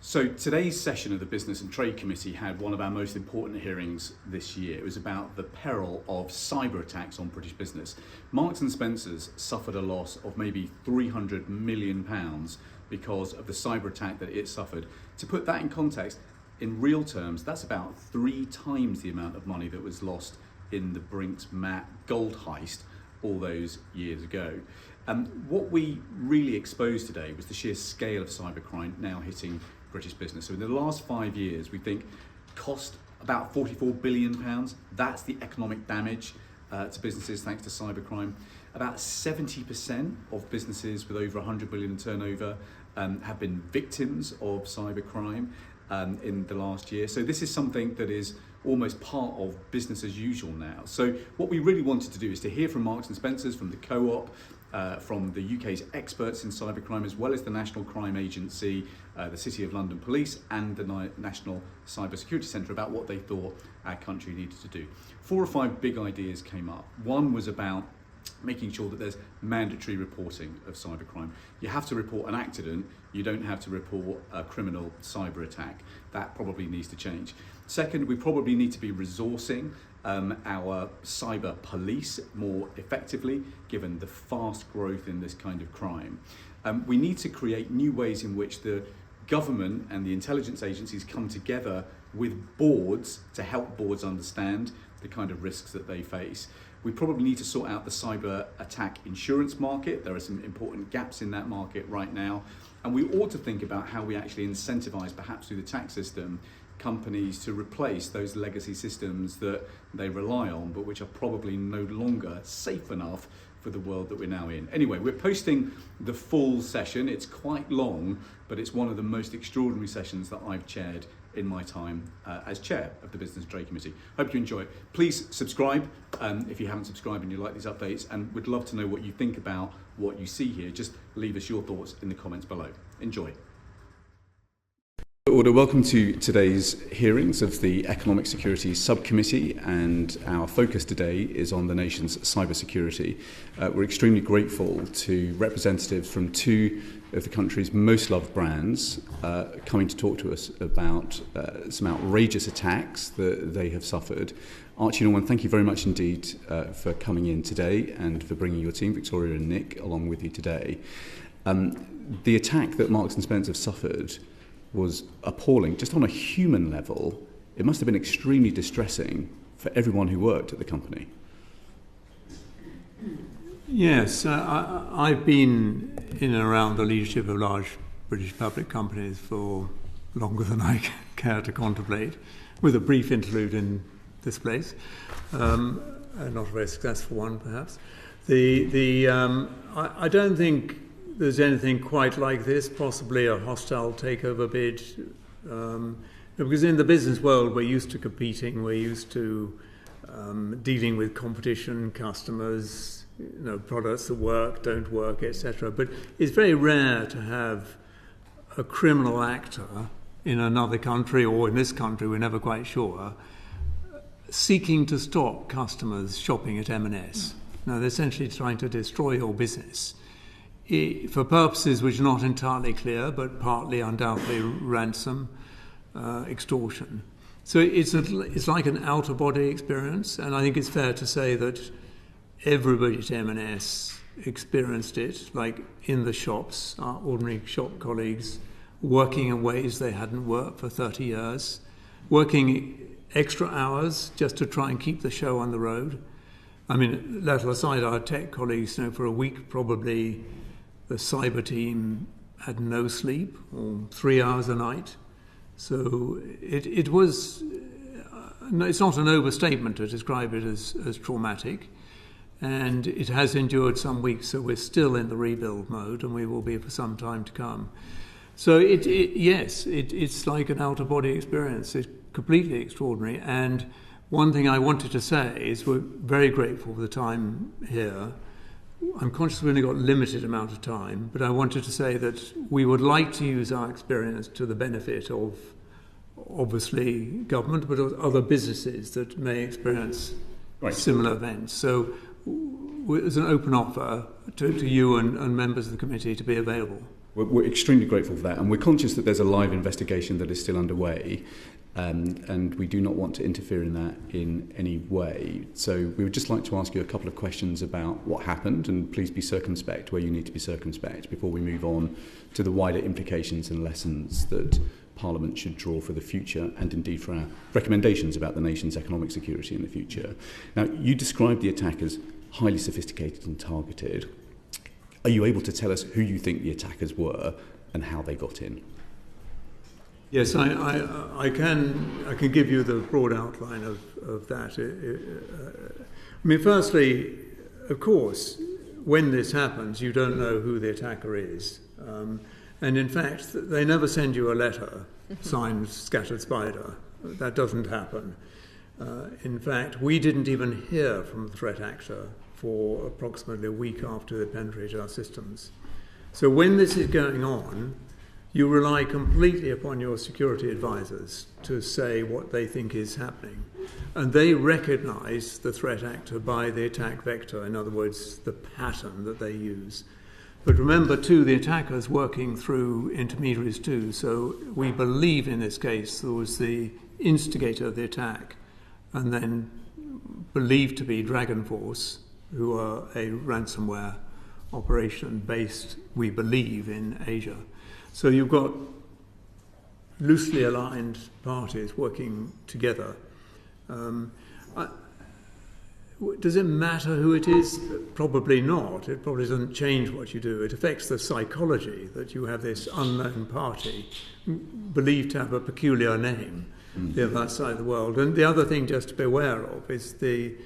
So today's session of the Business and Trade Committee had one of our most important hearings this year. It was about the peril of cyber attacks on British business. Marks and Spencer's suffered a loss of maybe £300 million because of the cyber attack that it suffered. To put that in context, in real terms, that's about 3 times the amount of money that was lost in the Brinks Mat gold heist all those years ago. What we really exposed today was the sheer scale of cybercrime now hitting British business. So in the last 5 years, we think cost about £44 billion. That's the economic damage to businesses thanks to cybercrime. About 70% of businesses with over 100 billion in turnover have been victims of cybercrime in the last year. So this is something that is almost part of business as usual now. So what we really wanted to do is to hear from Marks and Spencer's, from the Co-op, from the UK's experts in cybercrime, as well as the National Crime Agency, the City of London Police and the National Cyber Security Centre about what they thought our country needed to do. 4 or 5 big ideas came up. One was about making sure that there's mandatory reporting of cybercrime. You have to report an accident, you don't have to report a criminal cyber attack. That probably needs to change. Second, we probably need to be resourcing our cyber police more effectively, given the fast growth in this kind of crime. We need to create new ways in which the government and the intelligence agencies come together with boards to help boards understand the kind of risks that they face. We probably need to sort out the cyber attack insurance market. There are some important gaps in that market right now. And we ought to think about how we actually incentivize, perhaps through the tax system, companies to replace those legacy systems that they rely on, but which are probably no longer safe enough for the world that we're now in. Anyway, we're posting the full session. It's quite long, but it's one of the most extraordinary sessions that I've chaired in my time as chair of the Business and Trade Committee. Hope you enjoy it. Please subscribe if you haven't subscribed and you like these updates, and would love to know what you think about what you see here. Just leave us your thoughts in the comments below. Enjoy. Order. Welcome to today's hearings of the Economic Security Subcommittee, and our focus today is on the nation's cyber security. We're extremely grateful to representatives from 2 of the country's most loved brands coming to talk to us about some outrageous attacks that they have suffered. Archie Norman, thank you very much indeed for coming in today and for bringing your team, Victoria and Nick, along with you today. The attack that Marks and Spencer have suffered was appalling. Just on a human level, it must have been extremely distressing for everyone who worked at the company. Yes, I've been in and around the leadership of large British public companies for longer than I care to contemplate, with a brief interlude in this place, not a very successful one perhaps. I don't think there's anything quite like this, possibly a hostile takeover bid, because in the business world we're used to competing, we're used to dealing with competition, customers, products that work, don't work, etc. But it's very rare to have a criminal actor in another country, or in this country, we're never quite sure, seeking to stop customers shopping at M&S. Now, they're essentially trying to destroy your business for purposes which are not entirely clear, but partly undoubtedly ransom, extortion. So it's like an out-of-body experience, and I think it's fair to say that everybody at M&S experienced it, like in the shops, our ordinary shop colleagues, working in ways they hadn't worked for 30 years, working extra hours just to try and keep the show on the road. I mean, let aside our tech colleagues, for a week probably the cyber team had no sleep, or 3 hours a night. So it was, it's not an overstatement to describe it as traumatic. And it has endured some weeks, so we're still in the rebuild mode, and we will be for some time to come. So it's like an out-of-body experience. It's completely extraordinary. And one thing I wanted to say is we're very grateful for the time here. I'm conscious we've only got a limited amount of time, but I wanted to say that we would like to use our experience to the benefit of, obviously, government, but other businesses that may experience similar events. So there's an open offer to you and members of the committee to be available. We're extremely grateful for that, and we're conscious that there's a live investigation that is still underway, and we do not want to interfere in that in any way. So we would just like to ask you a couple of questions about what happened, and please be circumspect where you need to be circumspect before we move on to the wider implications and lessons that Parliament should draw for the future, and indeed for our recommendations about the nation's economic security in the future. Now, you described the attack as highly sophisticated and targeted. Are you able to tell us who you think the attackers were and how they got in? Yes, I can give you the broad outline of that. I mean, firstly, of course, when this happens, you don't know who the attacker is. And in fact, they never send you a letter signed Scattered Spider. That doesn't happen. In fact, we didn't even hear from the threat actor for approximately a week after they penetrated our systems. So when this is going on, you rely completely upon your security advisors to say what they think is happening. And they recognize the threat actor by the attack vector, in other words, the pattern that they use. But remember, too, the attacker's working through intermediaries, too. So we believe in this case there was the instigator of the attack, and then believed to be Dragon Force, who are a ransomware operation based, we believe, in Asia. So you've got loosely aligned parties working together. Does it matter who it is? Probably not. It probably doesn't change what you do. It affects the psychology that you have this unknown party believed to have a peculiar name the other side of the world. And the other thing just to be aware of is the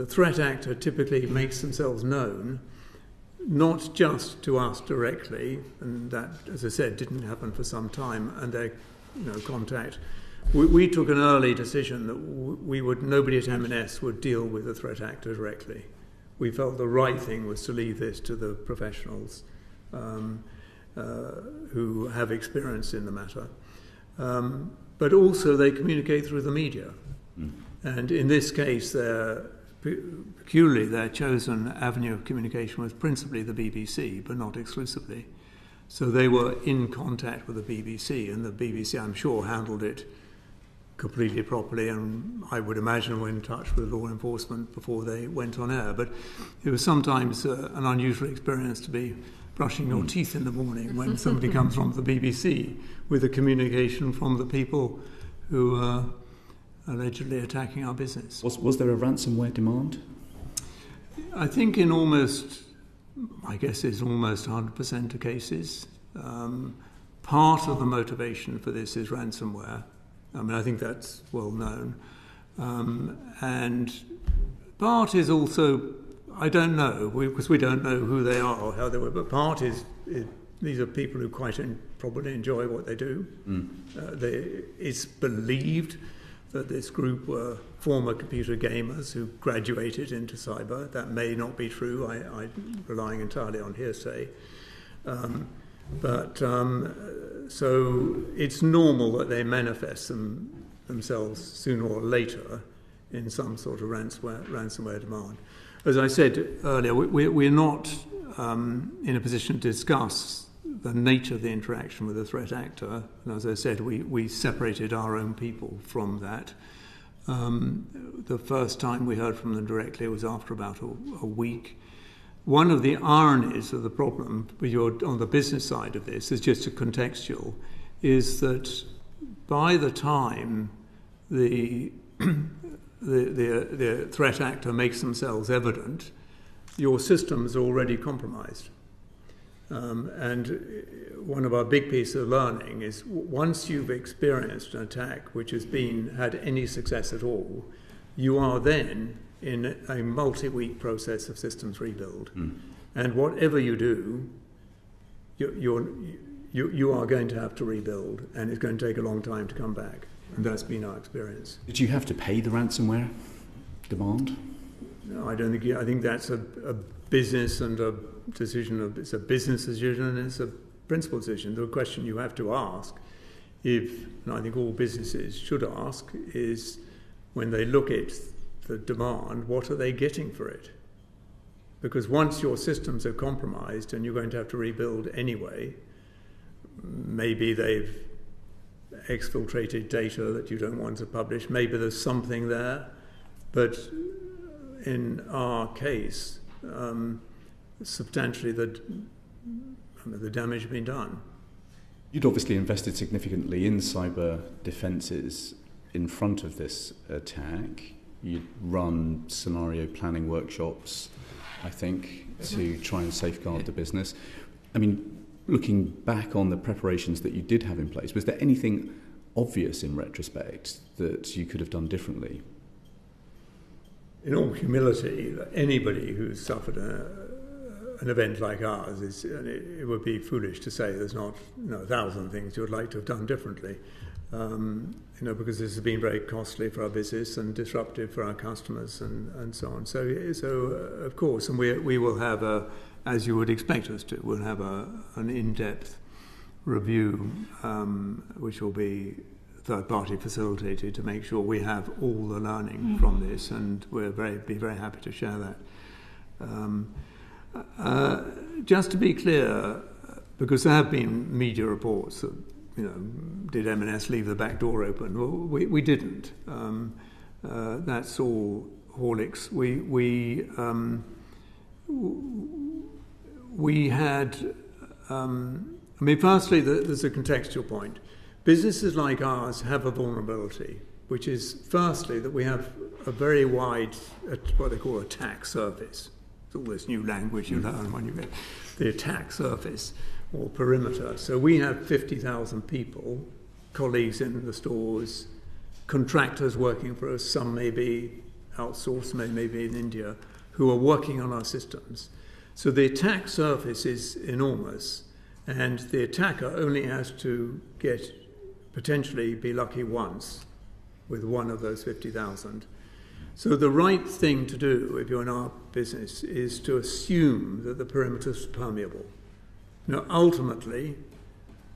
threat actor typically makes themselves known, not just to us directly, and that, as I said, didn't happen for some time, and their contact. We took an early decision that nobody at M&S would deal with the threat actor directly. We felt the right thing was to leave this to the professionals who have experience in the matter. But also they communicate through the media. And in this case, peculiarly, their chosen avenue of communication was principally the BBC, but not exclusively. So they were in contact with the BBC, and the BBC, I'm sure, handled it completely properly, and I would imagine were in touch with law enforcement before they went on air. But it was sometimes an unusual experience to be brushing your teeth in the morning when somebody comes from the BBC with a communication from the people who are allegedly attacking our business. Was there a ransomware demand? I think in almost, I guess it's almost 100% of cases. Part of the motivation for this is ransomware. I mean, I think that's well known. And part is also, I don't know, because we don't know who they are or how they were, but part is these are people who quite probably enjoy what they do. It's believed that this group were former computer gamers who graduated into cyber. That may not be true. I'm relying entirely on hearsay. So it's normal that they manifest themselves sooner or later in some sort of ransomware demand. As I said earlier, we're not in a position to discuss the nature of the interaction with the threat actor. And as I said, we separated our own people from that. The first time we heard from them directly was after about a week. One of the ironies of the problem, when you're on the business side of this, is just a contextual, is that by the time the threat actor makes themselves evident, your systems are already compromised. And one of our big pieces of learning is once you've experienced an attack which has had any success at all, you are then in a multi-week process of systems rebuild. And whatever you do, you are going to have to rebuild, and it's going to take a long time to come back. And that's been our experience. Did you have to pay the ransomware demand? No, I don't think. I think that's a business and a decision. It's a business decision and it's a principal decision. The question you have to ask, and I think all businesses should ask, is when they look at the demand, what are they getting for it? Because once your systems are compromised and you're going to have to rebuild anyway, maybe they've exfiltrated data that you don't want to publish. Maybe there's something there, but in our case, substantially the damage has been done. You'd obviously invested significantly in cyber defences in front of this attack. You'd run scenario planning workshops, I think, to try and safeguard the business. I mean, looking back on the preparations that you did have in place, was there anything obvious in retrospect that you could have done differently? In all humility, anybody who's suffered an event like ours, it would be foolish to say there's not 1,000 things you would like to have done differently, because this has been very costly for our business and disruptive for our customers and so on. So of course, and we will have as you would expect us to, we'll have an in-depth review, which will be third-party facilitated to make sure we have all the learning from this, and we'll be very happy to share that. Just to be clear, because there have been media reports that, did M&S leave the back door open? Well, we didn't. That's all Horlicks. We had, firstly, there's a contextual point. Businesses like ours have a vulnerability, which is, firstly, that we have a very wide, what they call attack surface. It's all this new language you learn when you get the attack surface or perimeter. So we have 50,000 people, colleagues in the stores, contractors working for us, some may be outsourced, maybe in India, who are working on our systems. So the attack surface is enormous, and the attacker only has to potentially be lucky once with one of those 50,000. So the right thing to do, if you're in our business, is to assume that the perimeter is permeable. Now, ultimately,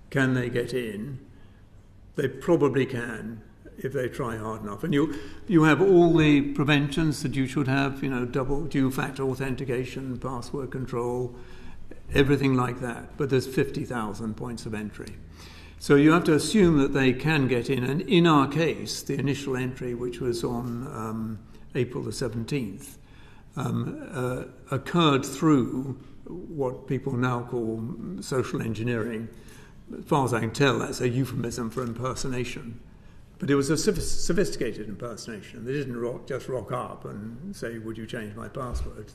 can they get in? They probably can if they try hard enough. And you have all the preventions that you should have, double dual-factor authentication, password control, everything like that. But there's 50,000 points of entry. So you have to assume that they can get in. And in our case, the initial entry, which was on April the 17th, occurred through what people now call social engineering. As far as I can tell, that's a euphemism for impersonation. But it was a sophisticated impersonation. They didn't just rock up and say, would you change my password?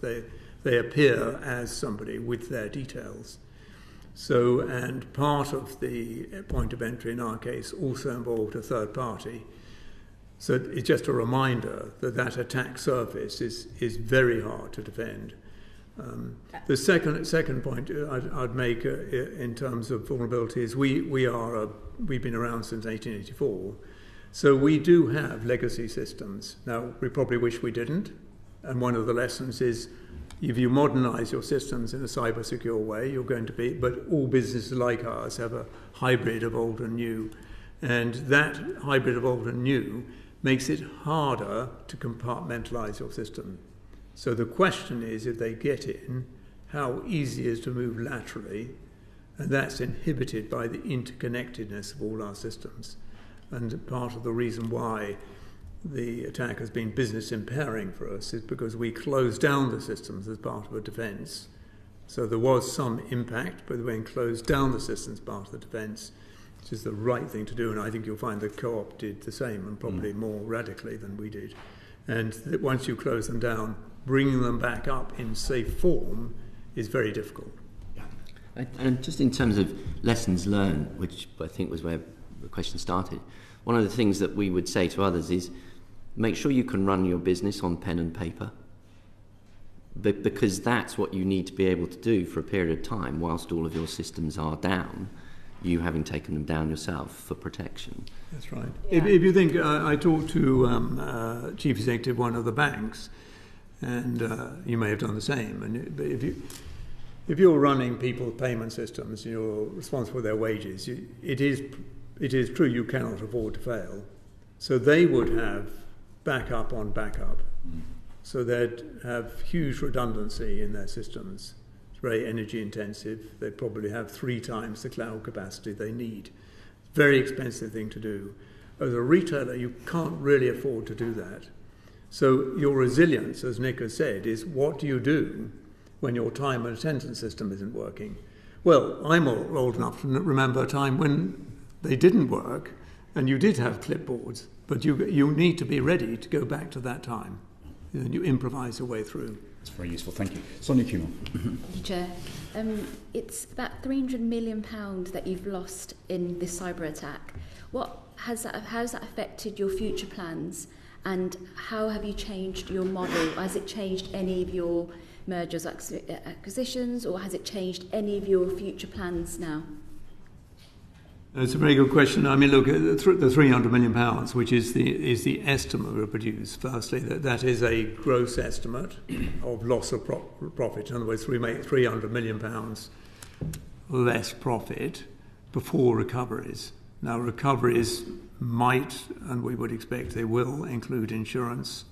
They appear as somebody with their details. So, and part of the point of entry in our case also involved a third party. So it's just a reminder that attack surface is very hard to defend. The second point I'd make in terms of vulnerability is we've been around since 1884, so we do have legacy systems. Now, we probably wish we didn't, and one of the lessons is if you modernize your systems in a cyber secure way, you're going to be, but all businesses like ours have a hybrid of old and new, and that hybrid of old and new makes it harder to compartmentalize your system. So the question is, if they get in, how easy it is to move laterally, and that's inhibited by the interconnectedness of all our systems. And part of the reason why the attack has been business impairing for us is because we closed down the systems as part of a defence. So there was some impact, but when closed down the systems as part of the defence, which is the right thing to do, and I think you'll find that Co-op did the same, and probably more radically than we did. And that once you close them down, bringing them back up in safe form is very difficult. And just in terms of lessons learned, which I think was where the question started, one of the things that we would say to others is make sure you can run your business on pen and paper, because that's what you need to be able to do for a period of time whilst all of your systems are down, you having taken them down yourself for protection. That's right. Yeah. If you think, I talked to Chief Executive one of the banks, and you may have done the same. And if you're running people's payment systems, you're responsible for their wages. It is true you cannot afford to fail. So they would have backup on backup. So they'd have huge redundancy in their systems. It's very energy intensive. They probably have 3 times the cloud capacity they need. Very expensive thing to do. As a retailer, you can't really afford to do that. So your resilience, as Nick has said, is what do you do when your time and attendance system isn't working? Well, I'm old enough to remember a time when they didn't work and you did have clipboards, but you need to be ready to go back to that time. And you improvise your way through. That's very useful, thank you. Sonia Kumar. Thank you, Chair. It's about £300 million that you've lost in this cyber attack. How has that affected your future plans, and how have you changed your model? Has it changed any of your mergers, acquisitions, or has it changed any of your future plans now? It's a very good question. I mean, look, the £300 million, which is the estimate we produce. Firstly, that is a gross estimate of loss of profit. In other words, we make £300 million less profit before recoveries. Now, recoveries might, and we would expect they will, include insurance.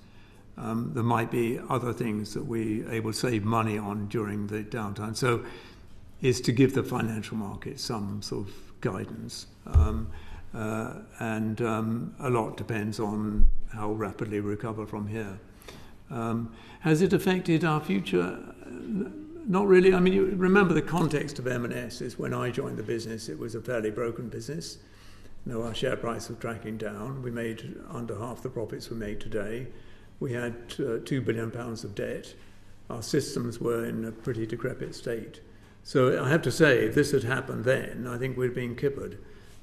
There might be other things that we are able to save money on during the downtime. So, is to give the financial market some sort of guidance, and a lot depends on how rapidly we recover from here. Has it affected our future? Not really. I mean, you remember the context of M&S is when I joined the business, it was a fairly broken business. Our share price was tracking down. We made under half the profits we make today. We had £2 billion of debt. Our systems were in a pretty decrepit state. So I have to say, if this had happened then, I think we'd been kippered.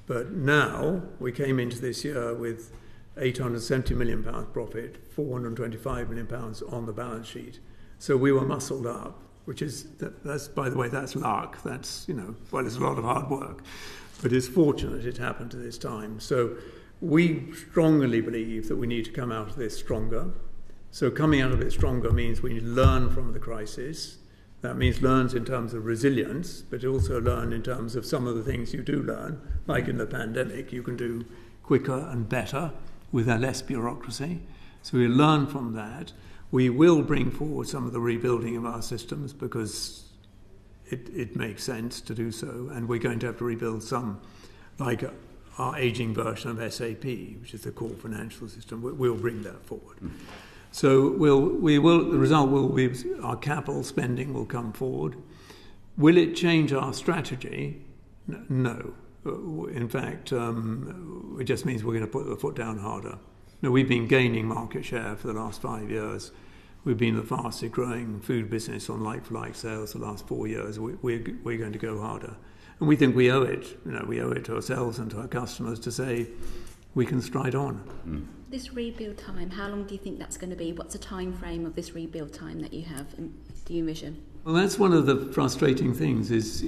But now, we came into this year with £870 million profit, £425 million on the balance sheet. So we were muscled up, which is, that's by the way, that's luck. That's, well, it's a lot of hard work. But it's fortunate it happened at this time. So we strongly believe that we need to come out of this stronger. So coming out of it stronger means we learn from the crisis. That means learns in terms of resilience, but also learn in terms of some of the things you do learn, like in the pandemic, you can do quicker and better with less bureaucracy. So we learn from that. We will bring forward some of the rebuilding of our systems because it makes sense to do so, and we're going to have to rebuild some, like our aging version of SAP, which is the core financial system. We'll bring that forward. So the result will be our capital spending will come forward. Will it change our strategy? No. In fact, it just means we're going to put the foot down harder. Now, we've been gaining market share for the last 5 years. We've been the fastest growing food business on like-for-like sales the last 4 years. We're going to go harder. And we think we owe it. We owe it to ourselves and to our customers to say we can stride on. This rebuild time, how long do you think that's going to be? What's the time frame of this rebuild time that you have, and do you envision? Well, that's one of the frustrating things is,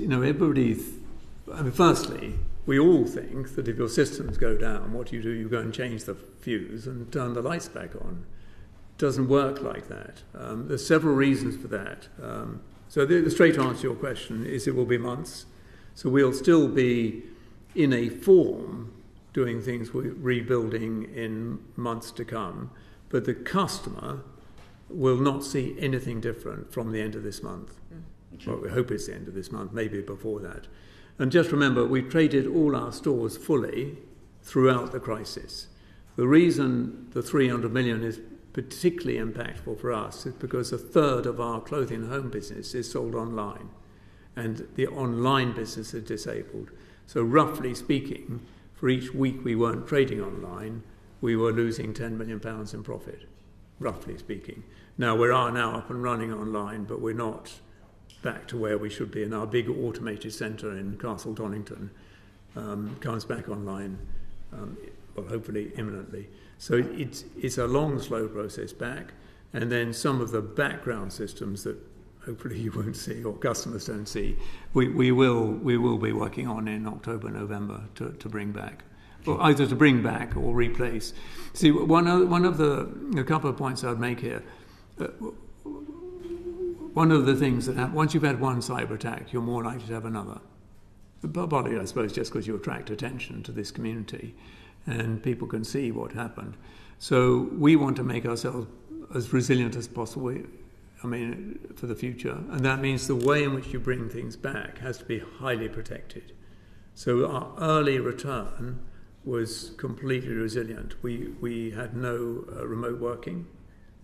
firstly, we all think that if your systems go down, what do? You go and change the fuse and turn the lights back on. It doesn't work like that. There's several reasons for that. So the straight answer to your question is it will be months. So we'll still be in a form doing things with rebuilding in months to come, but the customer will not see anything different from the end of this month. Well, we hope it's the end of this month, maybe before that. And just remember, we've traded all our stores fully throughout the crisis. The reason the 300 million is particularly impactful for us is because a third of our clothing and home business is sold online, and the online business is disabled. So roughly speaking, for each week we weren't trading online, we were losing £10 million in profit, roughly speaking. Now, we are now up and running online, but we're not back to where we should be. And our big automated centre in Castle Donington comes back online, hopefully imminently. So it's a long, slow process back. And then some of the background systems that hopefully you won't see or customers don't see, we will be working on in October, November to bring back, or either to bring back or replace. See, a couple of points I'd make here. One of the things that once you've had one cyber attack, you're more likely to have another. Partly, I suppose, just because you attract attention to this community, and people can see what happened. So we want to make ourselves as resilient as possible. for the future. And that means the way in which you bring things back has to be highly protected. So our early return was completely resilient. We had no remote working.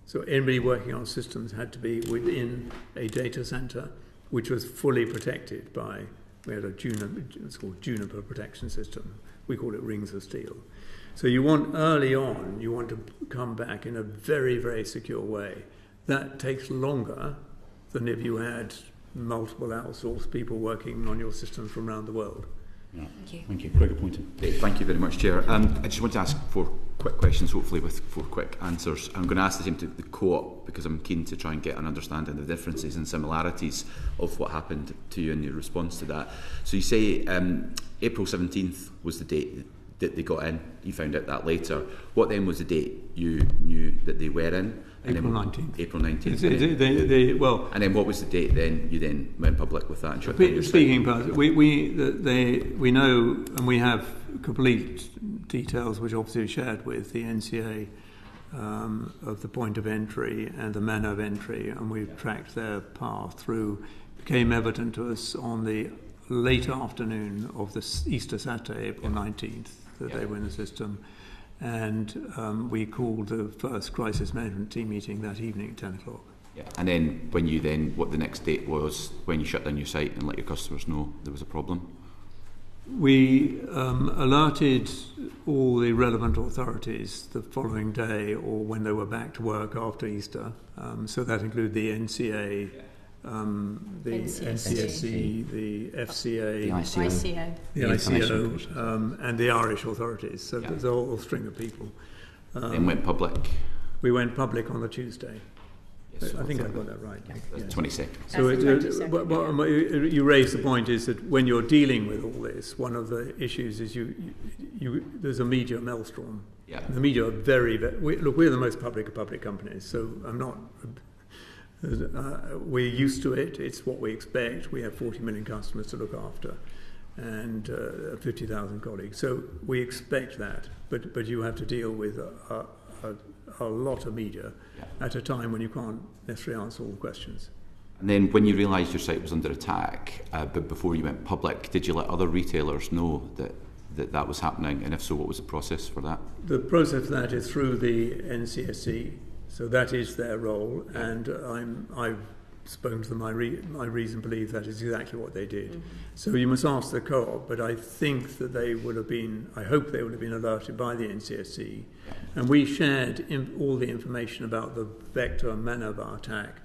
So anybody working on systems had to be within a data center, which was fully protected by, we had it's called Juniper protection system. We call it rings of steel. So you want early on, you want to come back in a very, very secure way. That takes longer than if you had multiple outsourced people working on your systems from around the world. Yeah. Thank you. Thank you. Gregor Poynton. Thank you very much, Chair. I just want to ask 4 quick questions, hopefully with 4 quick answers. I'm going to ask the same to the Co-op because I'm keen to try and get an understanding of the differences and similarities of what happened to you in your response to that. So you say April 17th was the date that they got in. You found out that later. What then was the date you knew that they were in? April 19th. April 19th. Well, and then what was the date then you then went public with that and shut down your speaking part, we know, and we have complete details which obviously we shared with the NCA of the point of entry and the manner of entry, and we've tracked their path through. It became evident to us on the late afternoon of the Easter Saturday, April 19th, that they were in the system. And we called the first crisis management team meeting that evening at 10 o'clock. Yeah. And then what the next date was when you shut down your site and let your customers know there was a problem? We alerted all the relevant authorities the following day or when they were back to work after Easter. So that included the NCA, the NCSC, the FCA, the ICO, and the Irish authorities. So there's a whole string of people. Then went public? We went public on the Tuesday. Yes, I think I got that right. Yeah. 22nd. So what you raise the point is that when you're dealing with all this, one of the issues is there's a media maelstrom. Yeah. The media are we're the most public of public companies, so I'm not... we're used to it. It's what we expect. We have 40 million customers to look after and 50,000 colleagues. So we expect that. But you have to deal with a lot of media at a time when you can't necessarily answer all the questions. And then when you realised your site was under attack, but before you went public, did you let other retailers know that was happening? And if so, what was the process for that? The process for that is through the NCSC. So that is their role, and I've spoken to them. My reason to believe that is exactly what they did. Mm-hmm. So you must ask the Co-op, but I think that they would have been, I hope they would have been alerted by the NCSC, and we shared all the information about the vector and manner of our attack,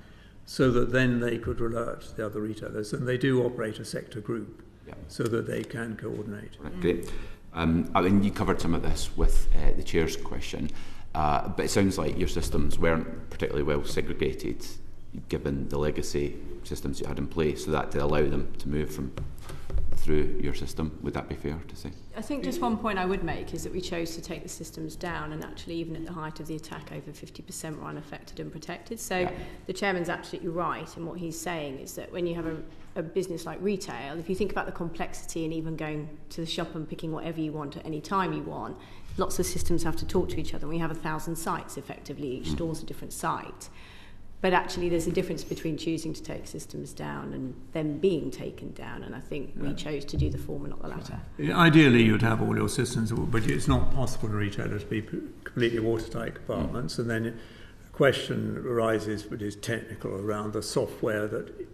so that then they could alert the other retailers, and they do operate a sector group, so that they can coordinate. Right, great. I mean, you covered some of this with the Chair's question. But it sounds like your systems weren't particularly well segregated given the legacy systems you had in place, so that to allow them to move through your system. Would that be fair to say? I think just one point I would make is that we chose to take the systems down, and actually even at the height of the attack over 50% were unaffected and protected. So the Chairman's absolutely right, and what he's saying is that when you have a business like retail, if you think about the complexity and even going to the shop and picking whatever you want at any time you want, lots of systems have to talk to each other. We have 1,000 sites effectively, each store's a different site. But actually there's a difference between choosing to take systems down and them being taken down, and I think we chose to do the former, not the latter. Ideally you'd have all your systems, but it's not possible in retailers to be completely watertight compartments, and then the question arises, which is technical, around the software that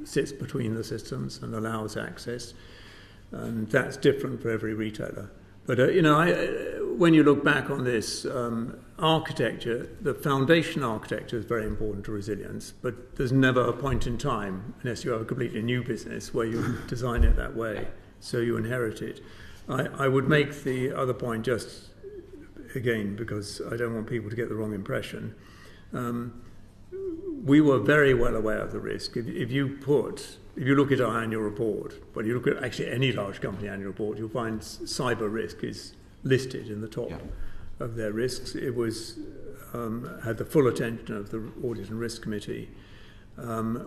sits between the systems and allows access, and that's different for every retailer. But, when you look back on this, architecture, the foundation architecture is very important to resilience, but there's never a point in time, unless you have a completely new business, where you design it that way, so you inherit it. I would make the other point just, again, because I don't want people to get the wrong impression. We were very well aware of the risk. If you look at our annual report, well, you look at actually any large company annual report, you'll find cyber risk is listed in the top of their risks. It was had the full attention of the Audit and Risk Committee.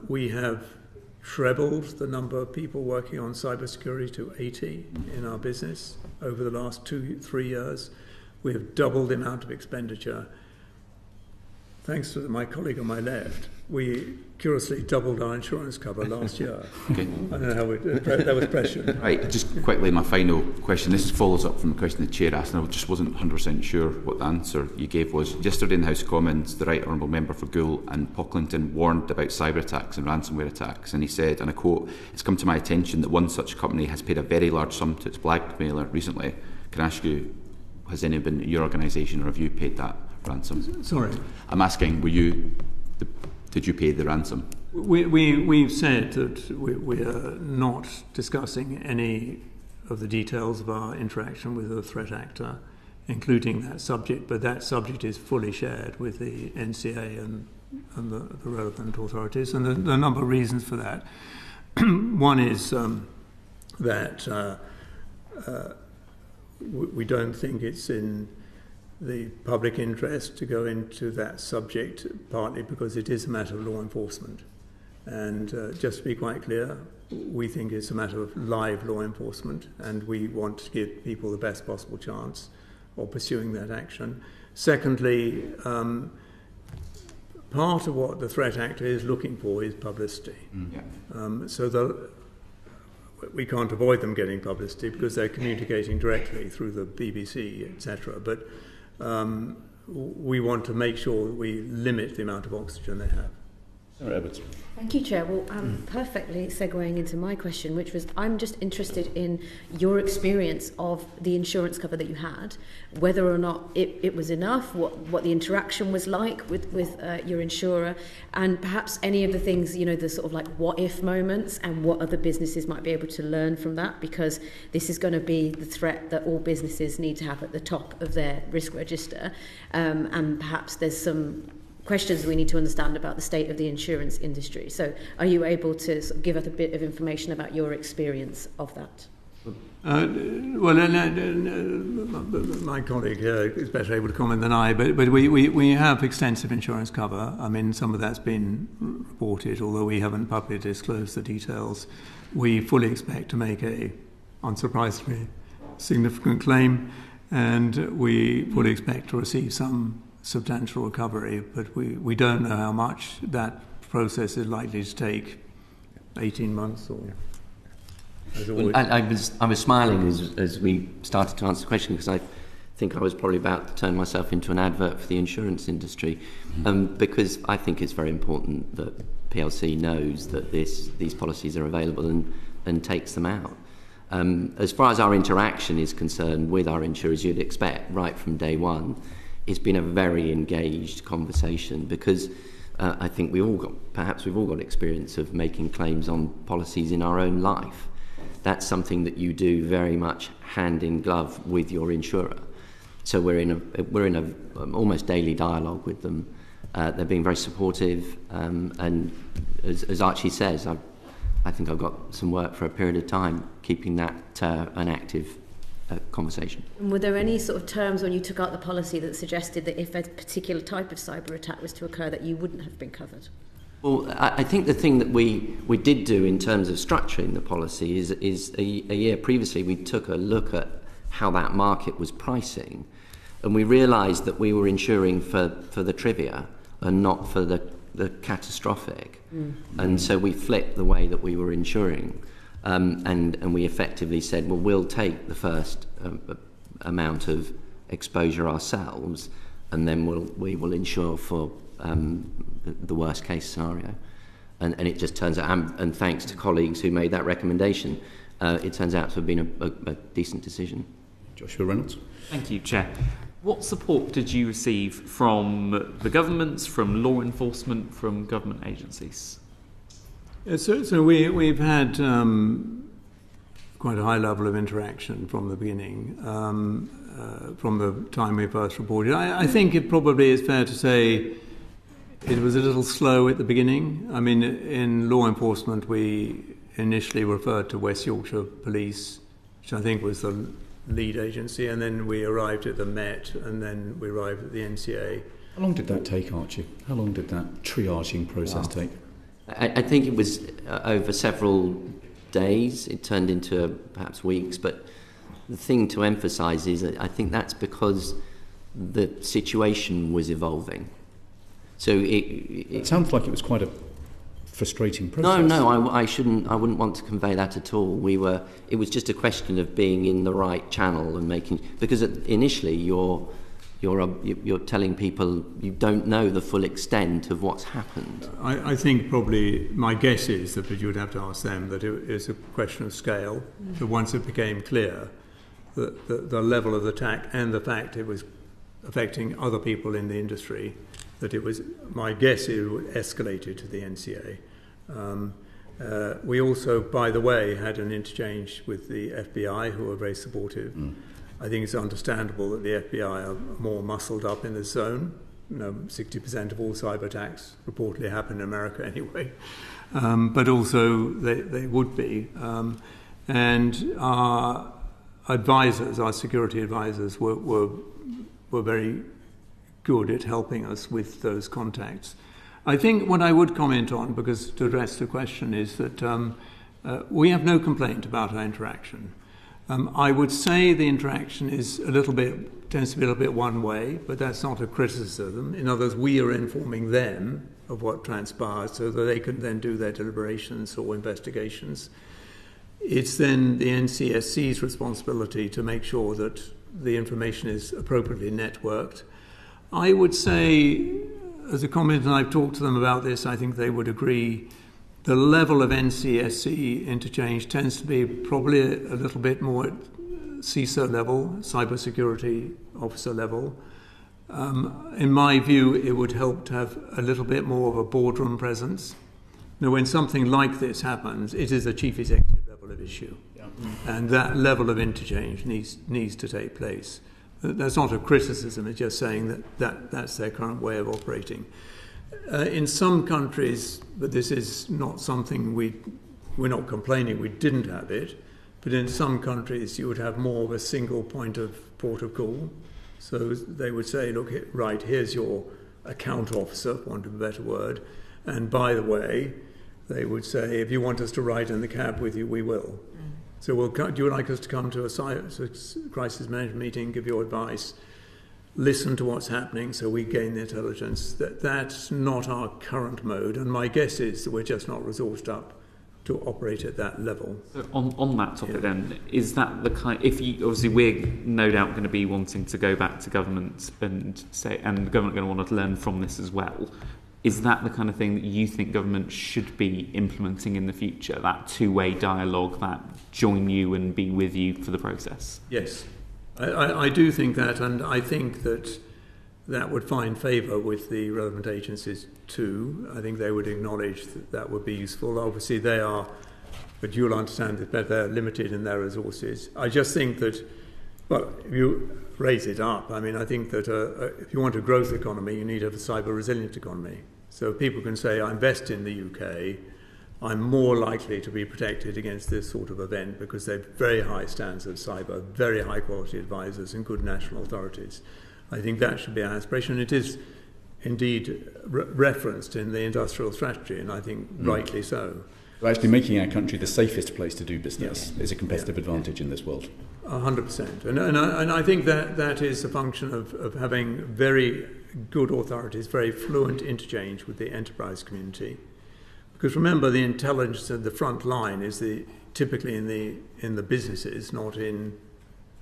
We have trebled the number of people working on cybersecurity to 80 in our business over the last 2-3 years. We have doubled the amount of expenditure. thanks to my colleague on my left, we curiously doubled our insurance cover last year. Okay. I don't know how that was prescient. Right, just quickly, my final question. This follows up from the question the Chair asked, and I just wasn't 100% sure what the answer you gave was. Yesterday in the House of Commons, the Right Honourable Member for Goole and Pocklington warned about cyber attacks and ransomware attacks, and he said, and I quote, "It's come to my attention that one such company has paid a very large sum to its blackmailer recently. Can I ask you, has any been your organisation, or have you paid that ransom?" Sorry. I'm asking, did you pay the ransom? We've said that we are not discussing any of the details of our interaction with the threat actor, including that subject, but that subject is fully shared with the NCA and the relevant authorities, and there are a number of reasons for that. One is that we don't think it's in the public interest to go into that subject, partly because it is a matter of law enforcement. And just to be quite clear, we think it's a matter of live law enforcement, and we want to give people the best possible chance of pursuing that action. Secondly, part of what the threat actor is looking for is publicity. We can't avoid them getting publicity because they're communicating directly through the BBC, etc. But we want to make sure that we limit the amount of oxygen they have. Sarah Edwards. Thank you, Chair. Well, perfectly segueing into my question, which was, I'm just interested in your experience of the insurance cover that you had, whether or not it was enough, what the interaction was like with your insurer, and perhaps any of the things, the sort of like what-if moments, and what other businesses might be able to learn from that, because this is going to be the threat that all businesses need to have at the top of their risk register, and perhaps there's some questions we need to understand about the state of the insurance industry. So are you able to sort of give us a bit of information about your experience of that? My colleague here is better able to comment than I, but we have extensive insurance cover. I mean, some of that's been reported, although we haven't publicly disclosed the details. We fully expect to make unsurprisingly, significant claim, and we fully expect to receive some substantial recovery, but we don't know how much. That process is likely to take 18 months or... Well, I was smiling as we started to answer the question, because I think I was probably about to turn myself into an advert for the insurance industry, because I think it's very important that PLC knows that these policies are available and takes them out. As far as our interaction is concerned with our insurers, you'd expect right from day one, it's been a very engaged conversation, because I think we've all got experience of making claims on policies in our own life. That's something that you do very much hand in glove with your insurer. So we're in a almost daily dialogue with them. They're being very supportive, and as Archie says, I think I've got some work for a period of time keeping that an active conversation. Were there any sort of terms when you took out the policy that suggested that if a particular type of cyber attack was to occur, that you wouldn't have been covered? Well, I think the thing that we did do in terms of structuring the policy is a year previously we took a look at how that market was pricing, and we realised that we were insuring for the trivia and not for the catastrophic. And so we flipped the way that we were insuring. And we effectively said, well, we'll take the first amount of exposure ourselves, and then we will insure for the worst case scenario. And it just turns out, and thanks to colleagues who made that recommendation, it turns out to have been a decent decision. Joshua Reynolds. Thank you, Chair. What support did you receive from the governments, from law enforcement, from government agencies? So we've had quite a high level of interaction from the beginning, from the time we first reported. I think it probably is fair to say it was a little slow at the beginning. I mean, in law enforcement, we initially referred to West Yorkshire Police, which I think was the lead agency, and then we arrived at the Met, and then we arrived at the NCA. How long did that take, Archie? How long did that triaging process take? I think it was over several days. It turned into perhaps weeks, but the thing to emphasise is that I think that's because the situation was evolving. So it sounds like it was quite a frustrating process. No, I wouldn't want to convey that at all. It was just a question of being in the right channel and because initially you're telling people you don't know the full extent of what's happened. I think probably my guess is that you would have to ask them that it is a question of scale. That once it became clear that the level of the attack and the fact it was affecting other people in the industry, that it was, my guess, it escalated to the NCA. We also, by the way, had an interchange with the FBI, who were very supportive. I think it's understandable that the FBI are more muscled up in this zone. 60% of all cyber attacks reportedly happen in America anyway. But also they would be. And our advisors, our security advisors, were very good at helping us with those contacts. I think what I would comment on, because to address the question, is that we have no complaint about our interaction. I would say the interaction tends to be a little bit one way, but that's not a criticism. In other words, we are informing them of what transpires so that they can then do their deliberations or investigations. It's then the NCSC's responsibility to make sure that the information is appropriately networked. I would say, as a comment, and I've talked to them about this, I think they would agree, the level of NCSC interchange tends to be probably a little bit more at CISO level, cybersecurity officer level. In my view, it would help to have a little bit more of a boardroom presence. Now, when something like this happens, it is a chief executive level of issue. Yeah. And that level of interchange needs to take place. That's not a criticism, it's just saying that's their current way of operating. In some countries, but this is not something we're not complaining we didn't have it, but in some countries you would have more of a single port of call. So they would say, look, right, here's your account officer, for want of a better word, and by the way, they would say, if you want us to ride in the cab with you, we will. So do you like us to come to a crisis management meeting, give your advice, listen to what's happening so we gain the intelligence? That's not our current mode, and my guess is that we're just not resourced up to operate at that level. So on that topic then, is that the kind, obviously we're no doubt going to be wanting to go back to government and the government going to want to learn from this as well. Is that the kind of thing that you think government should be implementing in the future, that two-way dialogue, that join you and be with you for the process? Yes, I do think that, and I think that would find favour with the relevant agencies too. I think they would acknowledge that would be useful. Obviously they are, but you'll understand that they're limited in their resources. I just think that, well, if you raise it up, I mean, I think that if you want a growth economy, you need to have a cyber resilient economy. So people can say, I invest in the UK, I'm more likely to be protected against this sort of event because they have very high standards of cyber, very high quality advisors and good national authorities. I think that should be our aspiration. It is indeed referenced in the industrial strategy, and I think rightly so. Well, actually making our country the safest place to do business is a competitive advantage in this world. 100%. And I think that is a function of having very good authorities, very fluent interchange with the enterprise community. Because remember, the intelligence at the front line is typically in the businesses, not in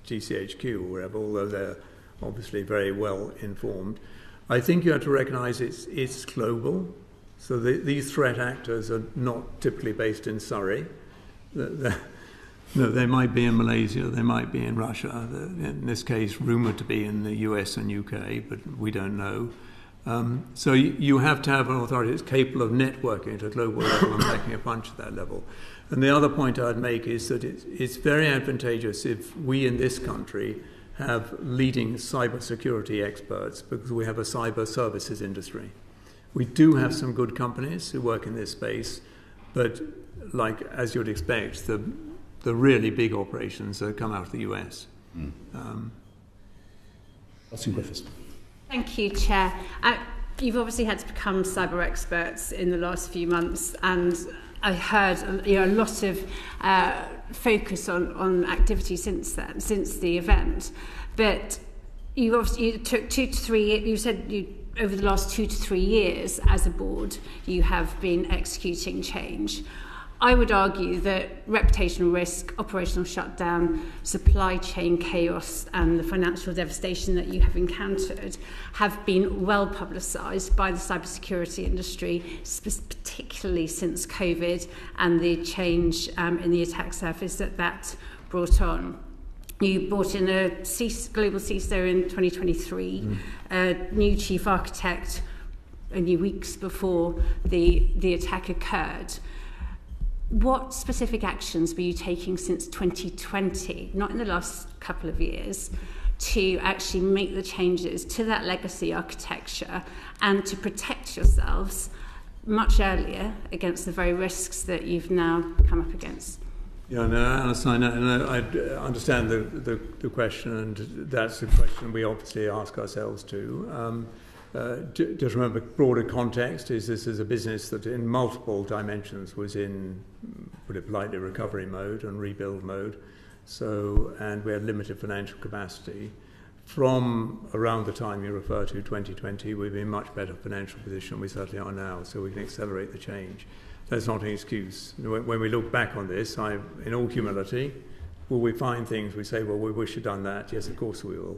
GCHQ or wherever, although they're obviously very well informed. I think you have to recognise it's global. So these threat actors are not typically based in Surrey. They might be in Malaysia, they might be in Russia, in this case rumoured to be in the US and UK, but we don't know. So you have to have an authority that's capable of networking at a global level and making a punch at that level. And the other point I'd make is that it's very advantageous if we in this country have leading cybersecurity experts because we have a cyber services industry. We do have some good companies who work in this space, but like as you'd expect, the really big operations come out of the US. Griffiths. Thank you, Chair. You've obviously had to become cyber experts in the last few months, and I heard a lot of focus on activity since the event. But you took 2 to 3 years. You said you over the last 2 to 3 years as a board, you have been executing change. I would argue that reputational risk, operational shutdown, supply chain chaos and the financial devastation that you have encountered have been well publicised by the cybersecurity industry, particularly since COVID and the change in the attack surface that brought on. You brought in a global CISO in 2023, a new chief architect only weeks before the attack occurred. What specific actions were you taking since 2020, not in the last couple of years, to actually make the changes to that legacy architecture and to protect yourselves much earlier against the very risks that you've now come up against? Yeah, no, Alison, I understand the question, and that's the question we obviously ask ourselves too. Just remember, broader context is this is a business that in multiple dimensions was in, put it politely, recovery mode and rebuild mode. So, and we had limited financial capacity. From around the time you refer to, 2020, we've been in much better financial position. We certainly are now, so we can accelerate the change. That's not an excuse. When we look back on this, in all humility, will we find things we say, well, we wish we'd done that? Yes, of course we will.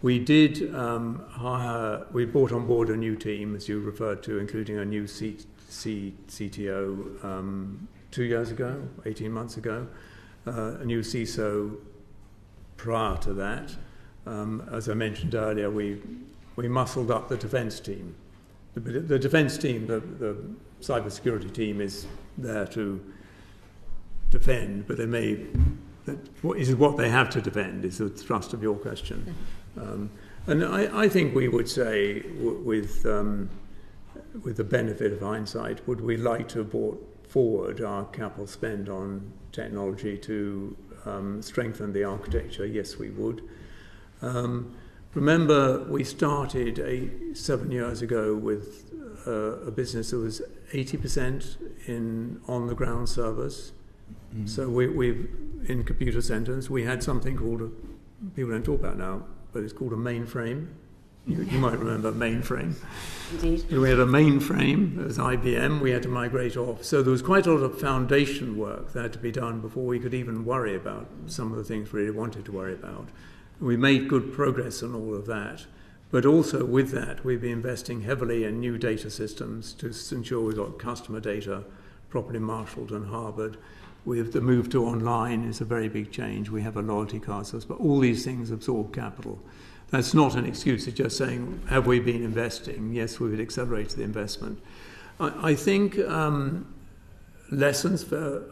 We did we brought on board a new team, as you referred to, including a new CTO 2 years ago, 18 months ago, a new CISO prior to that. As I mentioned earlier, we muscled up the defence team. The defence team, the cybersecurity team is there to defend, but what they have to defend is the thrust of your question. And I think we would say, with the benefit of hindsight, would we like to have brought forward our capital spend on technology to strengthen the architecture? Yes, we would. Remember, we started 7 years ago with a business that was 80% in on-the-ground servers. So we've in computer centres, we had something called, people don't talk about now, but it's called a mainframe. You might remember mainframe. Indeed. We had a mainframe, it was IBM, we had to migrate off. So there was quite a lot of foundation work that had to be done before we could even worry about some of the things we really wanted to worry about. We made good progress on all of that. But also with that, we've been investing heavily in new data systems to ensure we've got customer data properly marshalled and harboured. With the move to online is a very big change. We have a loyalty card system, but all these things absorb capital. That's not an excuse. It's just saying, have we been investing? Yes, we would accelerate the investment. I think lessons for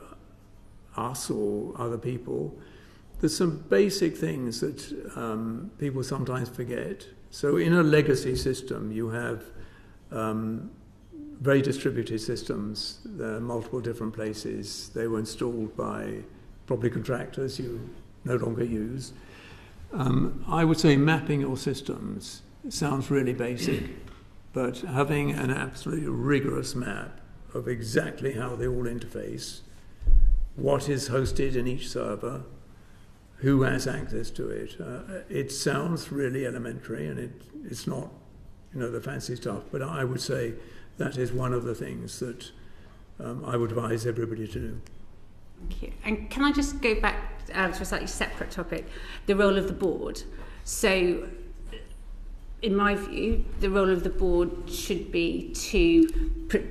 us or other people, there's some basic things that people sometimes forget. So in a legacy system, you have very distributed systems. There are multiple different places. They were installed by probably contractors you no longer use. I would say mapping your systems sounds really basic, but having an absolutely rigorous map of exactly how they all interface, what is hosted in each server, who has access to it. It sounds really elementary, and it's not, the fancy stuff, but I would say that is one of the things that I would advise everybody to do. Thank you. And can I just go back to a slightly separate topic, the role of the board? So, in my view, the role of the board should be to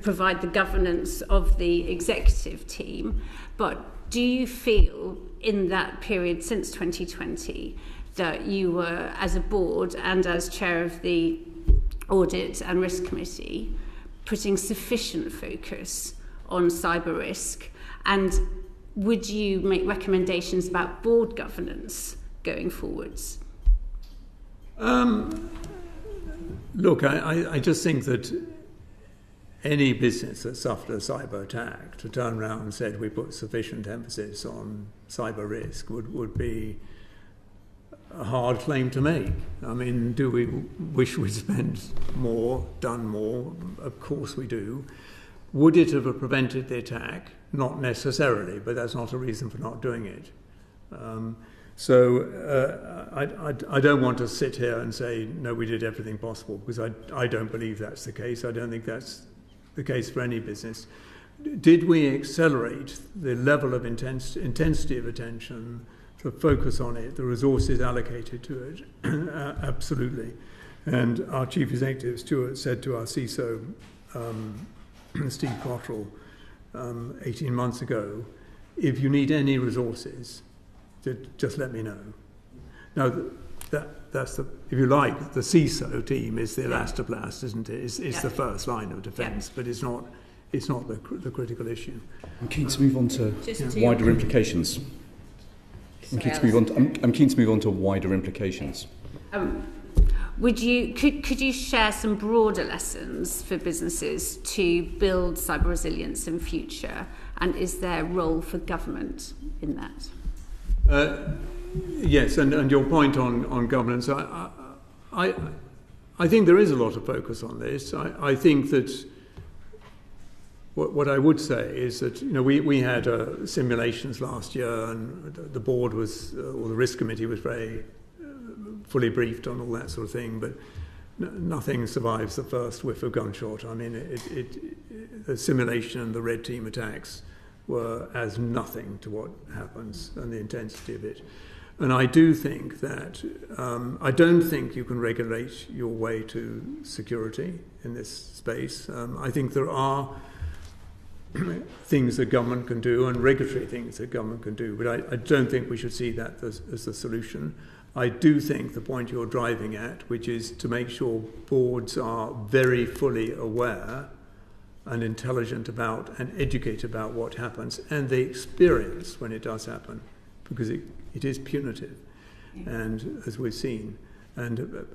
provide the governance of the executive team, but do you feel in that period since 2020 that you were, as a board and as chair of the Audit and Risk Committee, putting sufficient focus on cyber risk? And would you make recommendations about board governance going forwards? Look, I just think that any business that suffered a cyber attack to turn around and said we put sufficient emphasis on cyber risk would be a hard claim to make. I mean, do we wish we'd spent more, done more? Of course we do. Would it have prevented the attack? Not necessarily, but that's not a reason for not doing it. So I don't want to sit here and say, no, we did everything possible, because I don't believe that's the case. I don't think that's the case for any business. Did we accelerate the level of intensity of attention, the focus on it, the resources allocated to it? Absolutely. And our Chief Executive, Stuart, said to our CISO, Steve Cottrell, 18 months ago, if you need any resources, just let me know. Now, that's the, if you like, the CISO team is the elastoplast, isn't it? It's the first line of defence, but it's not the critical issue. I'm keen to move on to wider implications. I'm keen to move on to wider implications. Could you share some broader lessons for businesses to build cyber resilience in future, and is there a role for government in that? Yes, and your point on governance, I think there is a lot of focus on this. I think that what I would say is that we had simulations last year, and the board was, or the risk committee was very fully briefed on all that sort of thing, but nothing survives the first whiff of gunshot. I mean, the simulation and the red team attacks were as nothing to what happens and the intensity of it. And I do think that I don't think you can regulate your way to security in this space. I think there are things that government can do and regulatory things that government can do, but I don't think we should see that as the solution. I do think the point you're driving at, which is to make sure boards are very fully aware and intelligent about and educated about what happens and the experience when it does happen, because it is punitive, and as we've seen. And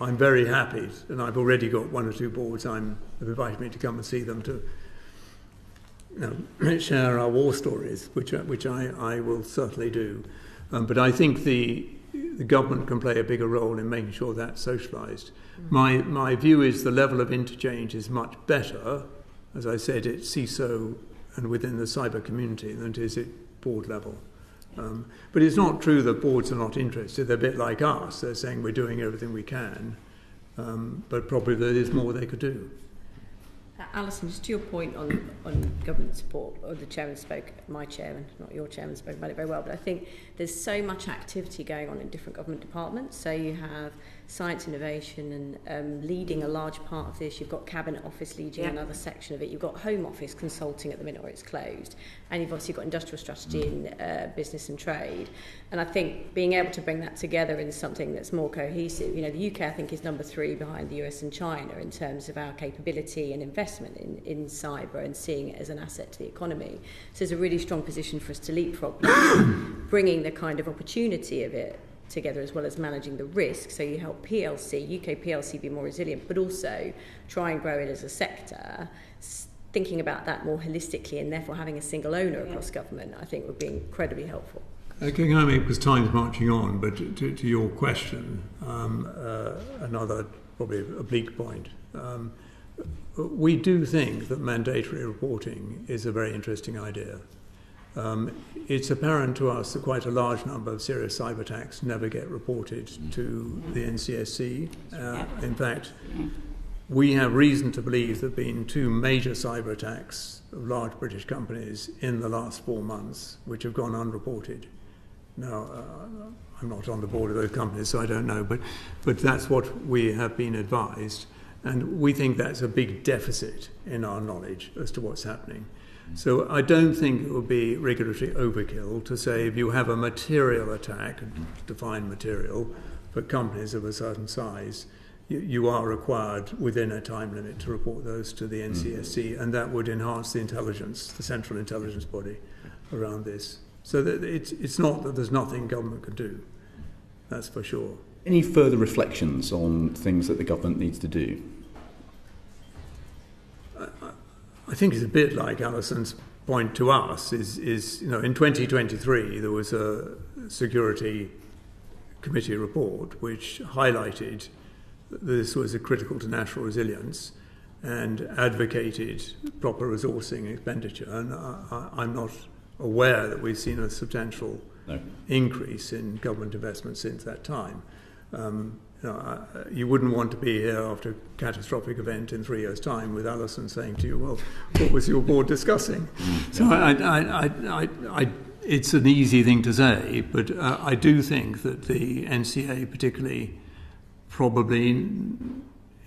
I'm very happy, and I've already got one or two boards have invited me to come and see them to share our war stories, which I will certainly do. But I think the government can play a bigger role in making sure that's socialised. My view is the level of interchange is much better, as I said, at CISO and within the cyber community than it is at board level. But it's not true that boards are not interested. They're a bit like us. They're saying we're doing everything we can, but probably there is more they could do. Alison, just to your point on government support, or the chairman spoke, my chairman, not your chairman, spoke about it very well, but I think there's so much activity going on in different government departments. So you have science innovation and leading a large part of this. You've got Cabinet Office leading another section of it. You've got Home Office consulting at the minute where it's closed. And you've obviously got industrial strategy and business and trade. And I think being able to bring that together in something that's more cohesive, the UK I think is number 3 behind the US and China in terms of our capability and investment in cyber and seeing it as an asset to the economy. So it's a really strong position for us to leapfrog, bringing the kind of opportunity of it together as well as managing the risk. So you help UK PLC be more resilient, but also try and grow it as a sector, thinking about that more holistically, and therefore having a single owner across government, I think would be incredibly helpful. Okay, I mean, because time's marching on, but to your question, another probably oblique point. We do think that mandatory reporting is a very interesting idea. It's apparent to us that quite a large number of serious cyber attacks never get reported to the NCSC. In fact, we have reason to believe there have been 2 major cyber attacks of large British companies in the last 4 months, which have gone unreported. Now, I'm not on the board of those companies, so I don't know, but that's what we have been advised. And we think that's a big deficit in our knowledge as to what's happening. So I don't think it would be regulatory overkill to say if you have a material attack, define material, for companies of a certain size, you are required within a time limit to report those to the NCSC, and that would enhance the intelligence, the central intelligence body around this. So that it's not that there's nothing government could do, that's for sure. Any further reflections on things that the government needs to do? I think it's a bit like Alison's point to us is in 2023 there was a security committee report which highlighted that this was critical to national resilience and advocated proper resourcing expenditure, and I'm not aware that we've seen a substantial increase in government investment since that time. You wouldn't want to be here after a catastrophic event in 3 years' time with Alison saying to you, well, what was your board discussing? So it's an easy thing to say, but I do think that the NCA particularly probably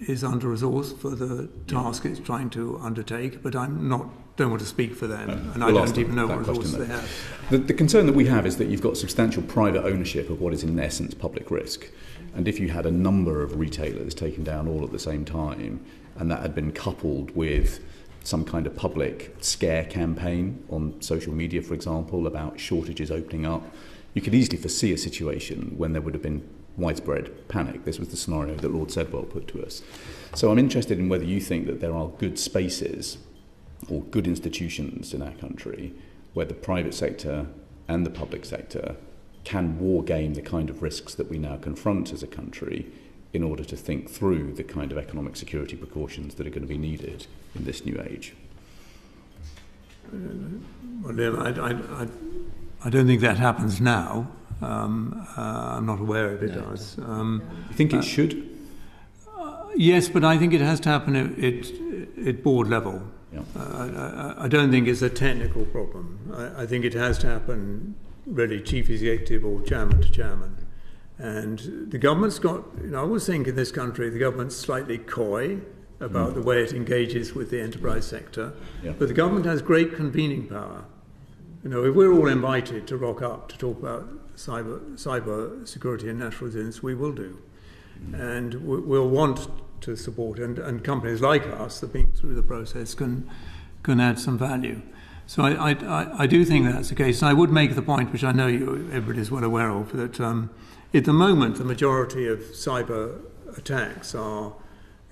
is under-resourced for the task it's trying to undertake, but don't want to speak for them, and I don't even know what resources they have. The concern that we have is that you've got substantial private ownership of what is in essence public risk. And if you had a number of retailers taken down all at the same time, and that had been coupled with some kind of public scare campaign on social media, for example, about shortages opening up, you could easily foresee a situation when there would have been widespread panic. This was the scenario that Lord Sedwell put to us. So I'm interested in whether you think that there are good spaces or good institutions in our country where the private sector and the public sector can war game the kind of risks that we now confront as a country in order to think through the kind of economic security precautions that are going to be needed in this new age. Well, I don't think that happens now. I'm not aware if it does. You think it should? Yes, but I think it has to happen at board level. Yeah. I don't think it's a technical problem. I think it has to happen really chief executive or chairman to chairman. And the government's got, I always think in this country the government's slightly coy about the way it engages with the enterprise sector, but the government has great convening power. If we're all invited to rock up to talk about cyber security and national resilience, we will do. And we'll want to support, and companies like us that being through the process can add some value. So I do think that's the case. And I would make the point, which I know everybody's well aware of, that at the moment the majority of cyber attacks are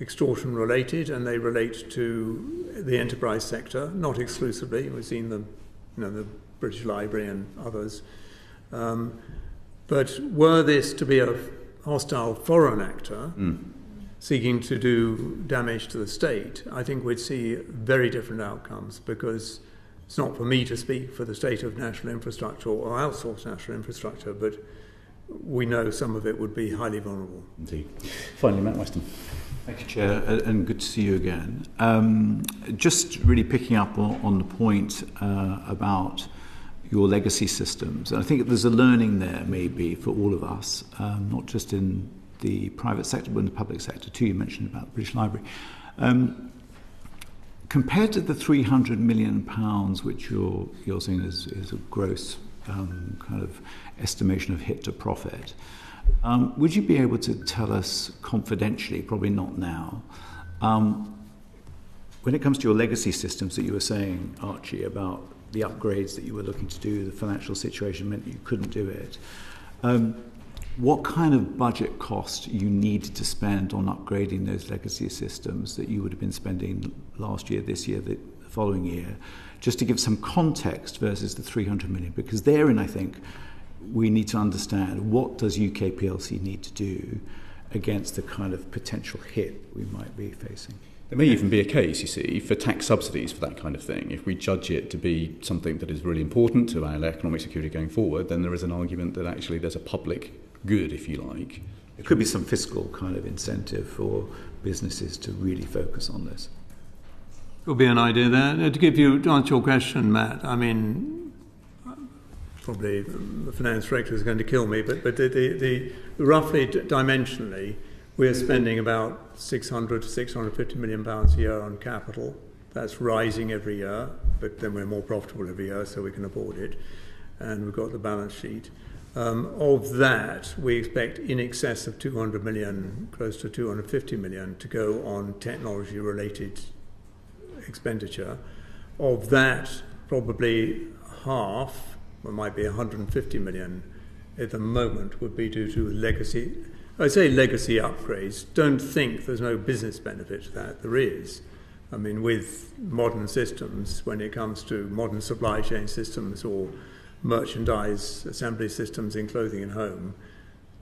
extortion related, and they relate to the enterprise sector, not exclusively. We've seen them, the British Library and others. But were this to be a hostile foreign actor seeking to do damage to the state, I think we'd see very different outcomes, because it's not for me to speak for the state of national infrastructure or outsourced national infrastructure, but we know some of it would be highly vulnerable. Indeed. Finally, Matt Weston. Thank you, Chair, and good to see you again. Just really picking up on the point about your legacy systems. And I think there's a learning there maybe for all of us, not just in the private sector but in the public sector too. You mentioned about the British Library. Compared to the £300 million which you're saying is a gross kind of estimation of hit to profit, would you be able to tell us confidentially, probably not now, when it comes to your legacy systems that you were saying, Archie, about the upgrades that you were looking to do, the financial situation meant you couldn't do it, what kind of budget cost you needed to spend on upgrading those legacy systems that you would have been spending last year, this year, the following year, just to give some context versus the 300 million? Because therein, I think, we need to understand what does UK PLC need to do against the kind of potential hit we might be facing. There may even be a case, you see, for tax subsidies for that kind of thing. If we judge it to be something that is really important to our economic security going forward, then there is an argument that actually there's a public good, if you like. It could be some fiscal kind of incentive for businesses to really focus on this. Could be an idea there. To answer your question, Matt, I mean, probably the finance director is going to kill me, but the roughly dimensionally, we're spending about 600 to 650 million pounds a year on capital. That's rising every year, but then we're more profitable every year, so we can afford it. And we've got the balance sheet. Of that, we expect in excess of 200 million, close to 250 million, to go on technology-related expenditure. Of that, probably half, or might be 150 million at the moment, would be due to legacy. I say legacy upgrades. Don't think there's no business benefit to that. There is. I mean, with modern systems, when it comes to modern supply chain systems or merchandise assembly systems in clothing and home,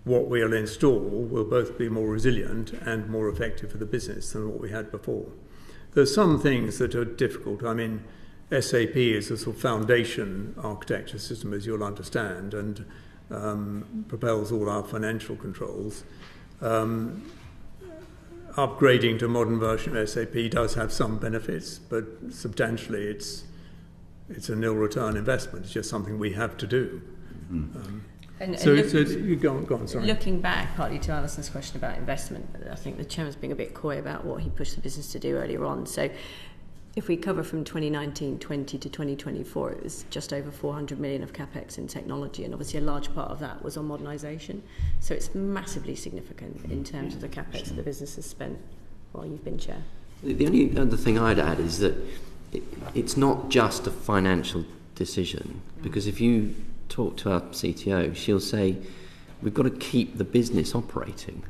what we'll install will both be more resilient and more effective for the business than what we had before. There's some things that are difficult. I mean, SAP is a sort of foundation architecture system, as you'll understand, and propels all our financial controls. Upgrading to a modern version of SAP does have some benefits, but substantially it's a nil return investment. It's just something we have to do. So you go on, sorry. Looking back partly to Alison's question about investment, I think the Chairman's being a bit coy about what he pushed the business to do earlier on. So if we cover from 2019-20 to 2024, it was just over 400 million of capex in technology, and obviously a large part of that was on modernisation. So it's massively significant in terms of the capex that the business has spent while you've been chair. The only other thing I'd add is that it's not just a financial decision, because if you talk to our CTO, she'll say, we've got to keep the business operating.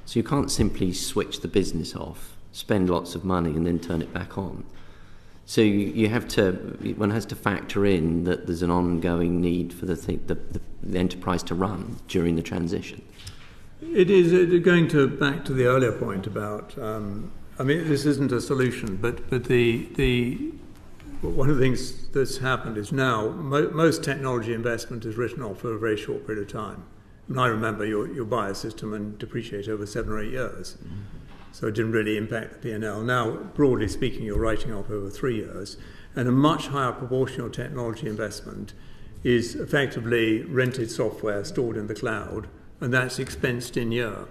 So you can't simply switch the business off, spend lots of money and then turn it back on. So one has to factor in that there's an ongoing need for the enterprise to run during the transition. It is going back to the earlier point about, this isn't a solution, but one of the things that's happened is now most technology investment is written off for a very short period of time. And I remember you'll buy a system and depreciate over 7 or 8 years. So it didn't really impact the P&L. Now, broadly speaking, you're writing off over 3 years. And a much higher proportion of technology investment is effectively rented software stored in the cloud, and that's expensed in year.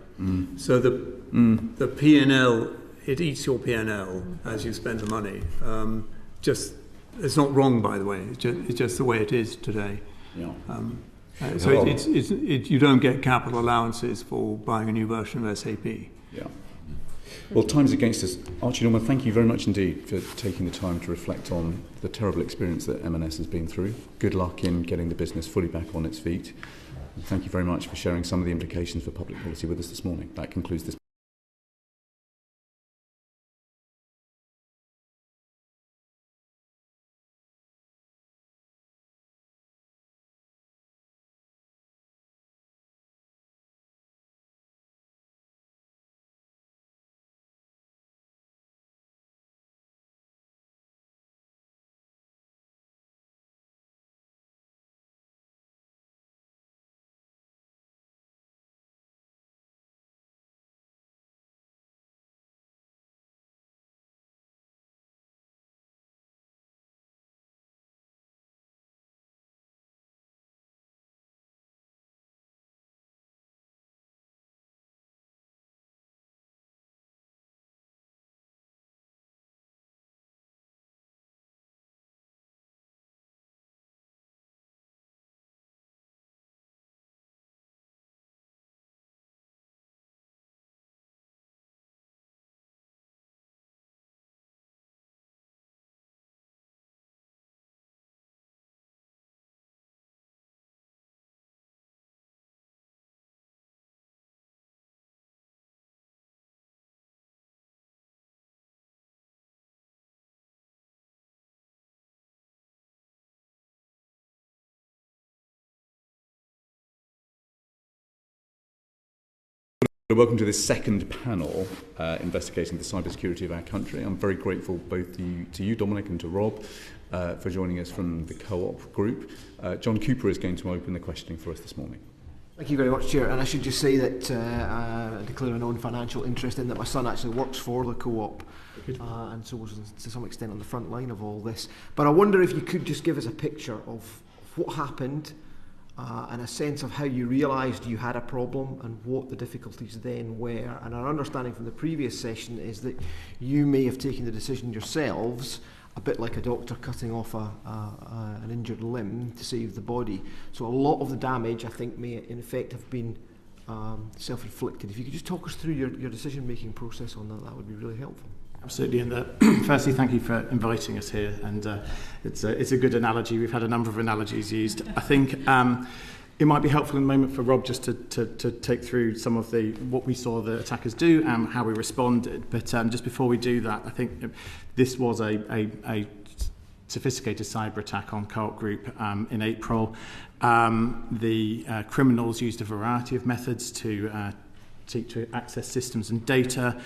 So the P&L, it eats your P&L as you spend the money. It's not wrong, by the way. It's just the way it is today. Yeah. So you don't get capital allowances for buying a new version of SAP. Yeah. Well, time's against us. Archie Norman, thank you very much indeed for taking the time to reflect on the terrible experience that M&S has been through. Good luck in getting the business fully back on its feet. And thank you very much for sharing some of the implications for public policy with us this morning. That concludes this. Welcome to this second panel investigating the cybersecurity of our country. I'm very grateful both to you, Dominic, and to Rob for joining us from the Co-op Group. John Cooper is going to open the questioning for us this morning. Thank you very much, Chair. And I should just say that I declare a non-financial interest in that my son actually works for the Co-op and so was to some extent on the front line of all this. But I wonder if you could just give us a picture of what happened and a sense of how you realised you had a problem and what the difficulties then were. And our understanding from the previous session is that you may have taken the decision yourselves, a bit like a doctor cutting off an injured limb to save the body. So a lot of the damage, I think, may in effect have been self-inflicted. If you could just talk us through your decision-making process on that, that would be really helpful. Absolutely, and firstly, thank you for inviting us here. And it's a good analogy. We've had a number of analogies used. I think it might be helpful in a moment for Rob just to take through some of what we saw the attackers do and how we responded. But just before we do that, I think this was a sophisticated cyber attack on Co-op Group in April. The criminals used a variety of methods to seek to access systems and data.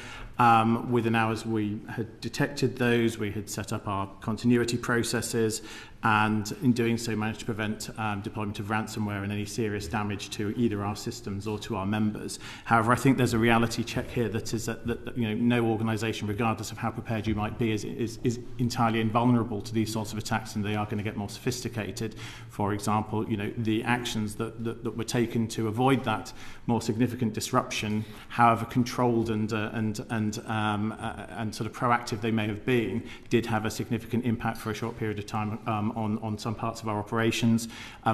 Within hours we had detected those, we had set up our continuity processes, and in doing so managed to prevent deployment of ransomware and any serious damage to either our systems or to our members. However, I think there's a reality check here that is that no organisation, regardless of how prepared you might be, is entirely invulnerable to these sorts of attacks, and they are going to get more sophisticated. For example, the actions that were taken to avoid that more significant disruption, however controlled and sort of proactive they may have been, did have a significant impact for a short period of time on some parts of our operations.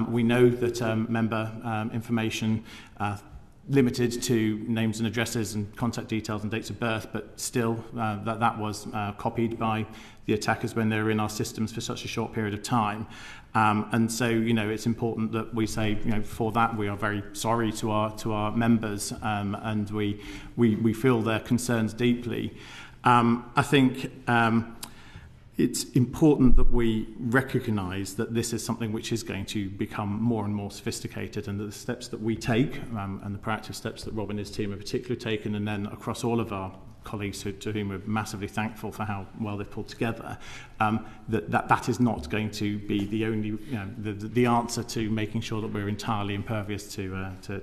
We know that member information limited to names and addresses and contact details and dates of birth, but still that was copied by the attackers when they were in our systems for such a short period of time. And so, it's important that we say, for that we are very sorry to our members, and we feel their concerns deeply. I think it's important that we recognise that this is something which is going to become more and more sophisticated, and that the steps that we take, and the proactive steps that Rob and his team have particularly taken, and then across all of our colleagues to whom we're massively thankful for how well they've pulled together, that is not going to be the only the answer to making sure that we're entirely impervious to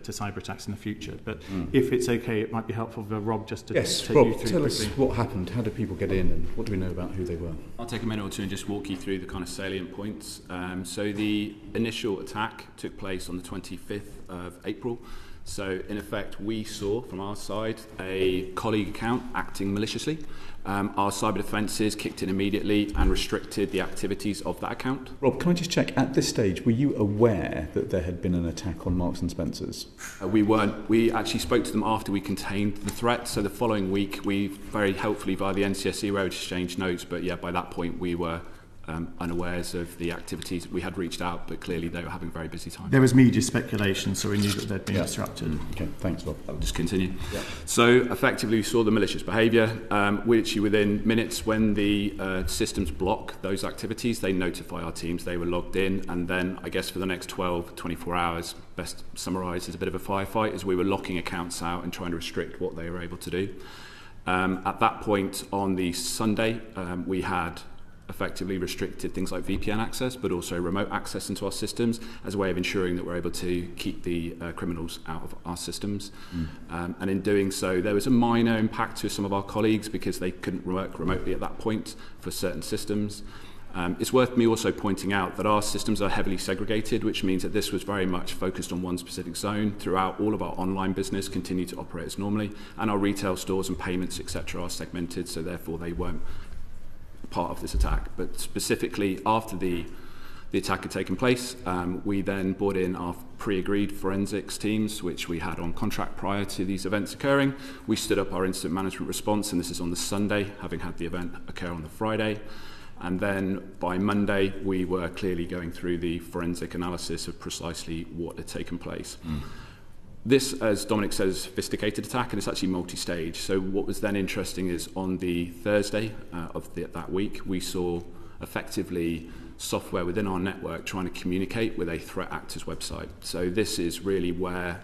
cyber attacks in the future. But if it's okay, it might be helpful for Rob just to take Rob, you through tell quickly. us what happened. How did people get in, and what do we know about who they were? I'll take a minute or two and just walk you through the kind of salient points. So the initial attack took place on the 25th of April. So in effect, we saw from our side a colleague account acting maliciously. Our cyber defences kicked in immediately and restricted the activities of that account. Rob, can I just check, at this stage, were you aware that there had been an attack on Marks and Spencer's? We weren't. We actually spoke to them after we contained the threat. So the following week, we very helpfully via the NCC Road exchanged notes. But yeah, by that point, we were unawares of the activities. We had reached out, but clearly they were having a very busy time. There was media speculation, so we knew that they'd been disrupted. Okay, thanks, Rob. I'll just continue. Yeah. So effectively, we saw the malicious behaviour, which within minutes, when the systems block those activities, they notify our teams they were logged in, and then I guess for the next 24 hours, best summarised as a bit of a firefight, as we were locking accounts out and trying to restrict what they were able to do. At that point on the Sunday, we had effectively restricted things like VPN access, but also remote access into our systems as a way of ensuring that we're able to keep the criminals out of our systems. And in doing so, there was a minor impact to some of our colleagues because they couldn't work remotely at that point for certain systems. It's worth me also pointing out that our systems are heavily segregated, which means that this was very much focused on one specific zone. Throughout, all of our online business continued to operate as normally, and our retail stores and payments, etc., are segmented, so therefore they weren't part of this attack. But specifically after the attack had taken place, we then brought in our pre-agreed forensics teams, which we had on contract prior to these events occurring. We stood up our incident management response, and this is on the Sunday, having had the event occur on the Friday. And then by Monday, we were clearly going through the forensic analysis of precisely what had taken place. This, as Dominic said, is a sophisticated attack, and it's actually multi-stage. So what was then interesting is on the Thursday of that week, we saw effectively software within our network trying to communicate with a threat actor's website. So this is really where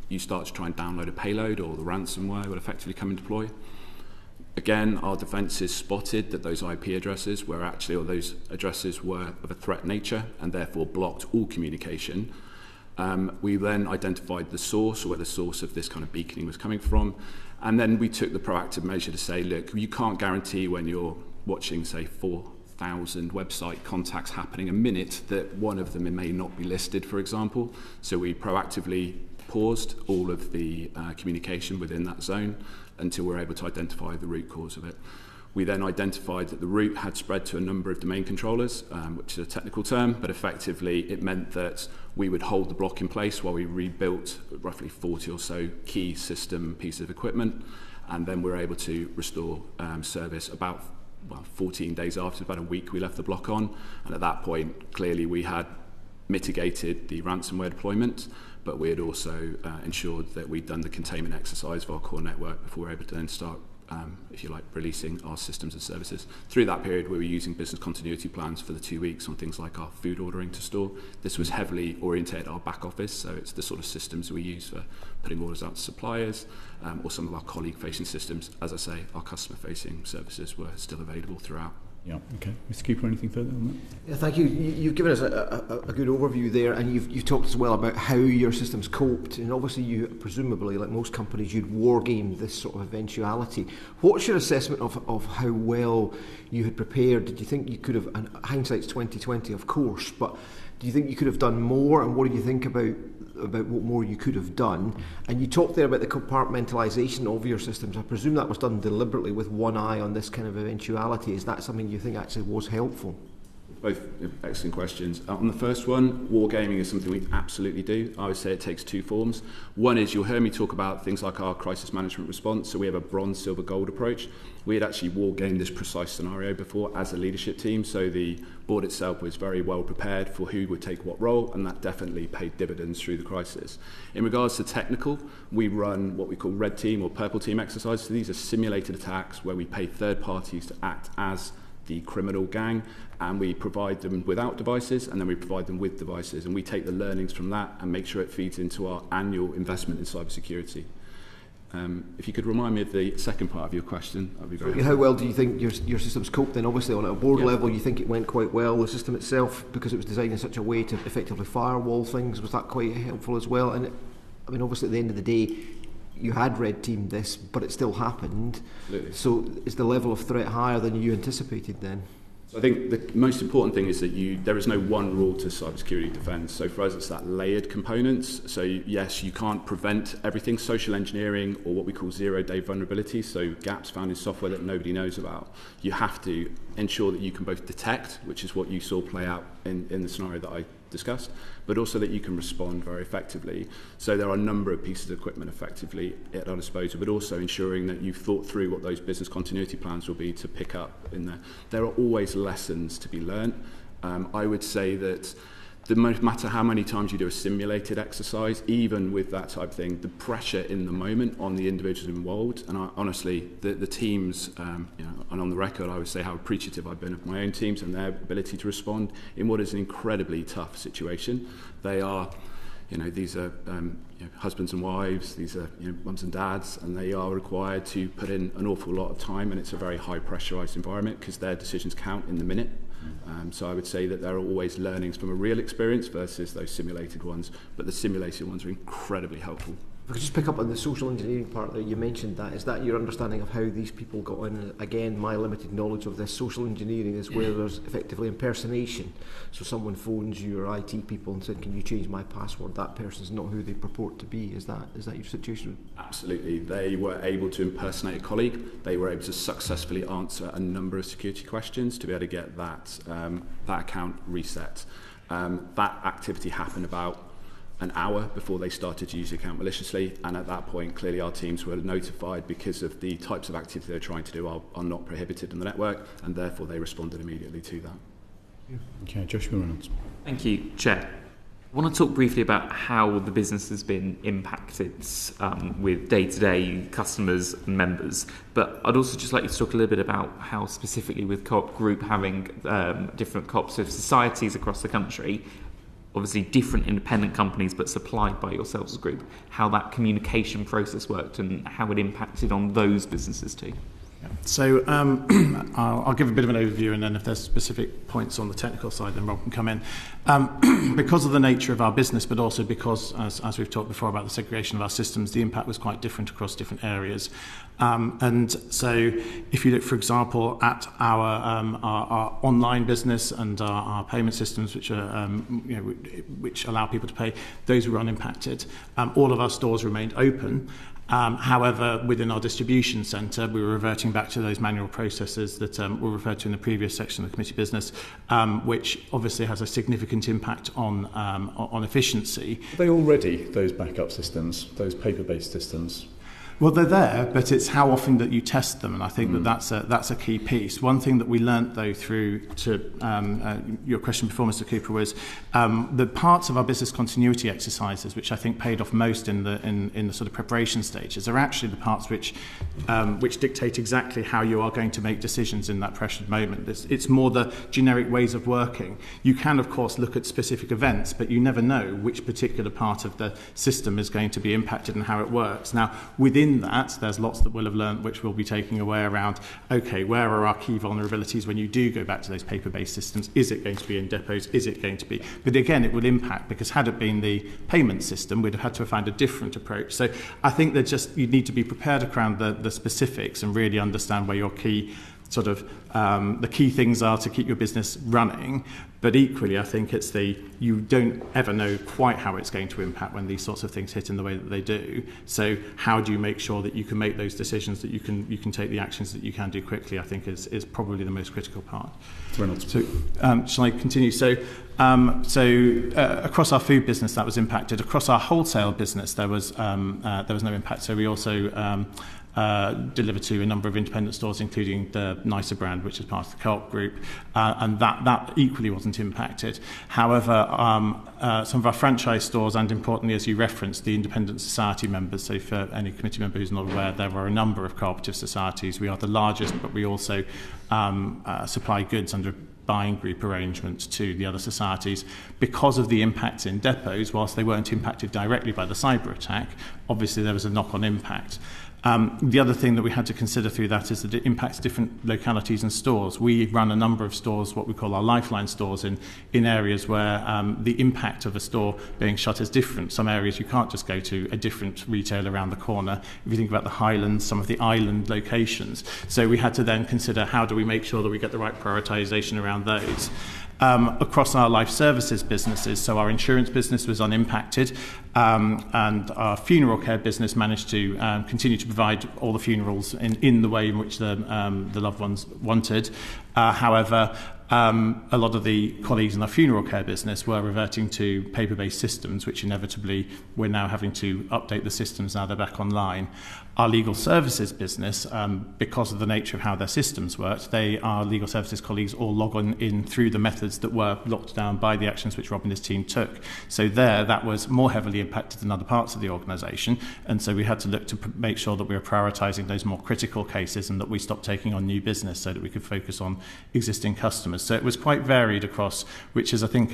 you start to try and download a payload, or the ransomware would effectively come and deploy. Again, our defences spotted that those IP addresses were actually, or those addresses were of a threat nature, and therefore blocked all communication. We then identified the source, or where the source of this kind of beaconing was coming from, and then we took the proactive measure to say, look, you can't guarantee when you're watching, say, 4,000 website contacts happening a minute that one of them may not be listed, for example. So we proactively paused all of the communication within that zone until we were able to identify the root cause of it. We then identified that the root had spread to a number of domain controllers, which is a technical term, but effectively it meant that we would hold the block in place while we rebuilt roughly 40 or so key system pieces of equipment, and then we were able to restore service about 14 days after, about a week we left the block on, and at that point clearly we had mitigated the ransomware deployment, but we had also ensured that we'd done the containment exercise of our core network before we were able to then start if you like, releasing our systems and services. Through that period, we were using business continuity plans for the 2 weeks on things like our food ordering to store. This was heavily oriented at our back office, so it's the sort of systems we use for putting orders out to suppliers, or some of our colleague-facing systems. As I say, our customer-facing services were still available throughout. Yeah, okay. Mr. Cooper, anything further on that? Yeah, thank you. You've given us a good overview there, and you've talked as well about how your systems coped. And obviously, you presumably, like most companies, you'd war game this sort of eventuality. What's your assessment of how well you had prepared? Did you think you could have? And hindsight's 20/20, of course, but do you think you could have done more? And what do you think about what more you could have done? And you talked there about the compartmentalisation of your systems. I presume that was done deliberately with one eye on this kind of eventuality. Is that something you think actually was helpful? Both excellent questions. On the first one, wargaming is something we absolutely do. I would say it takes two forms. One is, you'll hear me talk about things like our crisis management response. So we have a bronze, silver, gold approach. We had actually wargamed this precise scenario before as a leadership team. So the board itself was very well prepared for who would take what role, and that definitely paid dividends through the crisis. In regards to technical, we run what we call red team or purple team exercises. So these are simulated attacks where we pay third parties to act as the criminal gang, and we provide them without devices, and then we provide them with devices, and we take the learnings from that and make sure it feeds into our annual investment in cybersecurity. If you could remind me of the second part of your question, that'd be very How well do you think your systems coped then? Obviously on a board level you think it went quite well. The system itself, because it was designed in such a way to effectively firewall things, was that quite helpful as well? And I mean, obviously at the end of the day you had red teamed this, but it still happened. Absolutely. So is the level of threat higher than you anticipated then? So I think the most important thing is that there is no one rule to cybersecurity defence. So for us, it's that layered components. So yes, you can't prevent everything. Social engineering, or what we call zero-day vulnerability, so gaps found in software that nobody knows about. You have to ensure that you can both detect, which is what you saw play out in the scenario that I discussed, but also that you can respond very effectively. So there are a number of pieces of equipment effectively at our disposal, but also ensuring that you've thought through what those business continuity plans will be to pick up in there. There are always lessons to be learned. I would say that no matter how many times you do a simulated exercise, even with that type of thing, the pressure in the moment on the individuals involved, and honestly, the teams, and on the record, I would say how appreciative I've been of my own teams and their ability to respond in what is an incredibly tough situation. They are, these are husbands and wives, these are mums and dads, and they are required to put in an awful lot of time, and it's a very high pressurised environment because their decisions count in the minute. So I would say that there are always learnings from a real experience versus those simulated ones, but the simulated ones are incredibly helpful. If I could just pick up on the social engineering part there, you mentioned that. Is that your understanding of how these people got in? Again, my limited knowledge of this social engineering is where there's effectively impersonation. So someone phones you or IT people and said, can you change my password? That person's not who they purport to be. Is that your situation? Absolutely. They were able to impersonate a colleague. They were able to successfully answer a number of security questions to be able to get that account reset. That activity happened about an hour before they started to use the account maliciously, and at that point clearly our teams were notified because of the types of activity they're trying to do are not prohibited in the network, and therefore they responded immediately to that. Okay, Joshua Reynolds. Thank you, Chair. I want to talk briefly about how the business has been impacted with day-to-day customers and members, but I'd also just like you to talk a little bit about how specifically with Co-op Group having different cooperative societies across the country, obviously different independent companies but supplied by yourselves as a group, how that communication process worked and how it impacted on those businesses too. So I'll give a bit of an overview, and then if there's specific points on the technical side, then Rob can come in. Because of the nature of our business, but also because, as we've talked before about the segregation of our systems, the impact was quite different across different areas. And so if you look, for example, at our online business and our payment systems, which are which allow people to pay, those were unimpacted. All of our stores remained open. However, within our distribution centre, we were reverting back to those manual processes that were referred to in the previous section of the committee business, which obviously has a significant impact on efficiency. Are they already, those backup systems, those paper-based systems? Well, they're there, but it's how often that you test them, and I think that's a key piece. One thing that we learnt, though, through to your question before, Mr. Cooper, was the parts of our business continuity exercises, which I think paid off most in the sort of preparation stages, are actually the parts which dictate exactly how you are going to make decisions in that pressured moment. It's more the generic ways of working. You can, of course, look at specific events, but you never know which particular part of the system is going to be impacted and how it works. Now, within that, there's lots that we'll have learned which we'll be taking away around, okay, where are our key vulnerabilities when you do go back to those paper-based systems? Is it going to be in depots? Is it going to be? But again, it would impact, because had it been the payment system, we'd have had to find a different approach. So I think that you need to be prepared around the specifics and really understand where your key sort of the key things are to keep your business running. But equally, I think it's you don't ever know quite how it's going to impact when these sorts of things hit in the way that they do. So how do you make sure that you can make those decisions, that you can take the actions that you can do quickly, I think is probably the most critical part. So shall I continue? So across our food business that was impacted. Across our wholesale business there was no impact. So we also deliver to a number of independent stores, including the Nicer brand, which is part of the Co-op group, and that equally wasn't impacted. However, some of our franchise stores, and importantly, as you referenced, the independent society members, so for any committee member who's not aware, there are a number of cooperative societies. We are the largest, but we also supply goods under buying group arrangements to the other societies. Because of the impacts in depots, whilst they weren't impacted directly by the cyber attack, obviously there was a knock-on impact. The other thing that we had to consider through that is that it impacts different localities and stores. We run a number of stores, what we call our lifeline stores, in areas where the impact of a store being shut is different. Some areas you can't just go to a different retailer around the corner. If you think about the Highlands, some of the island locations. So we had to then consider, how do we make sure that we get the right prioritisation around those. Across our life services businesses, so our insurance business was unimpacted, and our funeral care business managed to continue to provide all the funerals in the way in which the loved ones wanted. However, a lot of the colleagues in our funeral care business were reverting to paper-based systems, which inevitably we're now having to update the systems now they're back online. Our legal services business, because of the nature of how their systems worked, our legal services colleagues all log on in through the methods that were locked down by the actions which Rob and his team took. So that was more heavily impacted than other parts of the organisation, and so we had to look to make sure that we were prioritising those more critical cases and that we stopped taking on new business so that we could focus on existing customers. So it was quite varied across, which is, I think,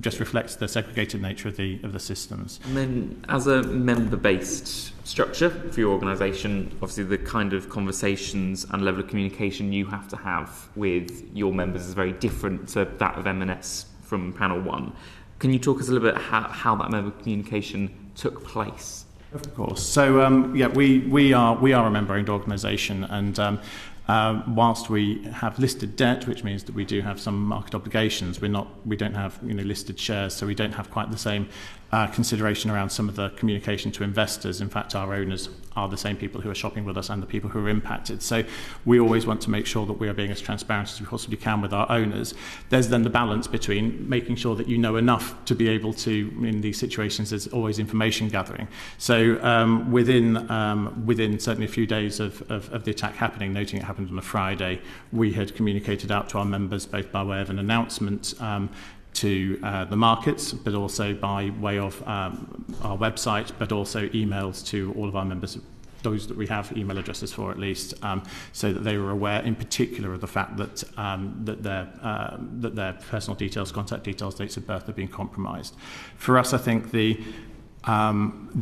just reflects the segregated nature of the systems. And then, as a member-based structure for your organisation, obviously the kind of conversations and level of communication you have to have with your members is very different to that of M&S from Panel 1. Can you talk us a little bit how that member communication took place? Of course. So we are a member-owned organisation, and whilst we have listed debt, which means that we do have some market obligations, we don't have listed shares, so we don't have quite the same consideration around some of the communication to investors. In fact, our owners are the same people who are shopping with us and the people who are impacted. So we always want to make sure that we are being as transparent as we possibly can with our owners. There's then the balance between making sure that you know enough to be able to, in these situations, there's always information gathering. So within certainly a few days of the attack happening, noting it happened on a Friday, we had communicated out to our members both by way of an announcement to the markets, but also by way of our website, but also emails to all of our members, those that we have email addresses for at least, so that they were aware in particular of the fact that that their personal details, contact details, dates of birth have been compromised. For us, I think the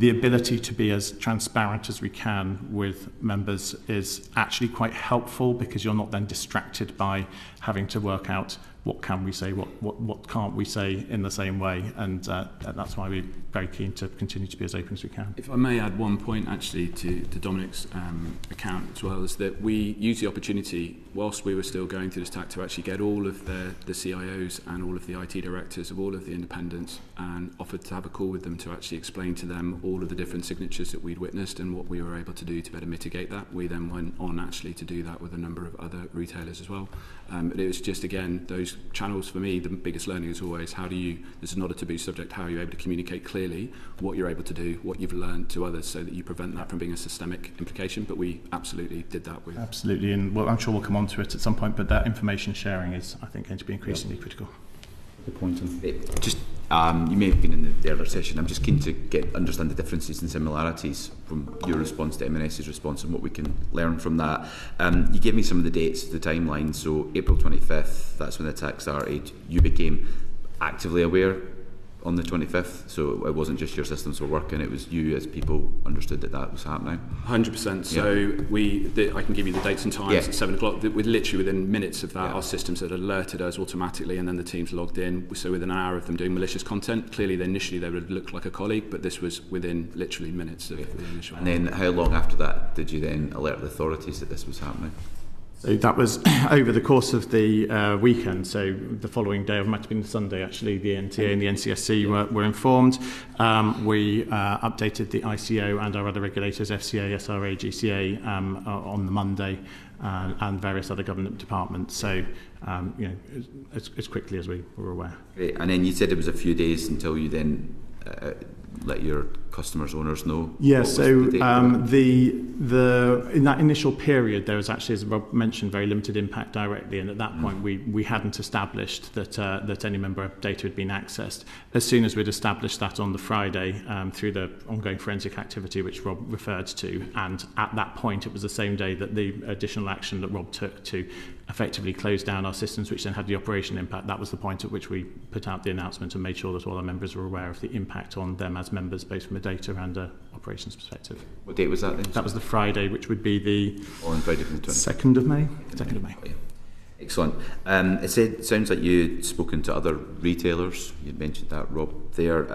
ability to be as transparent as we can with members is actually quite helpful, because you're not then distracted by having to work out what can we say, what can't we say in the same way, and that's why we're very keen to continue to be as open as we can. If I may add one point actually to Dominic's account as well, is that we used the opportunity whilst we were still going through this attack to actually get all of the CIOs and all of the IT directors of all of the independents and offered to have a call with them to actually explain to them all of the different signatures that we'd witnessed and what we were able to do to better mitigate that. We then went on actually to do that with a number of other retailers as well. But it was just, again, those those channels, for me, the biggest learning is always this is not a taboo subject, how are you able to communicate clearly what you're able to do, what you've learned to others, so that you prevent that from being a systemic implication. But we absolutely did that with... Absolutely, and I'm sure we'll come on to it at some point, but that information sharing is, I think, going to be increasingly critical. Good point. Just, you may have been in the earlier session. I'm just keen to understand the differences and similarities from your response to M&S's response and what we can learn from that. You gave me some of the dates, the timeline. So April 25th, that's when the attack started. You became actively aware on the 25th, so it wasn't just your systems were working, it was you as people understood that was happening. 100%. So I can give you the dates and times at 7 o'clock. We're literally within minutes of that, our systems had alerted us automatically, and then the teams logged in. So within an hour of them doing malicious content, clearly initially they would have looked like a colleague, but this was within literally minutes of the initial. And then how long after that did you then alert the authorities that this was happening? So that was over the course of the weekend. So the following day, it might have been Sunday actually, the NTA and the NCSC were informed. We updated the ICO and our other regulators, FCA, SRA, GCA, on the Monday, and various other government departments. So, as quickly as we were aware. Great. And then you said it was a few days until you then let your customers, owners know? Yeah, so the in that initial period, there was actually, as Rob mentioned, very limited impact directly, and at that point we hadn't established that any member data had been accessed. As soon as we'd established that on the Friday, through the ongoing forensic activity which Rob referred to, and at that point it was the same day that the additional action that Rob took to effectively close down our systems, which then had the operational impact. That was the point at which we put out the announcement and made sure that all our members were aware of the impact on them as members, both from a data and a operations perspective. What date was that then? That was the Friday, which would be the on Friday the 2nd of May. 2nd of May. Oh, yeah. Excellent. It sounds like you'd spoken to other retailers. You mentioned that, Rob, there.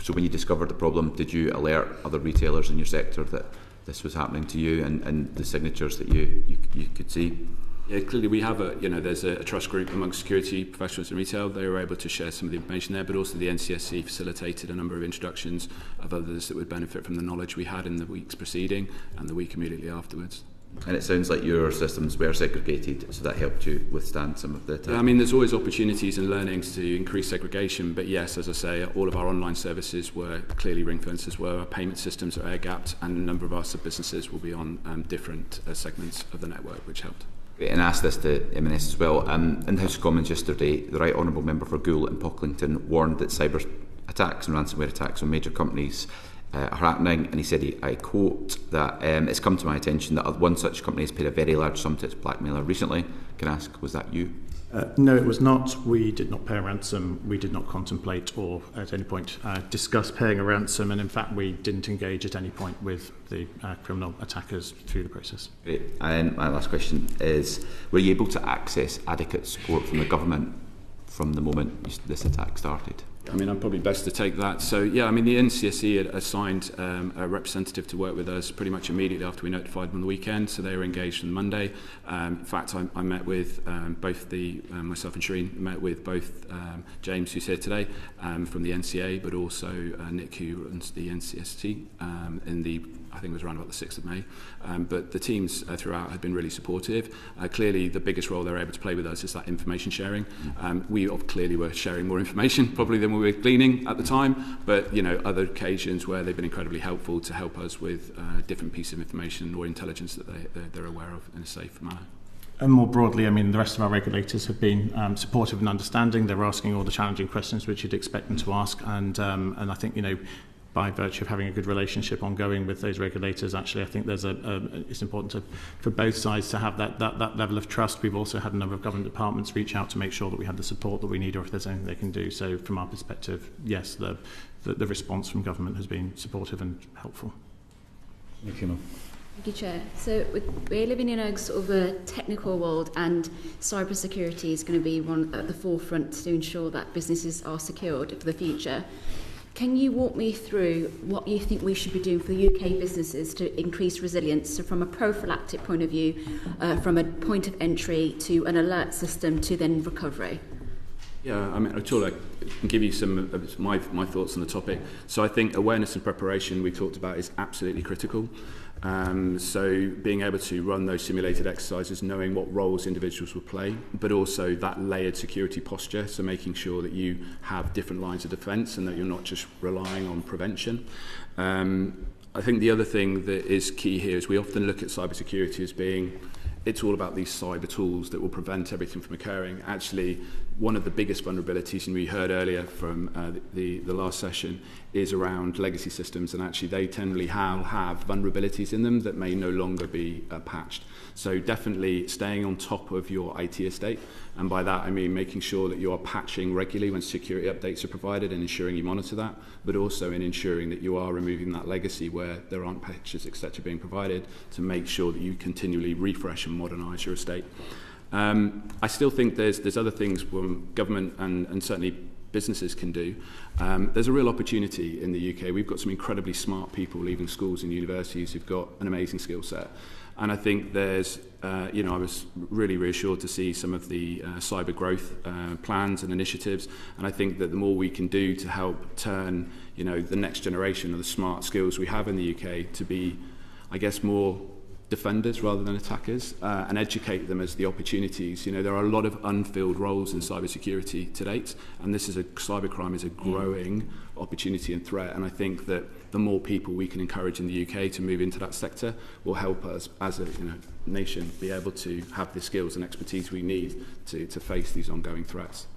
So when you discovered the problem, did you alert other retailers in your sector that this was happening to you, and the signatures that you could see? Yeah, clearly we have there's a trust group amongst security professionals in retail. They were able to share some of the information there, but also the NCSC facilitated a number of introductions of others that would benefit from the knowledge we had in the weeks preceding and the week immediately afterwards. And it sounds like your systems were segregated, so that helped you withstand some of the attack. I mean, there's always opportunities and learnings to increase segregation, but yes, as I say, all of our online services were clearly ring-fenced as well. Our payment systems are air-gapped, and a number of our sub-businesses will be on different segments of the network, which helped. And asked this to M&S as well. In the House of Commons yesterday, the Right Honourable Member for Goole and Pocklington warned that cyber attacks and ransomware attacks on major companies are happening, and he said, I quote, that it's come to my attention that one such company has paid a very large sum to its blackmailer recently. Can I ask, was that you? No, it was not. We did not pay a ransom. We did not contemplate or at any point discuss paying a ransom, and in fact we didn't engage at any point with the criminal attackers through the process. Great. And my last question is, were you able to access adequate support from the government from the moment this attack started? I mean, I'm probably best to take that. So, yeah, I mean, the NCSC had assigned a representative to work with us pretty much immediately after we notified them on the weekend, so they were engaged on Monday. In fact, I met with both myself and Shireen met with both James, who's here today, from the NCA, but also Nick, who runs the NCST, I think it was around about the 6th of May. But the teams throughout have been really supportive. Clearly, the biggest role they're able to play with us is that information sharing. We clearly were sharing more information probably than we were gleaning at the time, but other occasions where they've been incredibly helpful to help us with different pieces of information or intelligence that they're aware of in a safe manner. And more broadly, I mean, the rest of our regulators have been supportive and understanding. They're asking all the challenging questions which you'd expect them to ask, and I think by virtue of having a good relationship ongoing with those regulators, actually, I think it's important for both sides to have that level of trust. We've also had a number of government departments reach out to make sure that we had the support that we need, or if there's anything they can do. So from our perspective, yes, the response from government has been supportive and helpful. Thank you, Chair. So we're living in a sort of a technical world, and cybersecurity is going to be one at the forefront to ensure that businesses are secured for the future. Can you walk me through what you think we should be doing for UK businesses to increase resilience? So from a prophylactic point of view, from a point of entry to an alert system to then recovery. Yeah, I mean, I can give you some of my thoughts on the topic. So I think awareness and preparation we talked about is absolutely critical. So being able to run those simulated exercises, knowing what roles individuals will play, but also that layered security posture, so making sure that you have different lines of defence and that you're not just relying on prevention. I think the other thing that is key here is we often look at cybersecurity as being it's all about these cyber tools that will prevent everything from occurring. Actually, one of the biggest vulnerabilities, and we heard earlier from the last session, is around legacy systems, and actually they generally have vulnerabilities in them that may no longer be patched. So definitely staying on top of your IT estate, and by that I mean making sure that you are patching regularly when security updates are provided and ensuring you monitor that, but also in ensuring that you are removing that legacy where there aren't patches, etc. being provided, to make sure that you continually refresh and modernise your estate. I still think there's other things government and certainly businesses can do. There's a real opportunity in the UK. We've got some incredibly smart people leaving schools and universities who've got an amazing skill set. And I think there's, I was really reassured to see some of the cyber growth plans and initiatives. And I think that the more we can do to help turn, the next generation of the smart skills we have in the UK to be, I guess, more defenders rather than attackers, and educate them as the opportunities. There are a lot of unfilled roles in cybersecurity to date, and cybercrime is a growing opportunity and threat. And I think that the more people we can encourage in the UK to move into that sector will help us as a nation be able to have the skills and expertise we need to face these ongoing threats.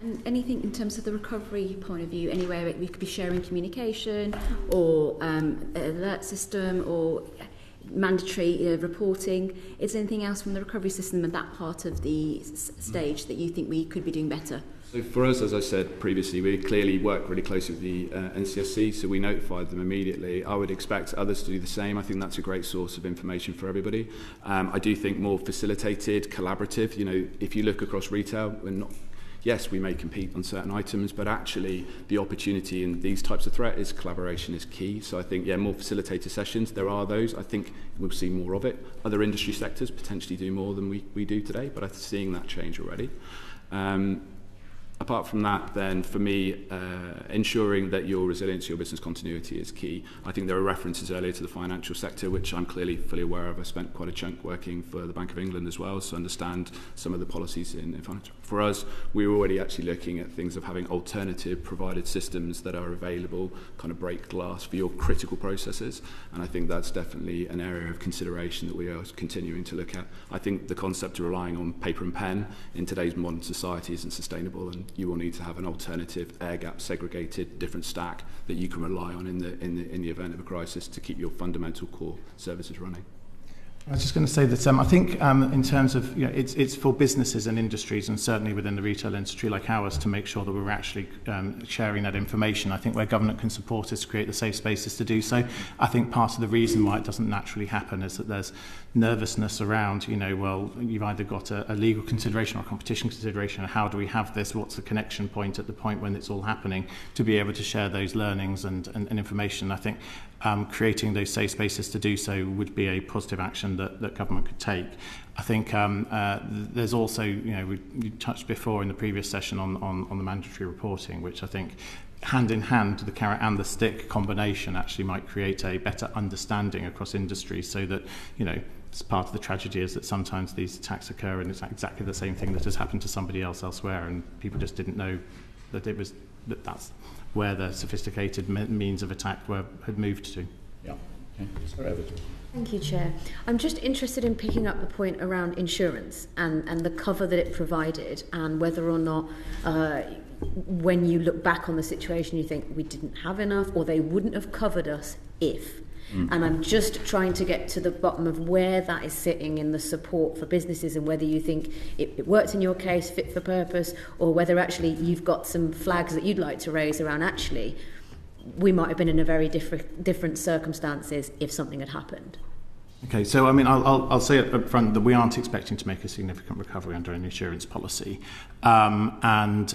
And anything in terms of the recovery point of view, anywhere we could be sharing communication or an alert system or mandatory reporting? Is there anything else from the recovery system and that part of the stage that you think we could be doing better? So for us, as I said previously, we clearly work really closely with the NCSC, so we notified them immediately. I would expect others to do the same. I think that's a great source of information for everybody. I do think more facilitated, collaborative. If you look across retail, yes, we may compete on certain items, but actually the opportunity in these types of threat is collaboration is key. So I think, more facilitated sessions. There are those. I think we'll see more of it. Other industry sectors potentially do more than we do today, but I'm seeing that change already. Apart from that, then, for me, ensuring that your resilience, your business continuity is key. I think there are references earlier to the financial sector, which I'm clearly fully aware of. I spent quite a chunk working for the Bank of England as well, so I understand some of the policies in finance. For us, we're already actually looking at things of having alternative provided systems that are available, kind of break glass for your critical processes, and I think that's definitely an area of consideration that we are continuing to look at. I think the concept of relying on paper and pen in today's modern society isn't sustainable, and you will need to have an alternative air gap segregated different stack that you can rely on in the event of a crisis to keep your fundamental core services running. I was just going to say that I think in terms of, it's for businesses and industries, and certainly within the retail industry like ours, to make sure that we're actually sharing that information. I think where government can support us to create the safe spaces to do so. I think part of the reason why it doesn't naturally happen is that there's nervousness around, you've either got a legal consideration or a competition consideration, and how do we have this, what's the connection point at the point when it's all happening, to be able to share those learnings and information. I think creating those safe spaces to do so would be a positive action that government could take. I think there's also, we touched before in the previous session on the mandatory reporting, which I think hand in hand, the carrot and the stick combination actually might create a better understanding across industries, so that, it's part of the tragedy is that sometimes these attacks occur and it's exactly the same thing that has happened to somebody else elsewhere, and people just didn't know that that's where the sophisticated means of attack had moved to. Yeah. Okay. Sorry, Thank you, Chair. I'm just interested in picking up the point around insurance and the cover that it provided, and whether or not when you look back on the situation you think we didn't have enough, or they wouldn't have covered us if. And I'm just trying to get to the bottom of where that is sitting in the support for businesses, and whether you think it worked in your case, fit for purpose, or whether actually you've got some flags that you'd like to raise around actually we might have been in a very different circumstances if something had happened. Okay, so I mean, I'll say up front that we aren't expecting to make a significant recovery under an insurance policy, and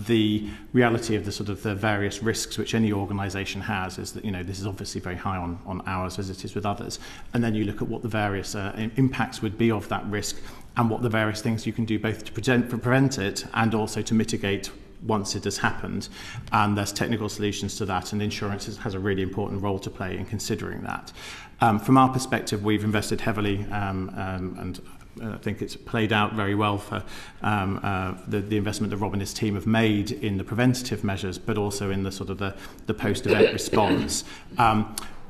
the reality of the sort of the various risks which any organisation has is that, you know, this is obviously very high on ours as it is with others, and then you look at what the various impacts would be of that risk and what the various things you can do both to prevent it and also to mitigate once it has happened, and there's technical solutions to that, and insurance has a really important role to play in considering that. From our perspective, we've invested heavily, and I think it's played out very well for the investment that Rob and his team have made in the preventative measures, but also in the sort of the post-event response.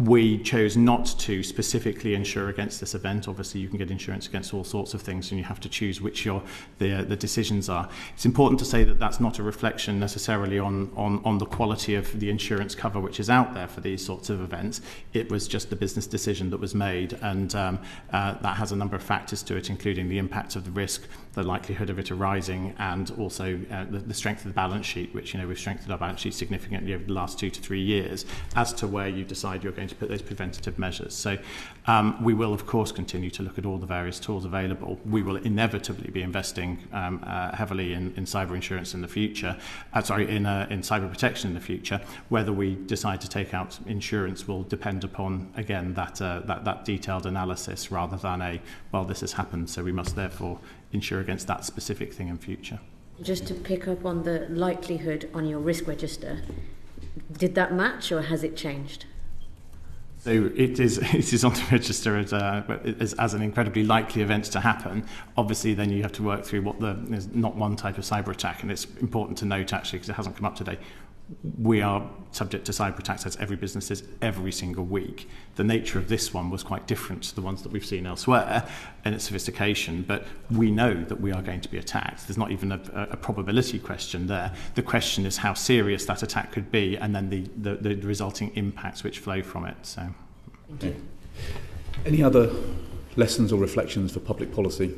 We chose not to specifically insure against this event. Obviously, you can get insurance against all sorts of things, and you have to choose which the decisions are. It's important to say that that's not a reflection necessarily on the quality of the insurance cover which is out there for these sorts of events. It was just the business decision that was made, and that has a number of factors to it, including the impact of the risk, the likelihood of it arising, and also the strength of the balance sheet, which, you know, we've strengthened our balance sheet significantly over the last 2 to 3 years as to where you decide you're going to put those preventative measures. So we will, of course, continue to look at all the various tools available. We will inevitably be investing heavily in cyber insurance in the future, in cyber protection in the future. Whether we decide to take out insurance will depend upon, again, that detailed analysis rather than well, this has happened, so we must therefore insure against that specific thing in future. Just to pick up on the likelihood on your risk register, did that match or has it changed? So it is on the register as an incredibly likely event to happen. Obviously, then you have to work through there's not one type of cyber attack, and it's important to note, actually, because it hasn't come up today, we are subject to cyber attacks, as every business is, every single week. The nature of this one was quite different to the ones that we've seen elsewhere in its sophistication, but we know that we are going to be attacked. There's not even a probability question there. The question is how serious that attack could be, and then the resulting impacts which flow from it. So, okay. Any other lessons or reflections for public policy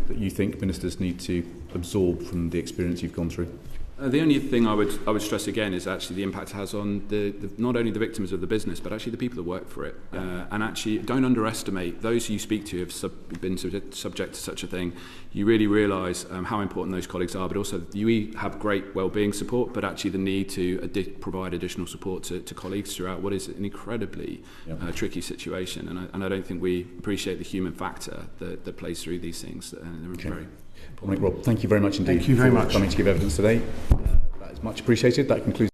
that you think ministers need to absorb from the experience you've gone through? The only thing I would stress again is actually the impact it has on the not only the victims of the business, but actually the people that work for it. And actually, don't underestimate those you speak to have been subject to such a thing. You really realise how important those colleagues are, but also you have great well-being support, but actually the need to provide additional support to colleagues throughout what is an incredibly tricky situation. And I don't think we appreciate the human factor that plays through these things. They're very Rob, thank you very much indeed. Thank you very much for coming to give evidence today. That is much appreciated. That concludes.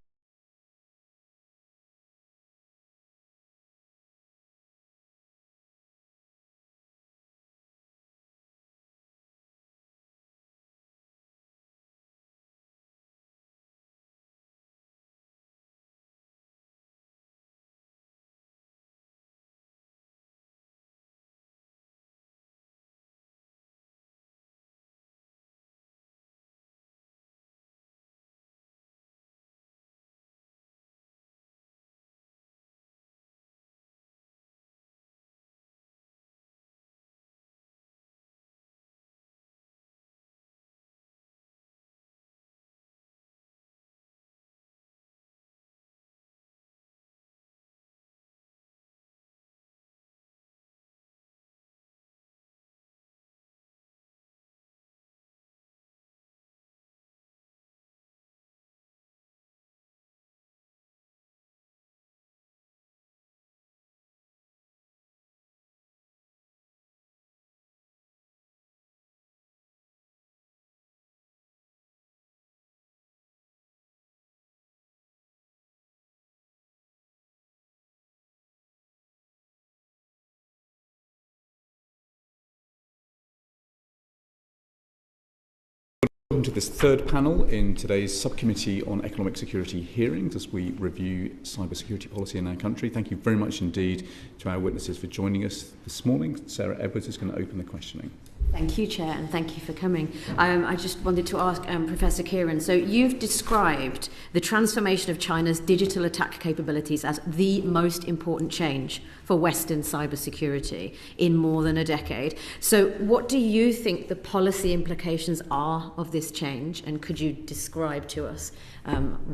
Welcome to this third panel in today's Subcommittee on Economic Security hearings as we review cybersecurity policy in our country. Thank you very much indeed to our witnesses for joining us this morning. Sarah Edwards is going to open the questioning. Thank you, Chair, and thank you for coming. I just wanted to ask Professor Kieran, so you've described the transformation of China's digital attack capabilities as the most important change for Western cybersecurity in more than a decade. So what do you think the policy implications are of this change, and could you describe to us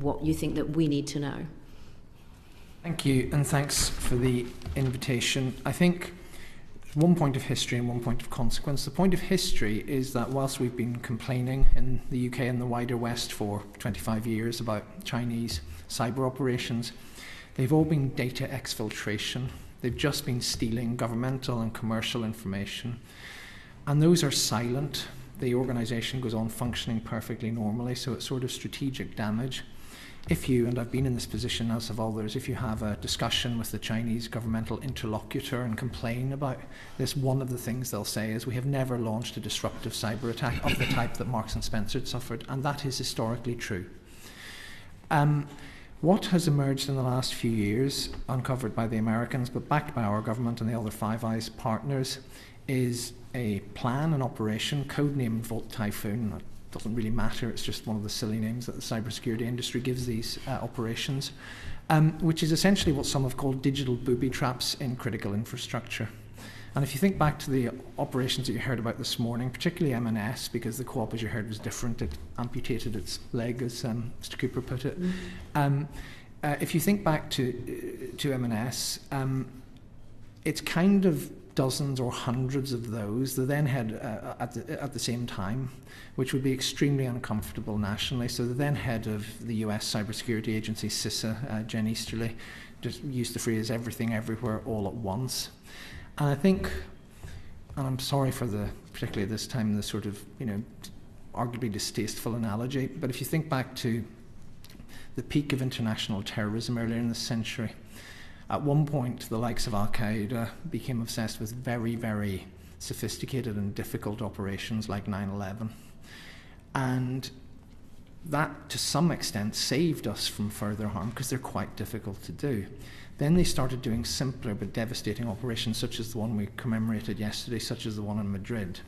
what you think that we need to know? Thank you, and thanks for the invitation. I think one point of history and one point of consequence. The point of history is that whilst we've been complaining in the UK and the wider West for 25 years about Chinese cyber operations, they've all been data exfiltration. They've just been stealing governmental and commercial information. And those are silent. The organisation goes on functioning perfectly normally, so it's sort of strategic damage. If you, and I've been in this position as have others, if you have a discussion with the Chinese governmental interlocutor and complain about this, one of the things they'll say is, we have never launched a disruptive cyber attack of the type that Marks and Spencer suffered, and that is historically true. What has emerged in the last few years, uncovered by the Americans, but backed by our government and the other Five Eyes partners, is a plan, an operation, codenamed Volt Typhoon. It doesn't really matter, it's just one of the silly names that the cybersecurity industry gives these operations, which is essentially what some have called digital booby traps in critical infrastructure. And if you think back to the operations that you heard about this morning, particularly M&S, because the Co-op, as you heard, was different, it amputated its leg, as Mr. Cooper put it. If you think back to M&S, it's kind of dozens or hundreds of those. The then head at the same time, which would be extremely uncomfortable nationally. So the then head of the US cybersecurity agency, CISA, Jen Easterly, just used the phrase "everything, everywhere, all at once." And I think, and I'm sorry for particularly at this time, the sort of, arguably distasteful analogy, but if you think back to the peak of international terrorism earlier in the century, at one point the likes of Al-Qaeda became obsessed with very, very sophisticated and difficult operations like 9/11. And that, to some extent, saved us from further harm because they're quite difficult to do. Then they started doing simpler but devastating operations, such as the one we commemorated yesterday, such as the one in Madrid.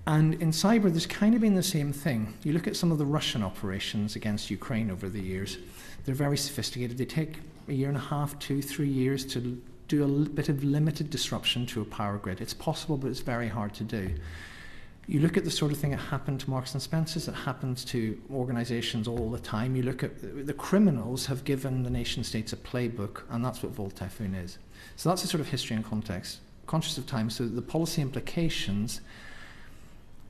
And in cyber, there's kind of been the same thing. You look at some of the Russian operations against Ukraine over the years, they're very sophisticated. They take a year and a half, 2-3 years to do a bit of limited disruption to a power grid. It's possible, but it's very hard to do. You look at the sort of thing that happened to Marks and Spencer's, that happens to organisations all the time. You look at the criminals have given the nation states a playbook, and that's what Volt Typhoon is. So that's the sort of history and context. Conscious of time, so the policy implications,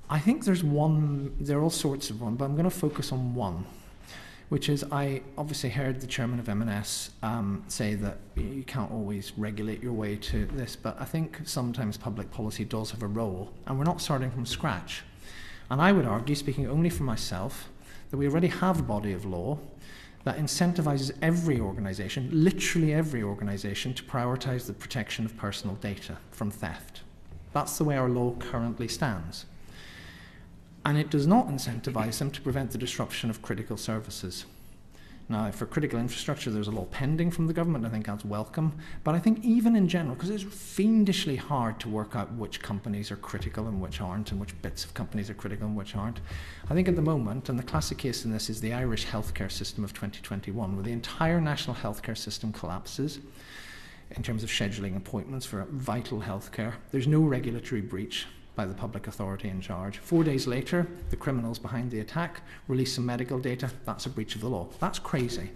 I think there are all sorts of one, but I'm going to focus on one, which is, I obviously heard the chairman of M&S say that you can't always regulate your way to this, but I think sometimes public policy does have a role, and we're not starting from scratch. And I would argue, speaking only for myself, that we already have a body of law that incentivises every organisation, literally every organisation, to prioritise the protection of personal data from theft. That's the way our law currently stands. And it does not incentivise them to prevent the disruption of critical services. Now, for critical infrastructure, there's a law pending from the government. I think that's welcome. But I think even in general, because it's fiendishly hard to work out which companies are critical and which aren't, and which bits of companies are critical and which aren't, I think at the moment, and the classic case in this is the Irish healthcare system of 2021, where the entire national healthcare system collapses in terms of scheduling appointments for vital healthcare. There's no regulatory breach by the public authority in charge. 4 days later, the criminals behind the attack release some medical data. That's a breach of the law. That's crazy.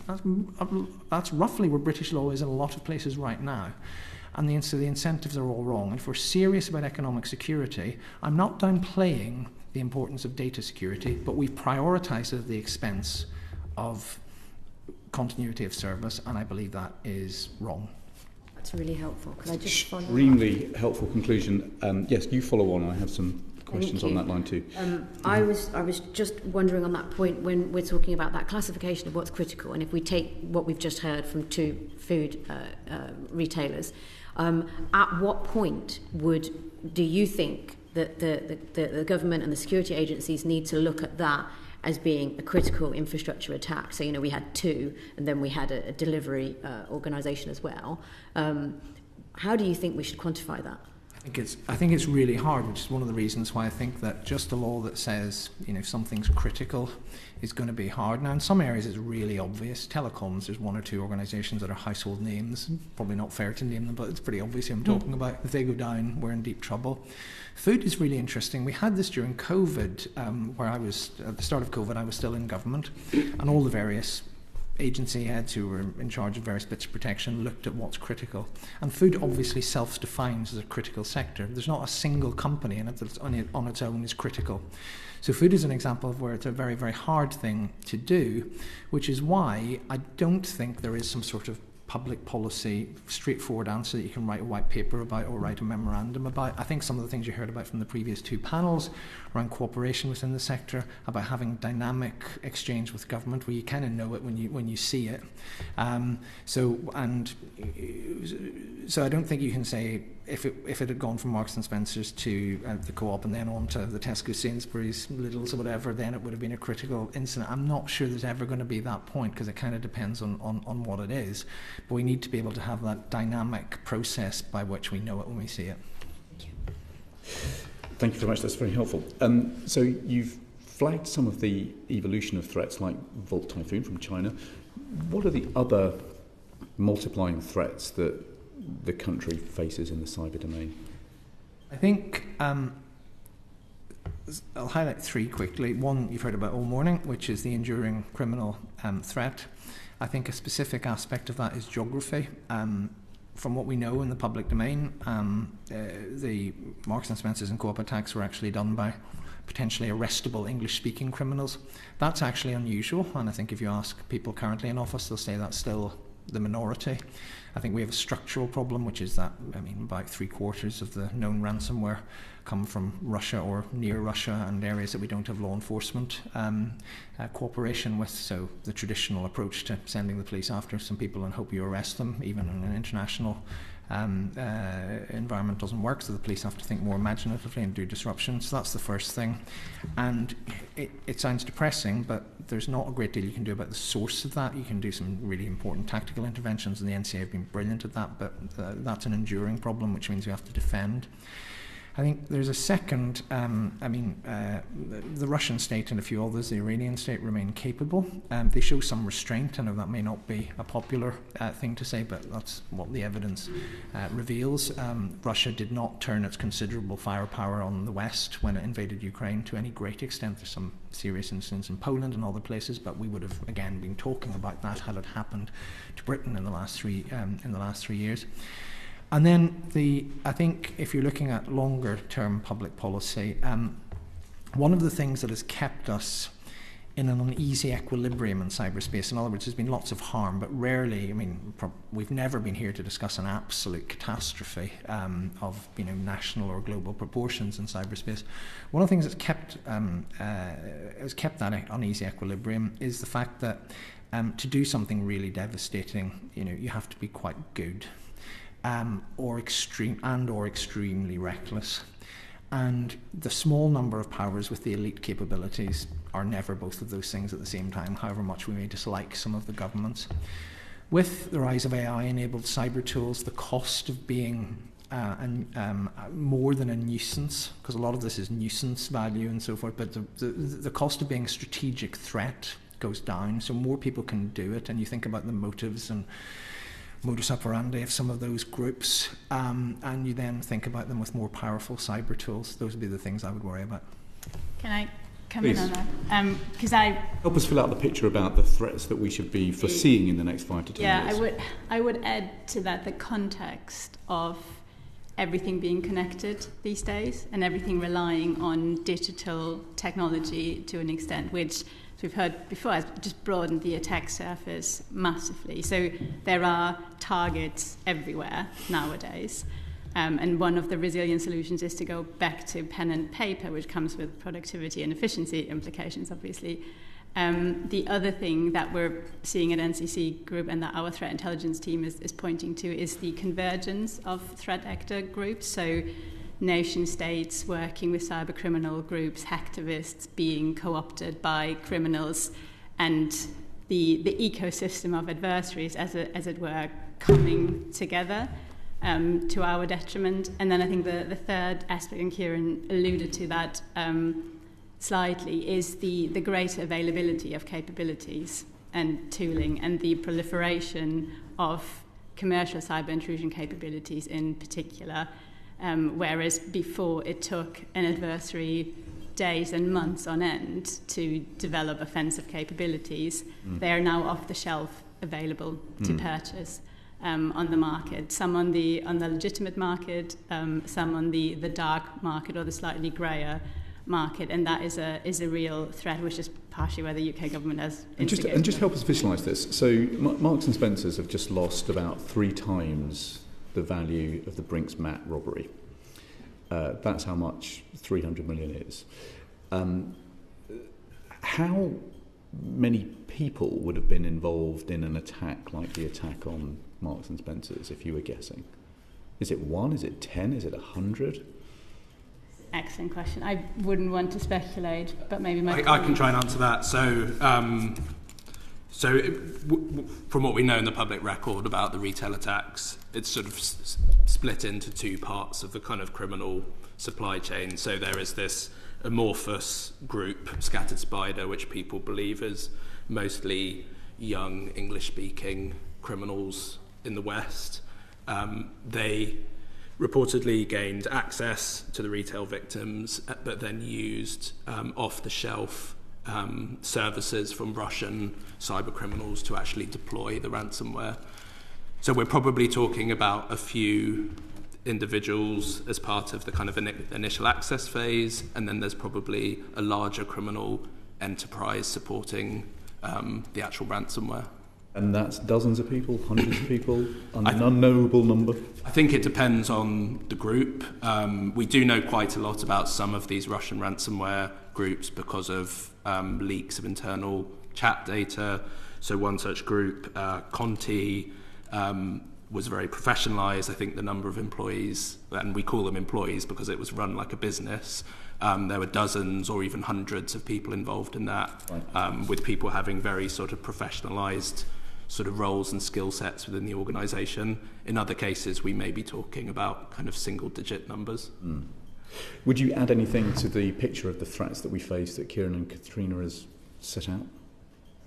That's roughly where British law is in a lot of places right now. And so the incentives are all wrong. And if we're serious about economic security, I'm not downplaying the importance of data security, but we've prioritised it at the expense of continuity of service, and I believe that is wrong. That's really helpful. Can I just follow Extremely helpful conclusion. Yes, you follow on. I have some questions on that line too. I was just wondering on that point, when we're talking about that classification of what's critical, and if we take what we've just heard from two food retailers, at what point do you think that the government and the security agencies need to look at that as being a critical infrastructure attack? So, we had two, and then we had a delivery organisation as well. How do you think we should quantify that? I think it's really hard, which is one of the reasons why I think that just a law that says, something's critical is going to be hard. Now, in some areas it's really obvious. Telecoms, there's one or two organisations that are household names. Probably not fair to name them, but it's pretty obvious who I'm talking about. If they go down, we're in deep trouble. Food is really interesting. We had this during COVID, where I was, at the start of COVID, I was still in government, and all the various agency heads who were in charge of various bits of protection looked at what's critical. And food obviously self-defines as a critical sector. There's not a single company in it that on its own is critical. So food is an example of where it's a very, very hard thing to do, which is why I don't think there is some sort of public policy, straightforward answer that you can write a white paper about or write a memorandum about. I think some of the things you heard about from the previous two panels around cooperation within the sector, about having dynamic exchange with government where you kind of know it when you see it. So I don't think you can say if it had gone from Marks and Spencer's to the Co-op and then on to the Tesco, Sainsbury's, Lidl's or whatever, then it would have been a critical incident. I'm not sure there's ever going to be that point because it kind of depends on what it is. But we need to be able to have that dynamic process by which we know it when we see it. Thank you very much. That's very helpful. So you've flagged some of the evolution of threats like Volt Typhoon from China. What are the other multiplying threats that the country faces in the cyber domain? I think I'll highlight three quickly. One you've heard about all morning, which is the enduring criminal threat. I think a specific aspect of that is geography. From what we know in the public domain, the Marks and Spencer's and Co-op attacks were actually done by potentially arrestable English-speaking criminals. That's actually unusual, and I think if you ask people currently in office, they'll say that's still the minority. I think we have a structural problem, which is that, about 3/4 of the known ransomware come from Russia or near Russia and areas that we don't have law enforcement cooperation with. So the traditional approach to sending the police after some people and hope you arrest them, even in an international environment, doesn't work. So the police have to think more imaginatively and do disruption. So that's the first thing. And it sounds depressing, but there's not a great deal you can do about the source of that. You can do some really important tactical interventions, and the NCA have been brilliant at that, but that's an enduring problem, which means we have to defend. I think there's a second, the Russian state and a few others, the Iranian state, remain capable. They show some restraint. I know that may not be a popular thing to say, but that's what the evidence reveals. Russia did not turn its considerable firepower on the West when it invaded Ukraine to any great extent. There's some serious incidents in Poland and other places, but we would have, again, been talking about that had it happened to Britain in the last 3 years. And then I think if you're looking at longer term public policy, one of the things that has kept us in an uneasy equilibrium in cyberspace, in other words, there's been lots of harm, but rarely, we've never been here to discuss an absolute catastrophe of national or global proportions in cyberspace. One of the things that's kept that uneasy equilibrium is the fact that to do something really devastating, you have to be quite good. Or extremely reckless. And the small number of powers with the elite capabilities are never both of those things at the same time, however much we may dislike some of the governments. With the rise of AI-enabled cyber tools, the cost of being more than a nuisance, because a lot of this is nuisance value and so forth, but the cost of being a strategic threat goes down, so more people can do it, and you think about the motives and modus operandi of some of those groups, and you then think about them with more powerful cyber tools. Those would be the things I would worry about. Can I come Please. in on that? Because help us fill out the picture about the threats that we should be foreseeing in the next 5 to 10 years. Yeah, I would add to that the context of everything being connected these days and everything relying on digital technology to an extent, which, as we've heard before, has just broadened the attack surface massively. So there are targets everywhere nowadays. And one of the resilient solutions is to go back to pen and paper, which comes with productivity and efficiency implications, obviously. The other thing that we're seeing at NCC Group and that our threat intelligence team is pointing to is the convergence of threat actor groups. So nation states working with cyber criminal groups, hacktivists being co-opted by criminals, and the ecosystem of adversaries, as it were, coming together to our detriment. And then I think the third aspect, and Kieran alluded to that slightly, is the greater availability of capabilities and tooling and the proliferation of commercial cyber intrusion capabilities in particular. Whereas before it took an adversary days and months on end to develop offensive capabilities. They are now off the shelf, available to purchase on the market. Some on the legitimate market, some on the dark market or the slightly greyer market, and that is a real threat, which is partially where the UK government has instigated. And just help us visualise this. So Marks and Spencers have just lost about 3 times the value of the Brinks Mat robbery. That's how much 300 million is. How many people would have been involved in an attack like the attack on Marks and Spencers, if you were guessing? Is it 1? Is it 10? Is it 100? Excellent question. I wouldn't want to speculate, but maybe I can try and answer that. From what we know in the public record about the retail attacks, it's sort of split into 2 parts of the kind of criminal supply chain. So there is this amorphous group, Scattered Spider, which people believe is mostly young English-speaking criminals in the West. They reportedly gained access to the retail victims, but then used off-the-shelf services from Russian cyber criminals to actually deploy the ransomware. So we're probably talking about a few individuals as part of the kind of initial access phase, and then there's probably a larger criminal enterprise supporting the actual ransomware. And that's dozens of people, hundreds of people, an unknowable number? I think it depends on the group. We do know quite a lot about some of these Russian ransomware groups because of leaks of internal chat data. So one such group, Conti, was very professionalised. I think the number of employees, and we call them employees because it was run like a business, there were dozens or even hundreds of people involved in that, with people having very sort of professionalised sort of roles and skill sets within the organisation. In other cases, we may be talking about kind of single-digit numbers. Would you add anything to the picture of the threats that we face that Kieran and Katrina has set out?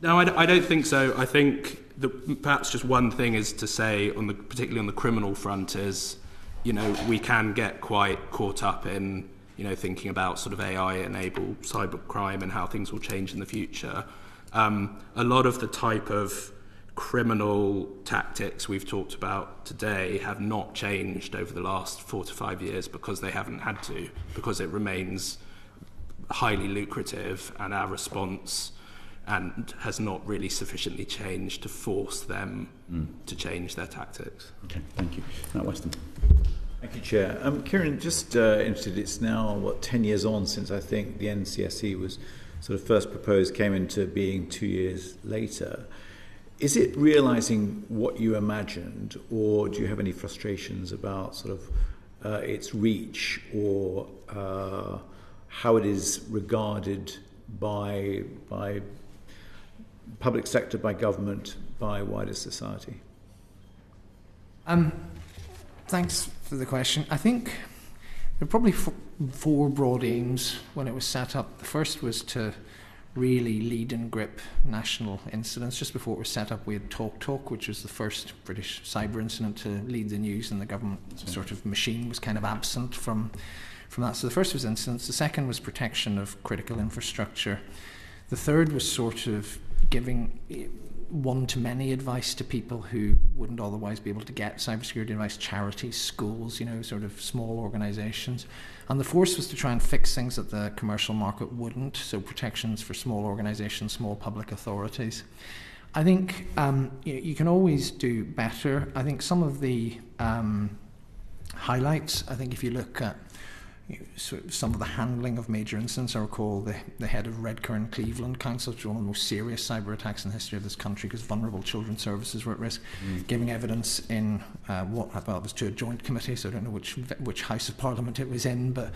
No, I don't think so. I think perhaps just one thing is to say, particularly on the criminal front, is, we can get quite caught up in, thinking about sort of AI-enabled cybercrime and how things will change in the future. A lot of the type of criminal tactics we've talked about today have not changed over the last 4 to 5 years because they haven't had to, because it remains highly lucrative, and our response and has not really sufficiently changed to force them to change their tactics. Okay, thank you. Matt Weston. Thank you, Chair. Kieran, just interested, it's now, 10 years on since I think the NCSE was sort of first proposed, came into being 2 years later. Is it realising what you imagined, or do you have any frustrations about sort of its reach, or how it is regarded by public sector, by government, by wider society? Thanks for the question. I think there were probably 4 broad aims when it was set up. The first was to really lead and grip national incidents. Just before it was set up, we had Talk, which was the first British cyber incident to lead the news, and the government sort of machine was kind of absent from that. So the first was incidents. The second was protection of critical infrastructure. The third was sort of giving one-to-many advice to people who wouldn't otherwise be able to get cybersecurity advice, charities, schools, sort of small organisations. And the fourth was to try and fix things that the commercial market wouldn't, so protections for small organisations, small public authorities. I think you can always do better. I think some of the highlights, I think if you look at some of the handling of major incidents, I recall the head of Redcar Cleveland Council, which was one of the most serious cyber attacks in the history of this country because vulnerable children's services were at risk, giving evidence in it was to a joint committee, so I don't know which House of Parliament it was in, but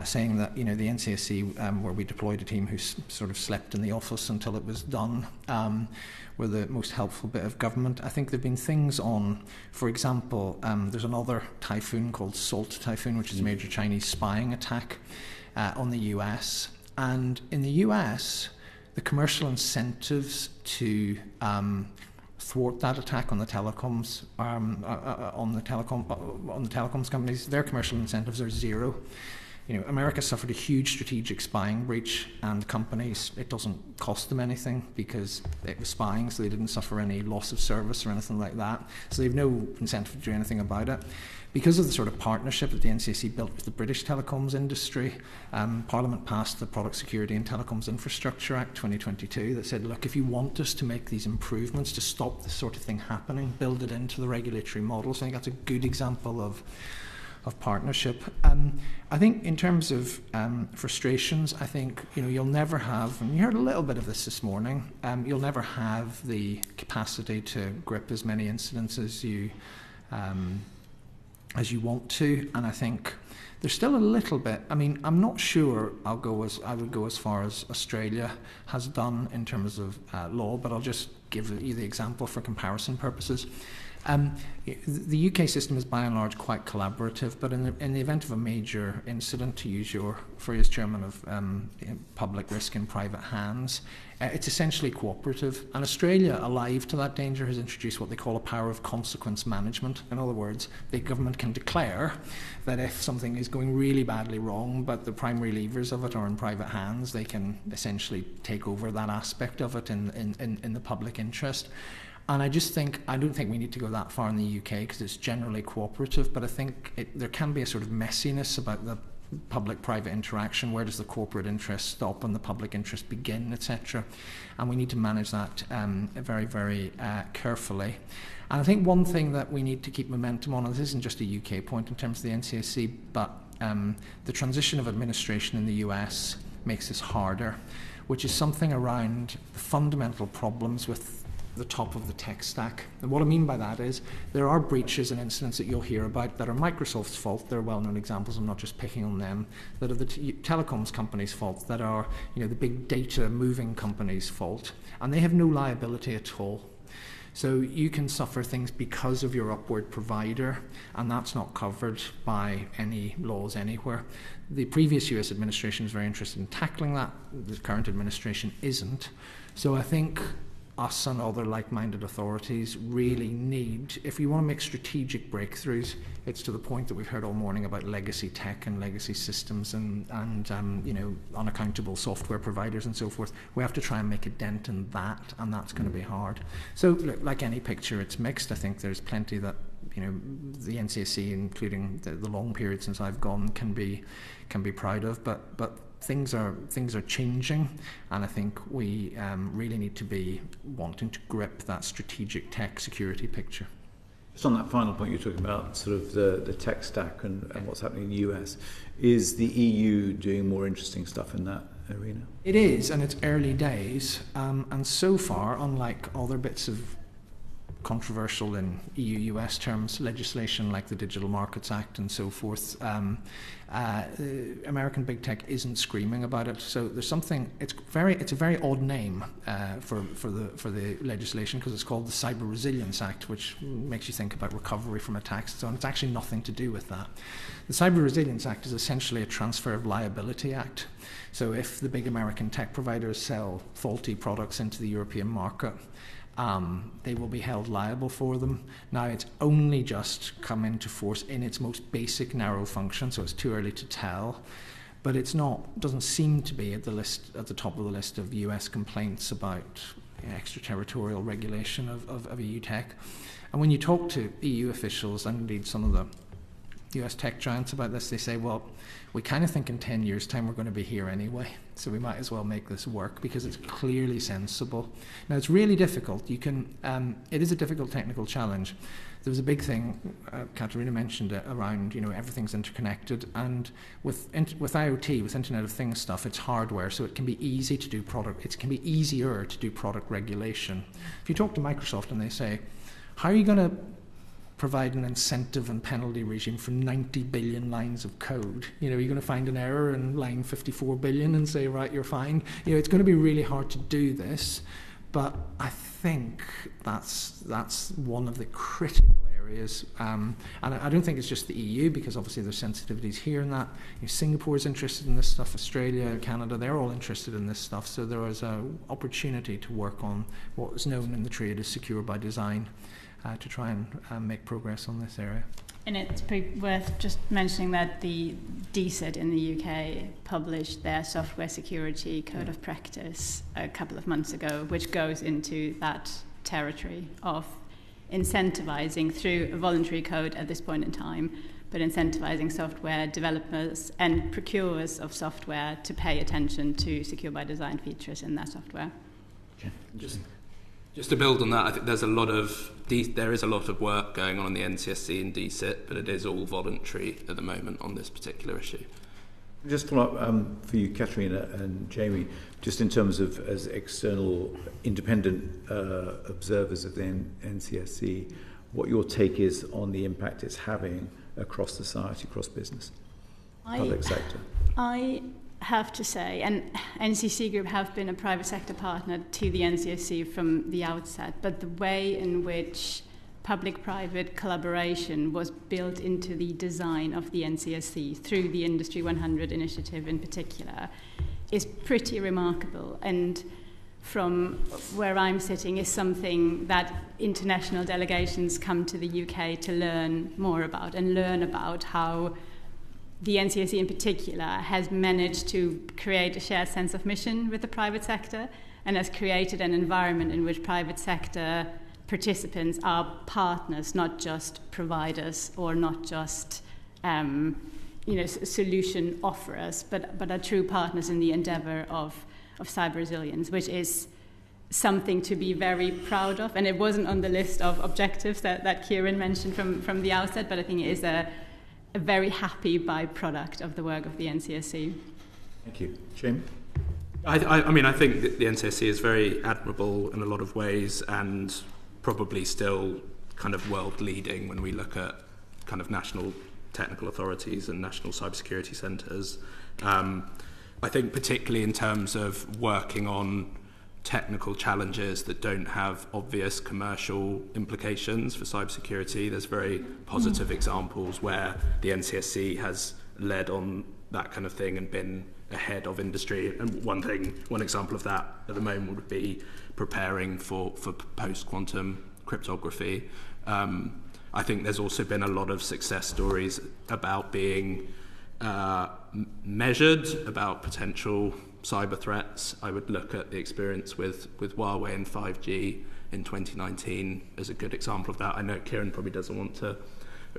saying that the NCSE, where we deployed a team who sort of slept in the office until it was done, were the most helpful bit of government. I think there have been things on, for example, there's another typhoon called Salt Typhoon, which is a major Chinese spying attack on the US. And in the US, the commercial incentives to thwart that attack on the telecoms on the telecoms companies, their commercial incentives are 0. America suffered a huge strategic spying breach, and companies, it doesn't cost them anything because it was spying, so they didn't suffer any loss of service or anything like that. So they have no incentive to do anything about it. Because of the sort of partnership that the NCC built with the British telecoms industry, Parliament passed the Product Security and Telecoms Infrastructure Act 2022 that said, look, if you want us to make these improvements to stop this sort of thing happening, build it into the regulatory model. So I think that's a good example of partnership. I think in terms of frustrations, I think you'll never have, and you heard a little bit of this morning, you'll never have the capacity to grip as many incidents as you want to, and I think there's still a little bit. I mean, I'm not sure I would go as far as Australia has done in terms of law, but I'll just give you the example for comparison purposes. The UK system is by and large quite collaborative, but in the event of a major incident, to use your phrase, Chairman, of public risk in private hands, it's essentially cooperative. And Australia, alive to that danger, has introduced what they call a power of consequence management. In other words, the government can declare that if something is going really badly wrong, but the primary levers of it are in private hands, they can essentially take over that aspect of it in the public interest. And I don't think we need to go that far in the UK because it's generally cooperative, but I think there can be a sort of messiness about the public-private interaction. Where does the corporate interest stop and the public interest begin, etc.? And we need to manage that very, very carefully. And I think one thing that we need to keep momentum on, and this isn't just a UK point in terms of the NCSC, but the transition of administration in the US makes this harder, which is something around the fundamental problems with the top of the tech stack. And what I mean by that is there are breaches and incidents that you'll hear about that are Microsoft's fault. They're well-known examples. I'm not just picking on them. That are the telecoms company's fault. That are the big data moving company's fault. And they have no liability at all. So you can suffer things because of your upward provider, and that's not covered by any laws anywhere. The previous US administration is very interested in tackling that. The current administration isn't. So I think us and other like-minded authorities really need, if we want to make strategic breakthroughs, it's to the point that we've heard all morning about legacy tech and legacy systems and unaccountable software providers and so forth. We have to try and make a dent in that, and that's going to be hard. So, look, like any picture, it's mixed. I think there's plenty that the NCSC, including the long period since I've gone, can be proud of, but things are changing, and I think we really need to be wanting to grip that strategic tech security picture. Just on that final point, you're talking about sort of the tech stack and what's happening in the US. Is the EU doing more interesting stuff in that arena? It is, and it's early days, and so far, unlike other bits of controversial in EU-US terms legislation like the Digital Markets Act and so forth, American big tech isn't screaming about it. So there's something. It's a very odd name for the legislation because it's called the Cyber Resilience Act, which makes you think about recovery from attacks. So it's actually nothing to do with that. The Cyber Resilience Act is essentially a transfer of liability act. So if the big American tech providers sell faulty products into the European market, they will be held liable for them. Now, it's only just come into force in its most basic narrow function, so it's too early to tell. But doesn't seem to be at the top of the list of US complaints about extraterritorial regulation of EU tech. And when you talk to EU officials and indeed some of the US tech giants about this, they say, well, we kind of think in 10 years' time we're going to be here anyway, so we might as well make this work because it's clearly sensible. Now, it's really difficult. It is a difficult technical challenge. There was a big thing, Katerina mentioned it, around everything's interconnected, and with IoT, with Internet of Things stuff, it's hardware, so it can be easy to do it can be easier to do product regulation. If you talk to Microsoft and they say, how are you going to provide an incentive and penalty regime for 90 billion lines of code? You're going to find an error in line 54 billion and say, right, you're fine. It's going to be really hard to do this, but I think that's one of the critical areas. And I don't think it's just the EU, because obviously there's sensitivities here and that. Singapore is interested in this stuff, Australia, Canada, they're all interested in this stuff. So there is an opportunity to work on what is known in the trade as secure by design, to try and make progress on this area. And it's pretty worth just mentioning that the DCIT in the UK published their software security code of practice a couple of months ago, which goes into that territory of incentivizing through a voluntary code at this point in time, but incentivizing software developers and procurers of software to pay attention to secure by design features in their software. Okay. Just to build on that, I think there is a lot of work going on in the NCSC and DCIT, but it is all voluntary at the moment on this particular issue. Just follow up for you, Katerina and Jamie, just in terms of as external independent observers of the NCSC, what your take is on the impact it's having across society, across business, public sector. I have to say, and NCC Group have been a private sector partner to the NCSC from the outset, but the way in which public-private collaboration was built into the design of the NCSC through the Industry 100 initiative in particular is pretty remarkable, and from where I'm sitting is something that international delegations come to the UK to learn more about, and learn about how the NCSC in particular has managed to create a shared sense of mission with the private sector, and has created an environment in which private sector participants are partners, not just providers or not just solution offerers, but are true partners in the endeavour of cyber resilience, which is something to be very proud of. And it wasn't on the list of objectives that Kieran mentioned from the outset, but I think it is a very happy byproduct of the work of the NCSC. Thank you. Jamie? I think that the NCSC is very admirable in a lot of ways, and probably still kind of world leading when we look at kind of national technical authorities and national cybersecurity centres. I think particularly in terms of working on technical challenges that don't have obvious commercial implications for cybersecurity, there's very positive examples where the NCSC has led on that kind of thing and been ahead of industry. And one example of that at the moment would be preparing for post-quantum cryptography. I think there's also been a lot of success stories about being measured about potential cyber threats. I would look at the experience with Huawei and 5G in 2019 as a good example of that. I know Kieran probably doesn't want to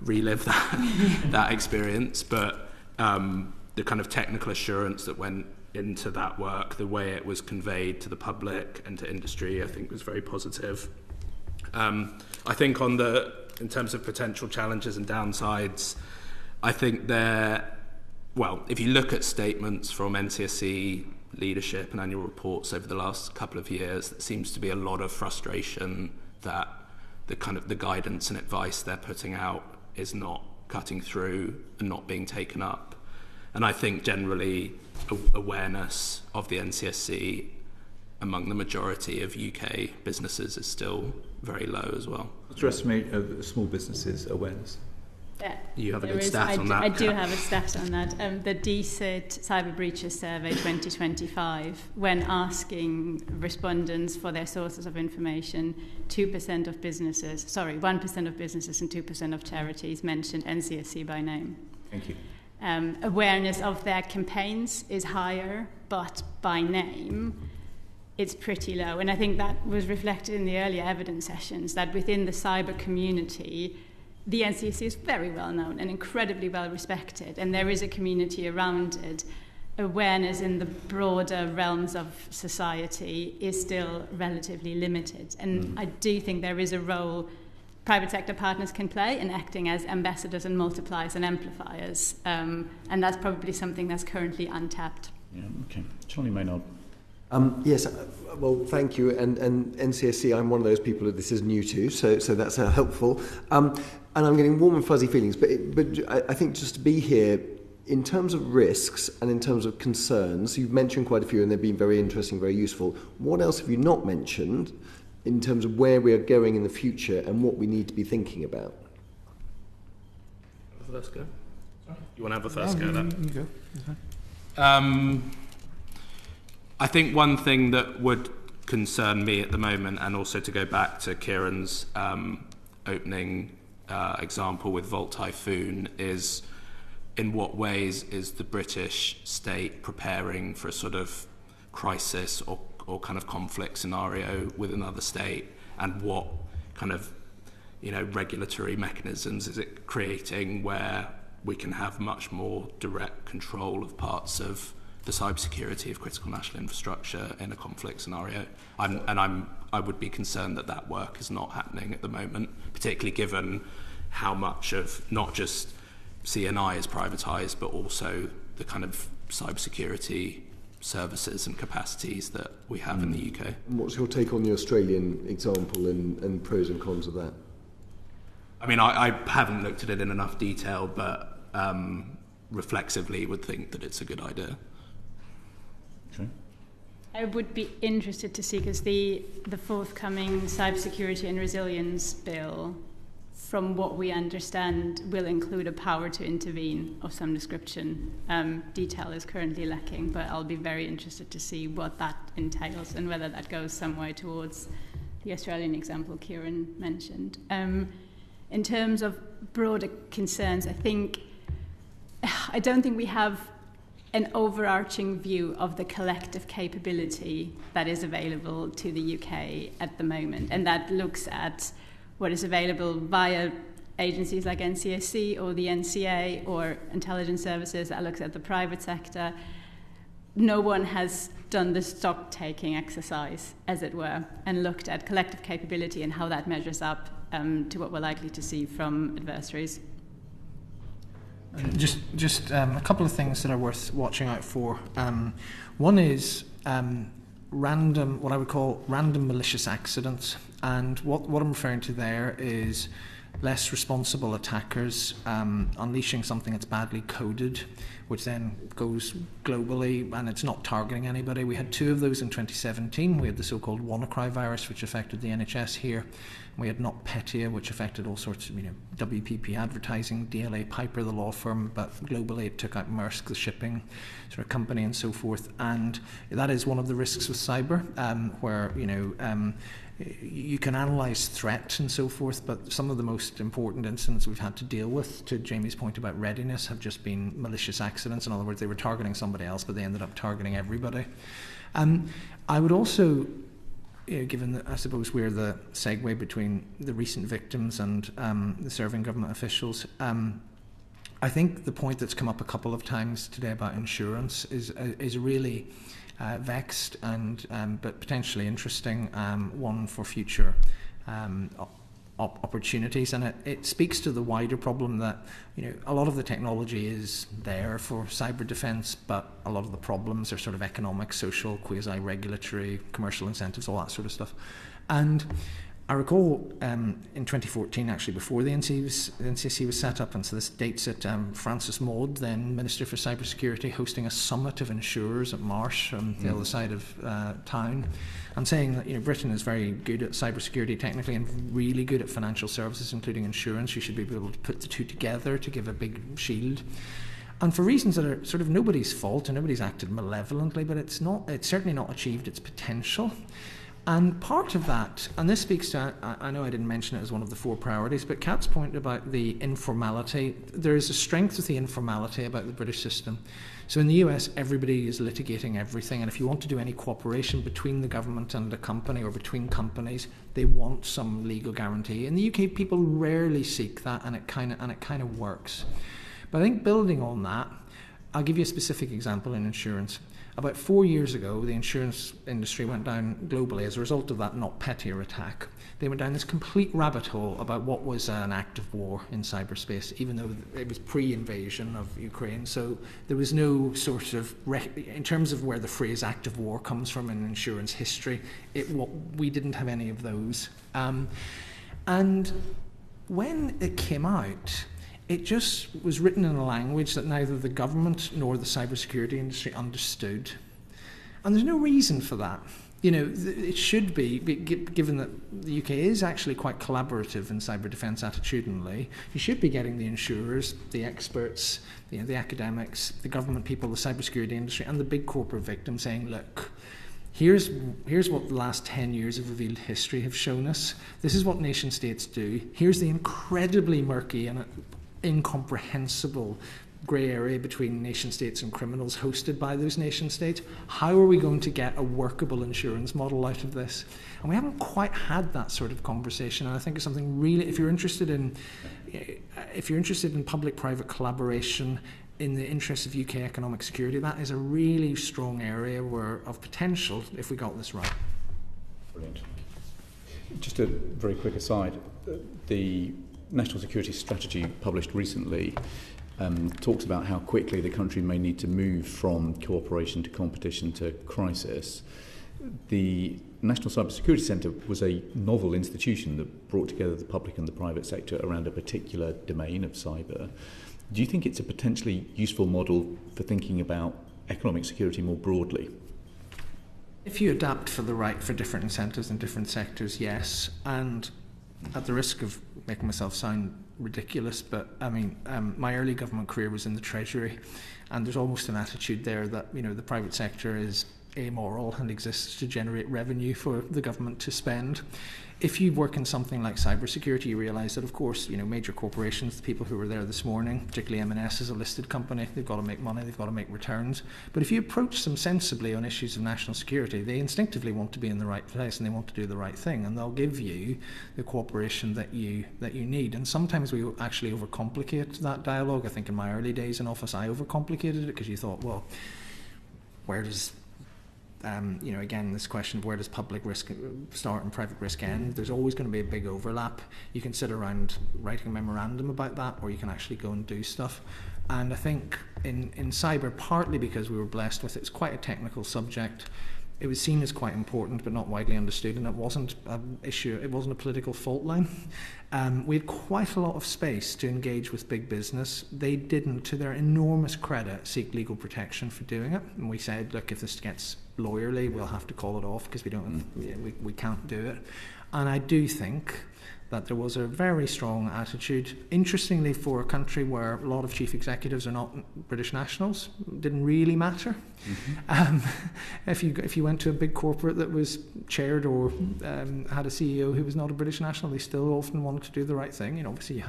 relive that experience, but the kind of technical assurance that went into that work, the way it was conveyed to the public and to industry, I think was very positive. I think in terms of potential challenges and downsides, I think if you look at statements from NCSC leadership and annual reports over the last couple of years, there seems to be a lot of frustration that the guidance and advice they're putting out is not cutting through and not being taken up. And I think generally awareness of the NCSC among the majority of UK businesses is still very low as well. What's your estimate of small businesses' awareness? You have a good stat on that. I do have a stat on that. The DCIT Cyber Breaches Survey 2025, when asking respondents for their sources of information, 1% of businesses and 2% of charities mentioned NCSC by name. Thank you. Awareness of their campaigns is higher, but by name, it's pretty low. And I think that was reflected in the earlier evidence sessions, that within the cyber community, the NCSC is very well known and incredibly well respected, and there is a community around it. Awareness in the broader realms of society is still relatively limited. And I do think there is a role private sector partners can play in acting as ambassadors and multipliers and amplifiers. And that's probably something that's currently untapped. Yeah, okay. Charlie Maynard. Yes, well, thank you. And NCSC, I'm one of those people that this is new to, so that's helpful. And I'm getting warm and fuzzy feelings. But I think just to be here, in terms of risks and in terms of concerns, you've mentioned quite a few, and they've been very interesting, very useful. What else have you not mentioned in terms of where we are going in the future and what we need to be thinking about? First go. You want to have a first go at that? You go. I think one thing that would concern me at the moment, and also to go back to Kieran's opening example with Volt Typhoon, is in what ways is the British state preparing for a sort of crisis or kind of conflict scenario with another state, and what kind of regulatory mechanisms is it creating where we can have much more direct control of parts of the cybersecurity of critical national infrastructure in a conflict scenario? I would be concerned that work is not happening at the moment, particularly given how much of not just CNI is privatised, but also the kind of cybersecurity services and capacities that we have in the UK. And what's your take on the Australian example and pros and cons of that? I mean, I haven't looked at it in enough detail, but reflexively would think that it's a good idea. Okay. I would be interested to see, because the forthcoming cybersecurity and resilience bill, from what we understand, will include a power to intervene of some description. Detail is currently lacking, but I'll be very interested to see what that entails and whether that goes some way towards the Australian example Kieran mentioned. In terms of broader concerns, I don't think we have an overarching view of the collective capability that is available to the UK at the moment, and that looks at what is available via agencies like NCSC or the NCA or intelligence services, that looks at the private sector. No one has done the stock-taking exercise, as it were, and looked at collective capability and how that measures up to what we're likely to see from adversaries. Just a couple of things that are worth watching out for. One is what I would call random malicious accidents, and what I'm referring to there is less responsible attackers unleashing something that's badly coded, which then goes globally and it's not targeting anybody. We had 2 of those in 2017. We had the so-called WannaCry virus, which affected the NHS here. We had NotPetya, which affected all sorts of, WPP advertising, DLA Piper, the law firm, but globally it took out Maersk, the shipping sort of company, and so forth. And that is one of the risks with cyber, where, you can analyse threat and so forth, but some of the most important incidents we've had to deal with, to Jamie's point about readiness, have just been malicious accidents. In other words, they were targeting somebody else, but they ended up targeting everybody. I would also, given that I suppose we're the segue between the recent victims and the serving government officials, I think the point that's come up a couple of times today about insurance is really vexed and but potentially interesting one for future opportunities, and it speaks to the wider problem that a lot of the technology is there for cyber defence, but a lot of the problems are sort of economic, social, quasi-regulatory, commercial incentives, all that sort of stuff. And I recall in 2014, actually, before the NCC was set up, and so this dates it, Francis Maud, then Minister for Cybersecurity, hosting a summit of insurers at Marsh on the other side of town, and saying that Britain is very good at cybersecurity technically and really good at financial services, including insurance. You should be able to put the two together to give a big shield. And for reasons that are sort of nobody's fault, and nobody's acted malevolently, but it's certainly not achieved its potential. And part of that, and this speaks to, I know I didn't mention it as one of the 4 priorities, but Kat's point about the informality, there is a strength with the informality about the British system. So in the US, everybody is litigating everything, and if you want to do any cooperation between the government and a company or between companies, they want some legal guarantee. In the UK, people rarely seek that, and it kind of works. But I think building on that, I'll give you a specific example in insurance. About 4 years ago, the insurance industry went down globally as a result of that NotPetya attack. They went down this complete rabbit hole about what was an act of war in cyberspace, even though it was pre-invasion of Ukraine. So there was no sort of, in terms of where the phrase act of war comes from in insurance history, we didn't have any of those. And when it came out, it just was written in a language that neither the government nor the cybersecurity industry understood. And there's no reason for that. It should be, given that the UK is actually quite collaborative in cyber defence attitudinally, you should be getting the insurers, the experts, the academics, the government people, the cybersecurity industry, and the big corporate victims saying, look, here's what the last 10 years of revealed history have shown us. This is what nation states do. Here's the incredibly murky and incomprehensible grey area between nation states and criminals hosted by those nation states. How are we going to get a workable insurance model out of this? And we haven't quite had that sort of conversation. And I think it's something really, if you're interested in public-private collaboration in the interest of UK economic security, that is a really strong area of potential if we got this right. Brilliant. Just a very quick aside, the National Security Strategy published recently talks about how quickly the country may need to move from cooperation to competition to crisis. The National Cybersecurity Centre was a novel institution that brought together the public and the private sector around a particular domain of cyber. Do you think it's a potentially useful model for thinking about economic security more broadly? If you adapt for different incentives in different sectors, yes. And at the risk of making myself sound ridiculous, but I mean, my early government career was in the Treasury, and there's almost an attitude there that, you know, the private sector is amoral and exists to generate revenue for the government to spend. If you work in something like cybersecurity, you realise that, of course, you know, major corporations, the people who were there this morning, particularly M&S is a listed company, they've got to make money, they've got to make returns. But if you approach them sensibly on issues of national security, they instinctively want to be in the right place and they want to do the right thing, and they'll give you the cooperation that you need. And sometimes we actually overcomplicate that dialogue. I think in my early days in office, I overcomplicated it because you thought, well, where does you know, again, this question of where does public risk start and private risk end, there's always going to be a big overlap. You can sit around writing a memorandum about that, or you can actually go and do stuff. And I think in cyber, partly because we were blessed with it's quite a technical subject, it was seen as quite important but not widely understood, and it wasn't an issue, it wasn't a political fault line. We had quite a lot of space to engage with big business. They didn't, to their enormous credit, seek legal protection for doing it. And we said, look, if this gets lawyerly, we'll have to call it off because we can't do it. And I do think that there was a very strong attitude. Interestingly, for a country where a lot of chief executives are not British nationals, it didn't really matter. If you went to a big corporate that was chaired or had a CEO who was not a British national, they still often wanted to do the right thing. You know, obviously you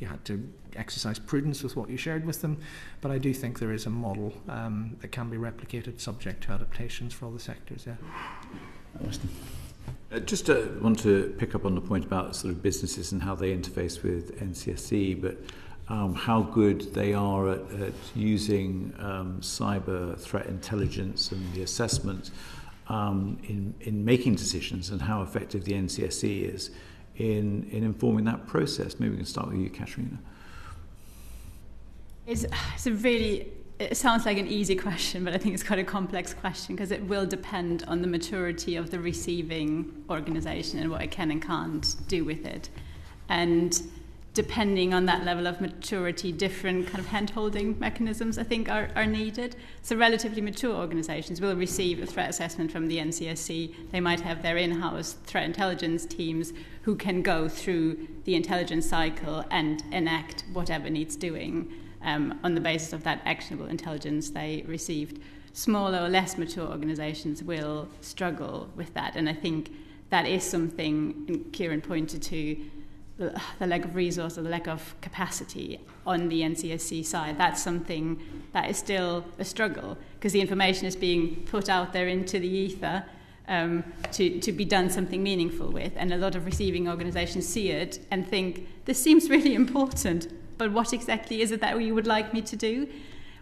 had to exercise prudence with what you shared with them, but I do think there is a model that can be replicated, subject to adaptations for all the sectors. Yeah. Just want to pick up on the point about sort of businesses and how they interface with NCSC, but how good they are at using cyber threat intelligence and the assessment in making decisions, and how effective the NCSC is in informing that process. Maybe we can start with you, Katerina. It's a really, it sounds like an easy question, but I think it's quite a complex question because it will depend on the maturity of the receiving organisation and what it can and can't do with it. And depending on that level of maturity, different kind of hand-holding mechanisms, I think, are needed. So relatively mature organisations will receive a threat assessment from the NCSC. They might have their in-house threat intelligence teams who can go through the intelligence cycle and enact whatever needs doing on the basis of that actionable intelligence they received. Smaller or less mature organisations will struggle with that, and I think that is something, and Kieran pointed to, the lack of resource or the lack of capacity on the NCSC side. That's something that is still a struggle because the information is being put out there into the ether to be done something meaningful with, and a lot of receiving organisations see it and think, this seems really important, but what exactly is it that you would like me to do?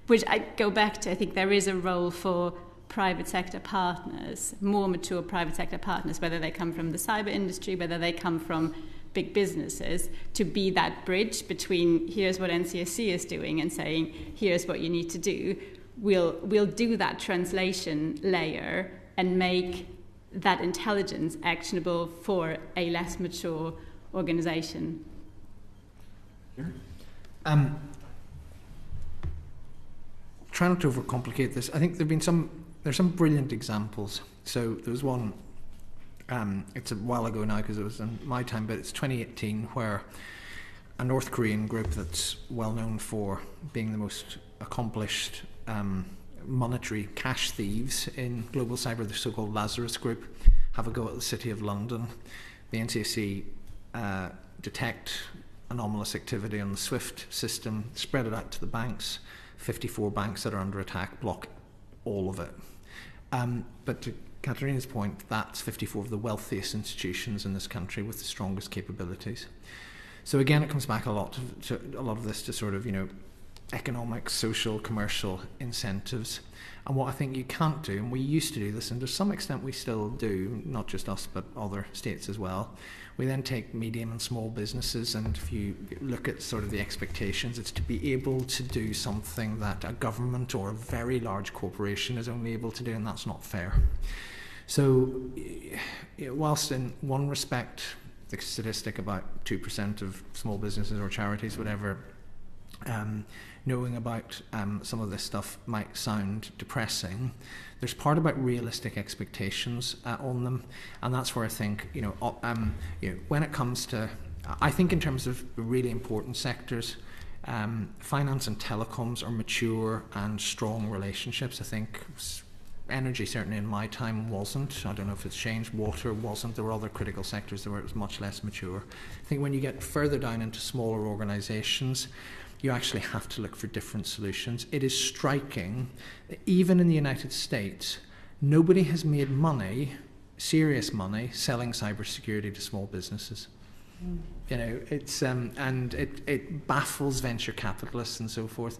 Which I go back to, I think there is a role for private sector partners, more mature private sector partners, whether they come from the cyber industry, whether they come from big businesses, to be that bridge between here's what NCSC is doing and saying here's what you need to do. We'll do that translation layer and make that intelligence actionable for a less mature organisation. Try not to overcomplicate this. I think there's some brilliant examples. So there was one, it's a while ago now because it was in my time, but it's 2018, where a North Korean group that's well known for being the most accomplished monetary cash thieves in global cyber, the so-called Lazarus Group, have a go at the City of London. The NCSC detect anomalous activity on the SWIFT system, spread it out to the banks. 54 banks that are under attack block all of it. But to Katarina's point, that's 54 of the wealthiest institutions in this country with the strongest capabilities. So again, it comes back a lot to a lot of this to sort of, economic, social, commercial incentives. And what I think you can't do, and we used to do this, and to some extent we still do, not just us but other states as well, we then take medium and small businesses, and if you look at sort of the expectations, it's to be able to do something that a government or a very large corporation is only able to do, and that's not fair. So whilst in one respect the statistic about 2% of small businesses or charities, whatever, knowing about some of this stuff might sound depressing, there's part about realistic expectations on them, and that's where I think when it comes to, I think in terms of really important sectors, finance and telecoms are mature and strong relationships. I think energy certainly in my time wasn't. I don't know if it's changed. Water wasn't. There were other critical sectors where it was much less mature. I think when you get further down into smaller organisations, you actually have to look for different solutions. It is striking, even in the United States, nobody has made money, serious money, selling cybersecurity to small businesses. It's and it baffles venture capitalists and so forth.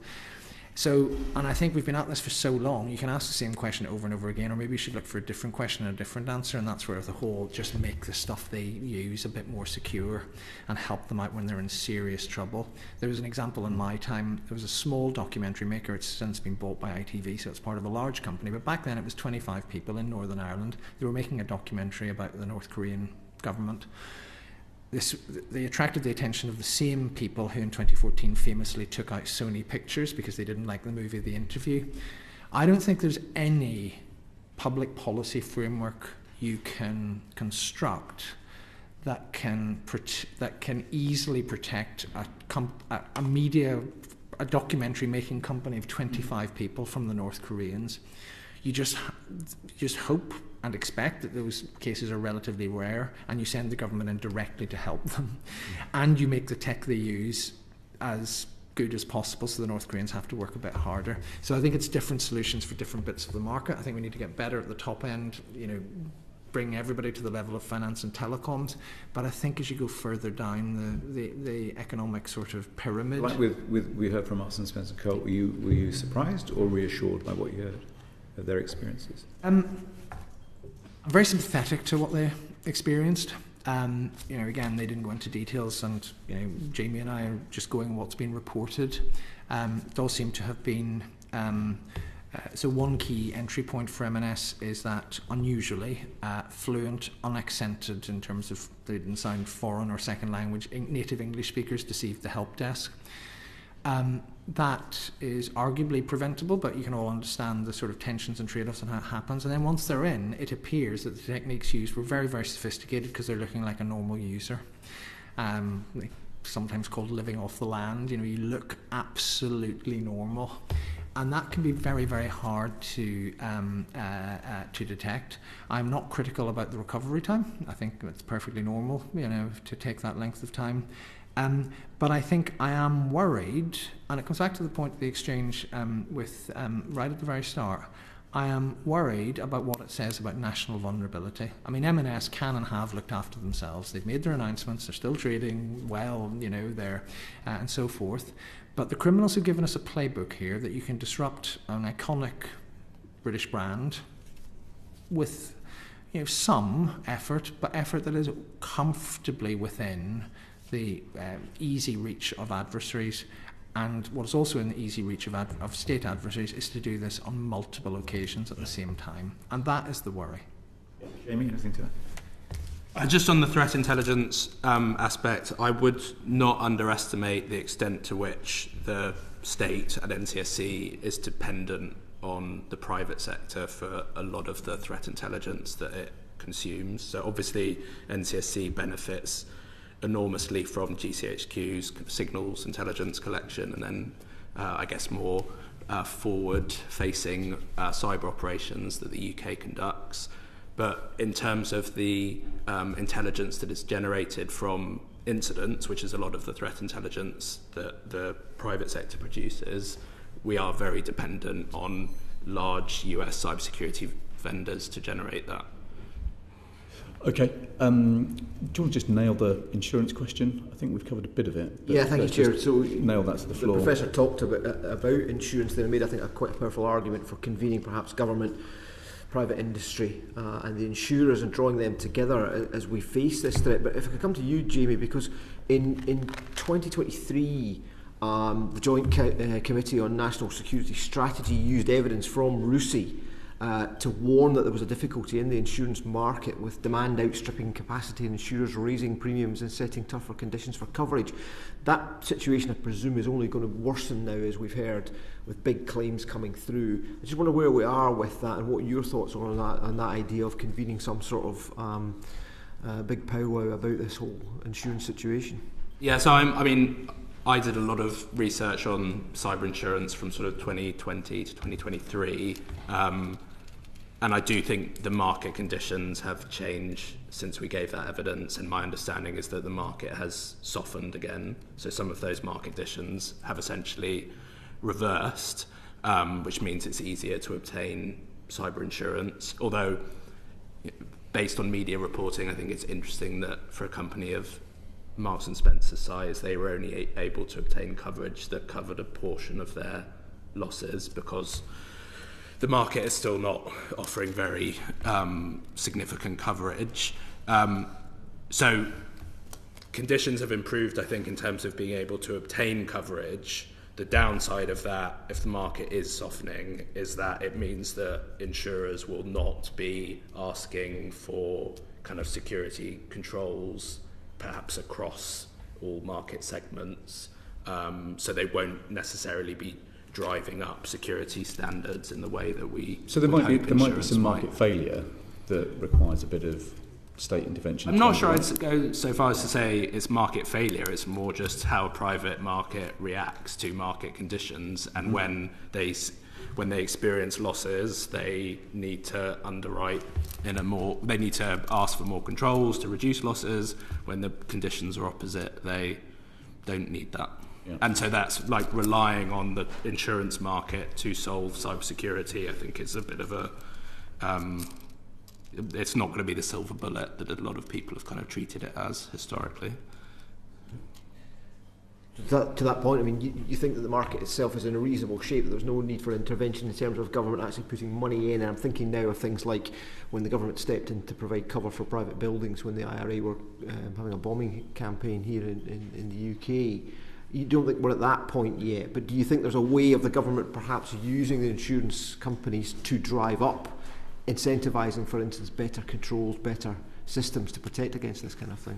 So, and I think we've been at this for so long, you can ask the same question over and over again, or maybe you should look for a different question and a different answer, and that's where the whole just make the stuff they use a bit more secure and help them out when they're in serious trouble. There was an example in my time, there was a small documentary maker, it's since been bought by ITV, so it's part of a large company, but back then it was 25 people in Northern Ireland. They were making a documentary about the North Korean government. They attracted the attention of the same people who in 2014 famously took out Sony pictures because they didn't like the movie The Interview. I don't think there's any public policy framework you can construct that can easily protect a documentary making company of 25 people from the North Koreans. You just hope and expect that those cases are relatively rare, and you send the government in directly to help them, and you make the tech they use as good as possible, so the North Koreans have to work a bit harder. So I think it's different solutions for different bits of the market. I think we need to get better at the top end, bring everybody to the level of finance and telecoms, but I think as you go further down the economic sort of pyramid... Like we heard from M&S and Co-op, were you surprised or reassured by what you heard of their experiences? I'm very sympathetic to what they experienced. Again, they didn't go into details, and Jamie and I are just going on what's been reported. It all seemed to have been. So one key entry point for M&S is that unusually fluent, unaccented in terms of they didn't sound foreign or second language, native English speakers deceived the help desk. That is arguably preventable, but you can all understand the sort of tensions and trade-offs and how it happens. And then once they're in, it appears that the techniques used were very, very sophisticated because they're looking like a normal user. Sometimes called living off the land. You look absolutely normal. And that can be very, very hard to detect. I'm not critical about the recovery time. I think it's perfectly normal, to take that length of time. But I think I am worried, and it comes back to the point of the exchange with right at the very start. I am worried about what it says about national vulnerability. I mean, M&S can and have looked after themselves. They've made their announcements. They're still trading well, there, and so forth. But the criminals have given us a playbook here that you can disrupt an iconic British brand with, some effort, but effort that is comfortably within the easy reach of adversaries. And what is also in the easy reach of state adversaries is to do this on multiple occasions at the same time. And that is the worry. Jamie, anything to that? Just on the threat intelligence aspect, I would not underestimate the extent to which the state at NCSC is dependent on the private sector for a lot of the threat intelligence that it consumes. So obviously NCSC benefits enormously from GCHQ's signals intelligence collection, and then I guess more forward-facing cyber operations that the UK conducts. But in terms of the intelligence that is generated from incidents, which is a lot of the threat intelligence that the private sector produces, we are very dependent on large US cybersecurity vendors to generate that. Okay. Do you want to just nail the insurance question? I think we've covered a bit of it. Yeah, thank you, Chair. So nail that to the floor. The Professor talked about insurance there and made, I think, quite a powerful argument for convening perhaps government, private industry and the insurers and drawing them together as we face this threat. But if I could come to you, Jamie, because in 2023, the Joint Committee on National Security Strategy used evidence from RUSI to warn that there was a difficulty in the insurance market with demand outstripping capacity and insurers raising premiums and setting tougher conditions for coverage. That situation, I presume, is only going to worsen now, as we've heard, with big claims coming through. I just wonder where we are with that and what your thoughts are on that idea of convening some sort of big powwow about this whole insurance situation. Yeah, so I did a lot of research on cyber insurance from sort of 2020 to 2023. And I do think the market conditions have changed since we gave that evidence, and my understanding is that the market has softened again. So some of those market conditions have essentially reversed, which means it's easier to obtain cyber insurance. Although, based on media reporting, I think it's interesting that for a company of Marks and Spencer's size, they were only able to obtain coverage that covered a portion of their losses, because the market is still not offering very significant coverage. So conditions have improved, I think, in terms of being able to obtain coverage. The downside of that, if the market is softening, is that it means that insurers will not be asking for kind of security controls, perhaps across all market segments. So they won't necessarily be driving up security standards in the way that we. So there might be some market failure that requires a bit of state intervention. I'm not sure I'd go so far as to say it's market failure. It's more just how a private market reacts to market conditions, and when they experience losses, they need to underwrite they need to ask for more controls to reduce losses. When the conditions are opposite, they don't need that. Yeah. And so that's like relying on the insurance market to solve cybersecurity, I think is a bit of a it's not going to be the silver bullet that a lot of people have kind of treated it as historically. To that point, I mean, you think that the market itself is in a reasonable shape, that there's no need for intervention in terms of government actually putting money in. And I'm thinking now of things like when the government stepped in to provide cover for private buildings when the IRA were having a bombing campaign here in the UK. You don't think we're at that point yet, but do you think there's a way of the government perhaps using the insurance companies to drive up, incentivising, for instance, better controls, better systems to protect against this kind of thing?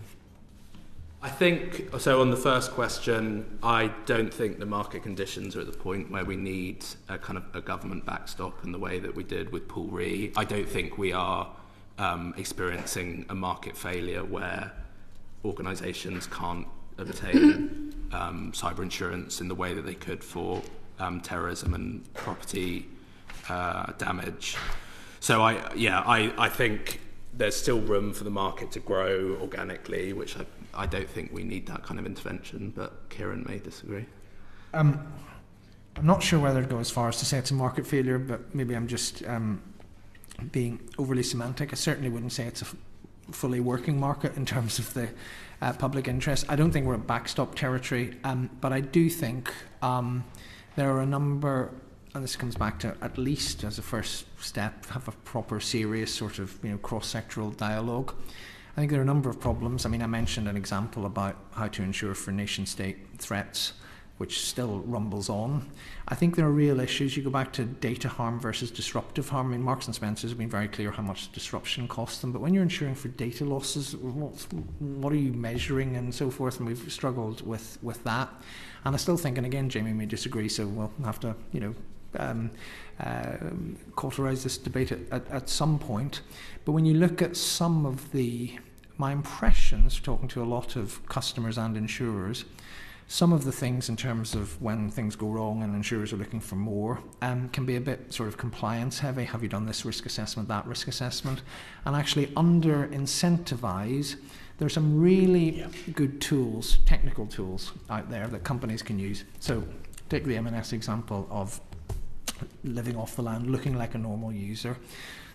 I think, so on the first question, I don't think the market conditions are at the point where we need a kind of a government backstop in the way that we did with Pool Re. I don't think we are experiencing a market failure where organisations can't obtain cyber insurance in the way that they could for terrorism and property damage. So I think there's still room for the market to grow organically, which I don't think we need that kind of intervention, but Kieran may disagree. I'm not sure whether to go as far as to say it's a market failure, but maybe I'm just being overly semantic. I certainly wouldn't say it's a fully working market in terms of the public interest. I don't think we're at backstop territory, but I do think there are a number, and this comes back to, at least as a first step, have a proper, serious sort of cross-sectoral dialogue. I think there are a number of problems. I mean, I mentioned an example about how to insure for nation-state threats, which still rumbles on. I think there are real issues. You go back to data harm versus disruptive harm. I mean, Marks and Spencer have been very clear how much disruption costs them, but when you're insuring for data losses, what are you measuring and so forth? And we've struggled with that. And I still think, and again, Jamie may disagree, so we'll have to, cauterize this debate at some point. But when you look at some of my impressions, talking to a lot of customers and insurers, some of the things in terms of when things go wrong and insurers are looking for more can be a bit sort of compliance heavy. Have you done this risk assessment, that risk assessment? And actually under incentivise, there's some really good tools, technical tools out there that companies can use. So take the M&S example of living off the land, looking like a normal user.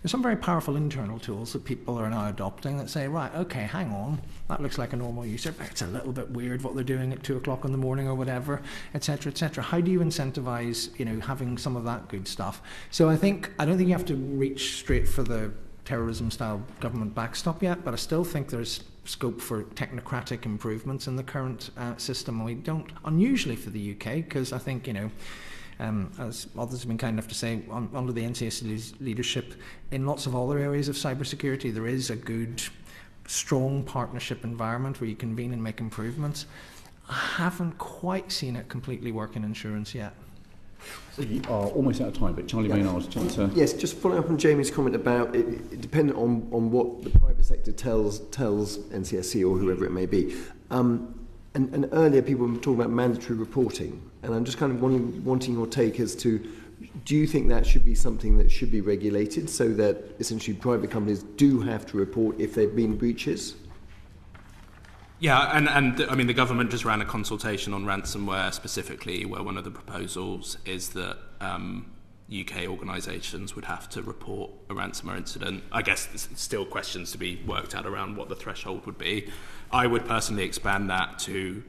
There's some very powerful internal tools that people are now adopting that say, right, okay, hang on, that looks like a normal user, but it's a little bit weird what they're doing at 2 o'clock in the morning or whatever, etc., etc. How do you incentivize, having some of that good stuff? So I don't think you have to reach straight for the terrorism-style government backstop yet, but I still think there's scope for technocratic improvements in the current system. We don't, unusually for the UK, because I think, as others have been kind enough to say, under the NCC's leadership, in lots of other areas of cybersecurity, there is a good, strong partnership environment where you convene and make improvements. I haven't quite seen it completely work in insurance yet. We are almost out of time, but Charlie Maynard, Yes, just following up on Jamie's comment about it dependent on what the private sector tells NCSC or whoever it may be. And earlier people were talking about mandatory reporting, and I'm just kind of wanting your take as to, do you think that should be something that should be regulated so that essentially private companies do have to report if there have been breaches? Yeah, and I mean, the government just ran a consultation on ransomware specifically, where one of the proposals is that UK organisations would have to report a ransomware incident. I guess there's still questions to be worked out around what the threshold would be. I would personally expand that to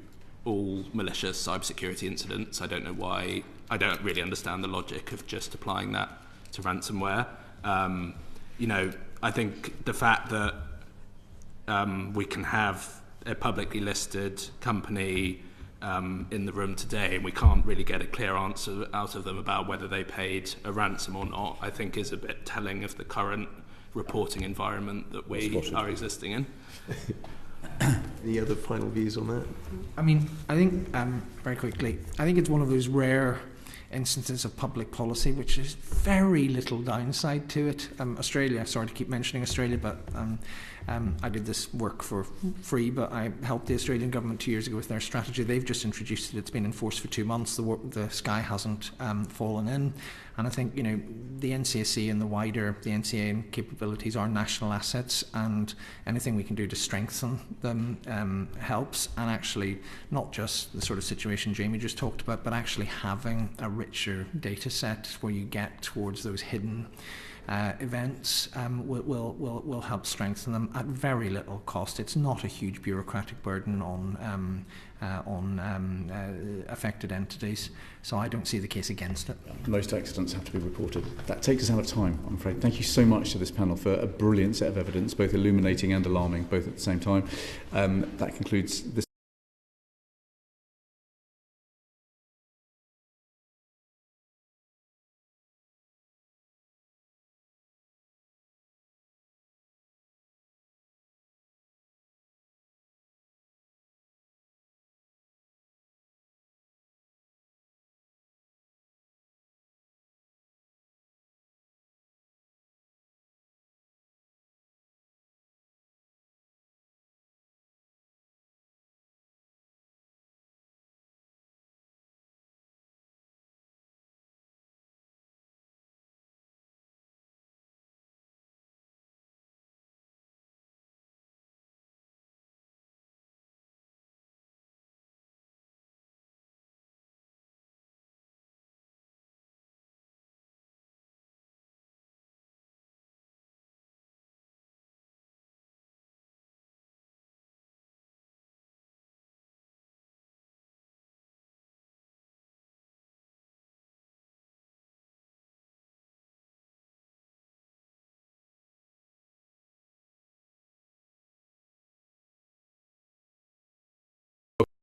all malicious cybersecurity incidents. I don't know why. I don't really understand the logic of just applying that to ransomware. I think the fact that we can have a publicly listed company in the room today and we can't really get a clear answer out of them about whether they paid a ransom or not, I think is a bit telling of the current reporting environment that we are existing in. Any other final views on that? I mean, I think, very quickly, I think it's one of those rare instances of public policy which is very little downside to it. Australia, sorry to keep mentioning Australia, but I did this work for free, but I helped the Australian government 2 years ago with their strategy. They've just introduced it. It's been enforced for 2 months. The sky hasn't fallen in. And I think, the NCSC and the NCA capabilities are national assets, and anything we can do to strengthen them helps. And actually, not just the sort of situation Jamie just talked about, but actually having a richer data set where you get towards those hidden events will help strengthen them at very little cost. It's not a huge bureaucratic burden on affected entities, so I don't see the case against it. Most accidents have to be reported. That takes us out of time, I'm afraid. Thank you so much to this panel for a brilliant set of evidence, both illuminating and alarming, both at the same time. That concludes this.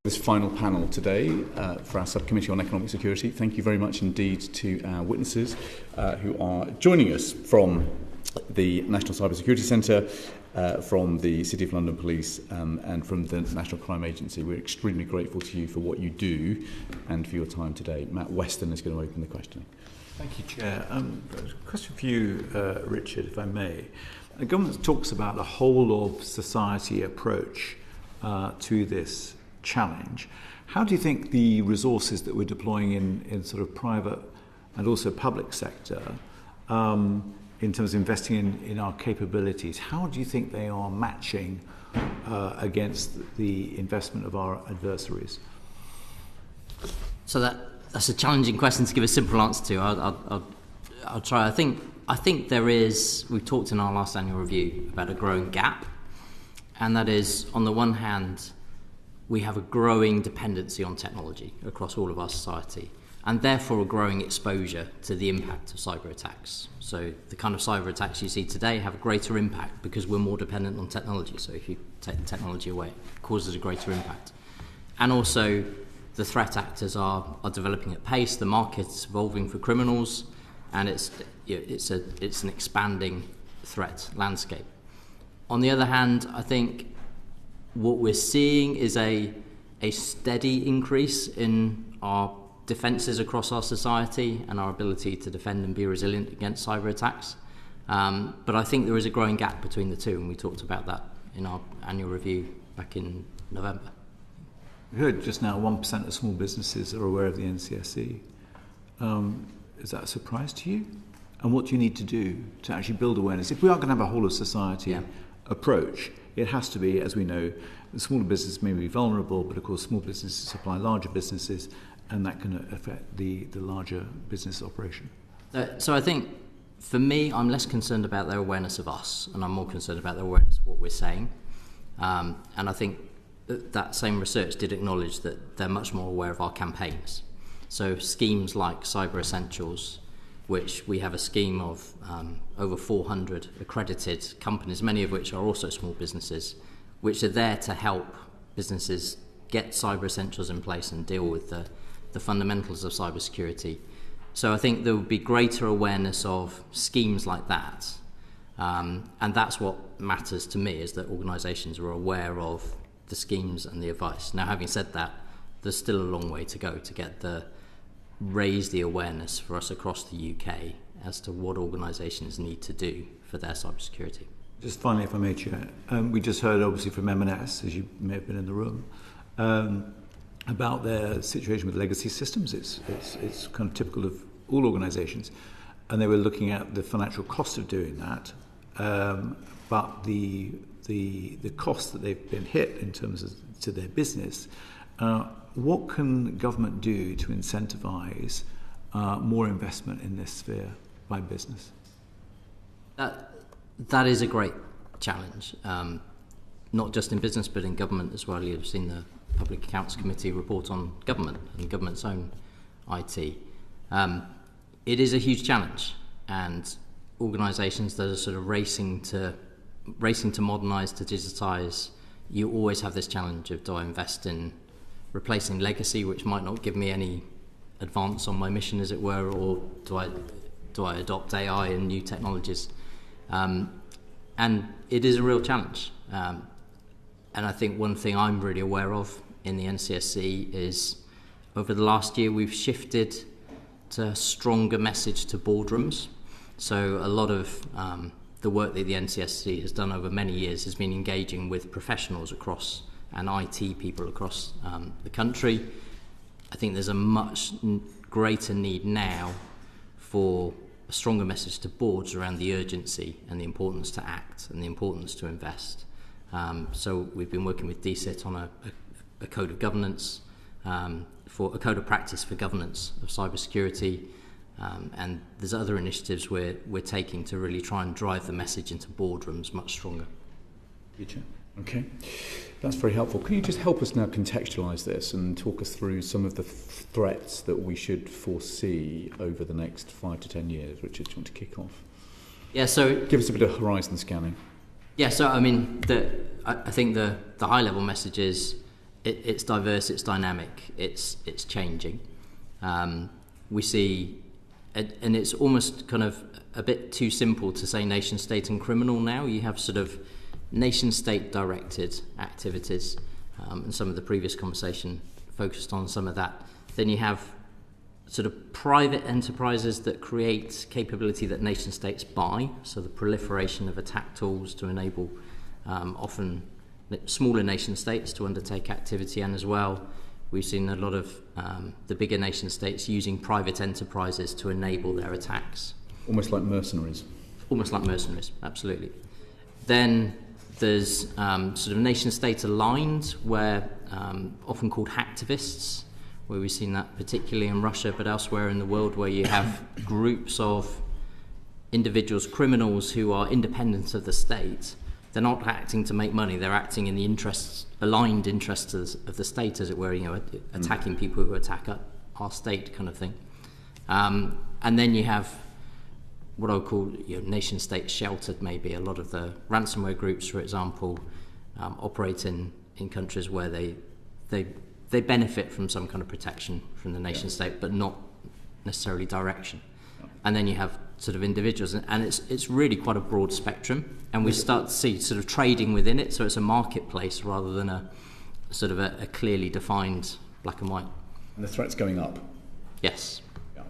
This final panel today for our subcommittee on economic security. Thank you very much indeed to our witnesses who are joining us from the National Cybersecurity Centre, from the City of London Police and from the National Crime Agency. We're extremely grateful to you for what you do and for your time today. Matt Weston is going to open the questioning. Thank you, Chair. A question for you, Richard, if I may. The government talks about a whole of society approach to this challenge. How do you think the resources that we're deploying in sort of private and also public sector, in terms of investing in our capabilities, how do you think they are matching against the investment of our adversaries? So that's a challenging question to give a simple answer to. I'll try. I think there is. We talked in our last annual review about a growing gap, and that is, on the one hand, we have a growing dependency on technology across all of our society, and therefore a growing exposure to the impact of cyber attacks. So the kind of cyber attacks you see today have a greater impact because we're more dependent on technology. So if you take the technology away, it causes a greater impact. And also, the threat actors are developing at pace, the market's evolving for criminals, and it's an expanding threat landscape. On the other hand, I think what we're seeing is a steady increase in our defences across our society and our ability to defend and be resilient against cyber attacks. But I think there is a growing gap between the two, and we talked about that in our annual review back in November. We heard just now 1% of small businesses are aware of the NCSC. Is that a surprise to you? And what do you need to do to actually build awareness? If we are going to have a whole of society approach, it has to be, as we know, the smaller business may be vulnerable, but of course small businesses supply larger businesses, and that can affect the larger business operation. So I think, for me, I'm less concerned about their awareness of us, and I'm more concerned about their awareness of what we're saying. And I think that same research did acknowledge that they're much more aware of our campaigns. So schemes like Cyber Essentials, which we have a scheme of over 400 accredited companies, many of which are also small businesses, which are there to help businesses get Cyber Essentials in place and deal with the fundamentals of cybersecurity. So I think there would be greater awareness of schemes like that. And that's what matters to me, is that organisations are aware of the schemes and the advice. Now, having said that, there's still a long way to go to raise the awareness for us across the UK as to what organisations need to do for their cybersecurity. Just finally, if I may, Chair, we just heard obviously from M&S, as you may have been in the room, about their situation with legacy systems. It's kind of typical of all organisations, and they were looking at the financial cost of doing that, but the cost that they've been hit in terms of to their business. What can government do to incentivise more investment in this sphere by business? That is a great challenge, not just in business but in government as well. You've seen the Public Accounts Committee report on government and government's own IT. It is a huge challenge, and organisations that are sort of racing to modernise, to digitise, you always have this challenge of, do I invest in replacing legacy, which might not give me any advance on my mission, as it were, or do I adopt AI and new technologies? And it is a real challenge. And I think one thing I'm really aware of in the NCSC is, over the last year, we've shifted to a stronger message to boardrooms. So a lot of the work that the NCSC has done over many years has been engaging with professionals across and IT people across the country. I think there's a much greater need now for a stronger message to boards around the urgency and the importance to act and the importance to invest. So we've been working with DCIT on a code of governance, for a code of practice for governance of cybersecurity, and there's other initiatives we're taking to really try and drive the message into boardrooms much stronger. Okay, that's very helpful. Can you just help us now contextualise this and talk us through some of the threats that we should foresee over the next 5 to 10 years? Richard, do you want to kick off? Yeah, so give us a bit of horizon scanning. Yeah, so I mean, I think the high level message is it's diverse, it's dynamic, it's changing. We see, and it's almost kind of a bit too simple to say nation state and criminal now. You have sort of nation state directed activities, and some of the previous conversation focused on some of that. Then you have sort of private enterprises that create capability that nation states buy, so the proliferation of attack tools to enable often smaller nation states to undertake activity, and as well we've seen a lot of the bigger nation states using private enterprises to enable their attacks. Almost like mercenaries. Almost like mercenaries, absolutely. Then there's sort of nation-state aligned, where often called hacktivists, where we've seen that particularly in Russia, but elsewhere in the world, where you have groups of individuals, criminals who are independent of the state. They're not acting to make money, they're acting in the aligned interests of the state, as it were, attacking people who attack our state kind of thing. And then you have what I would call nation-state sheltered, maybe. A lot of the ransomware groups, for example, operate in countries where they benefit from some kind of protection from the nation-state, but not necessarily direction. And then you have sort of individuals, and it's really quite a broad spectrum, and we start to see sort of trading within it, so it's a marketplace rather than a sort of a clearly defined black and white. And the threat's going up? Yes. Yeah.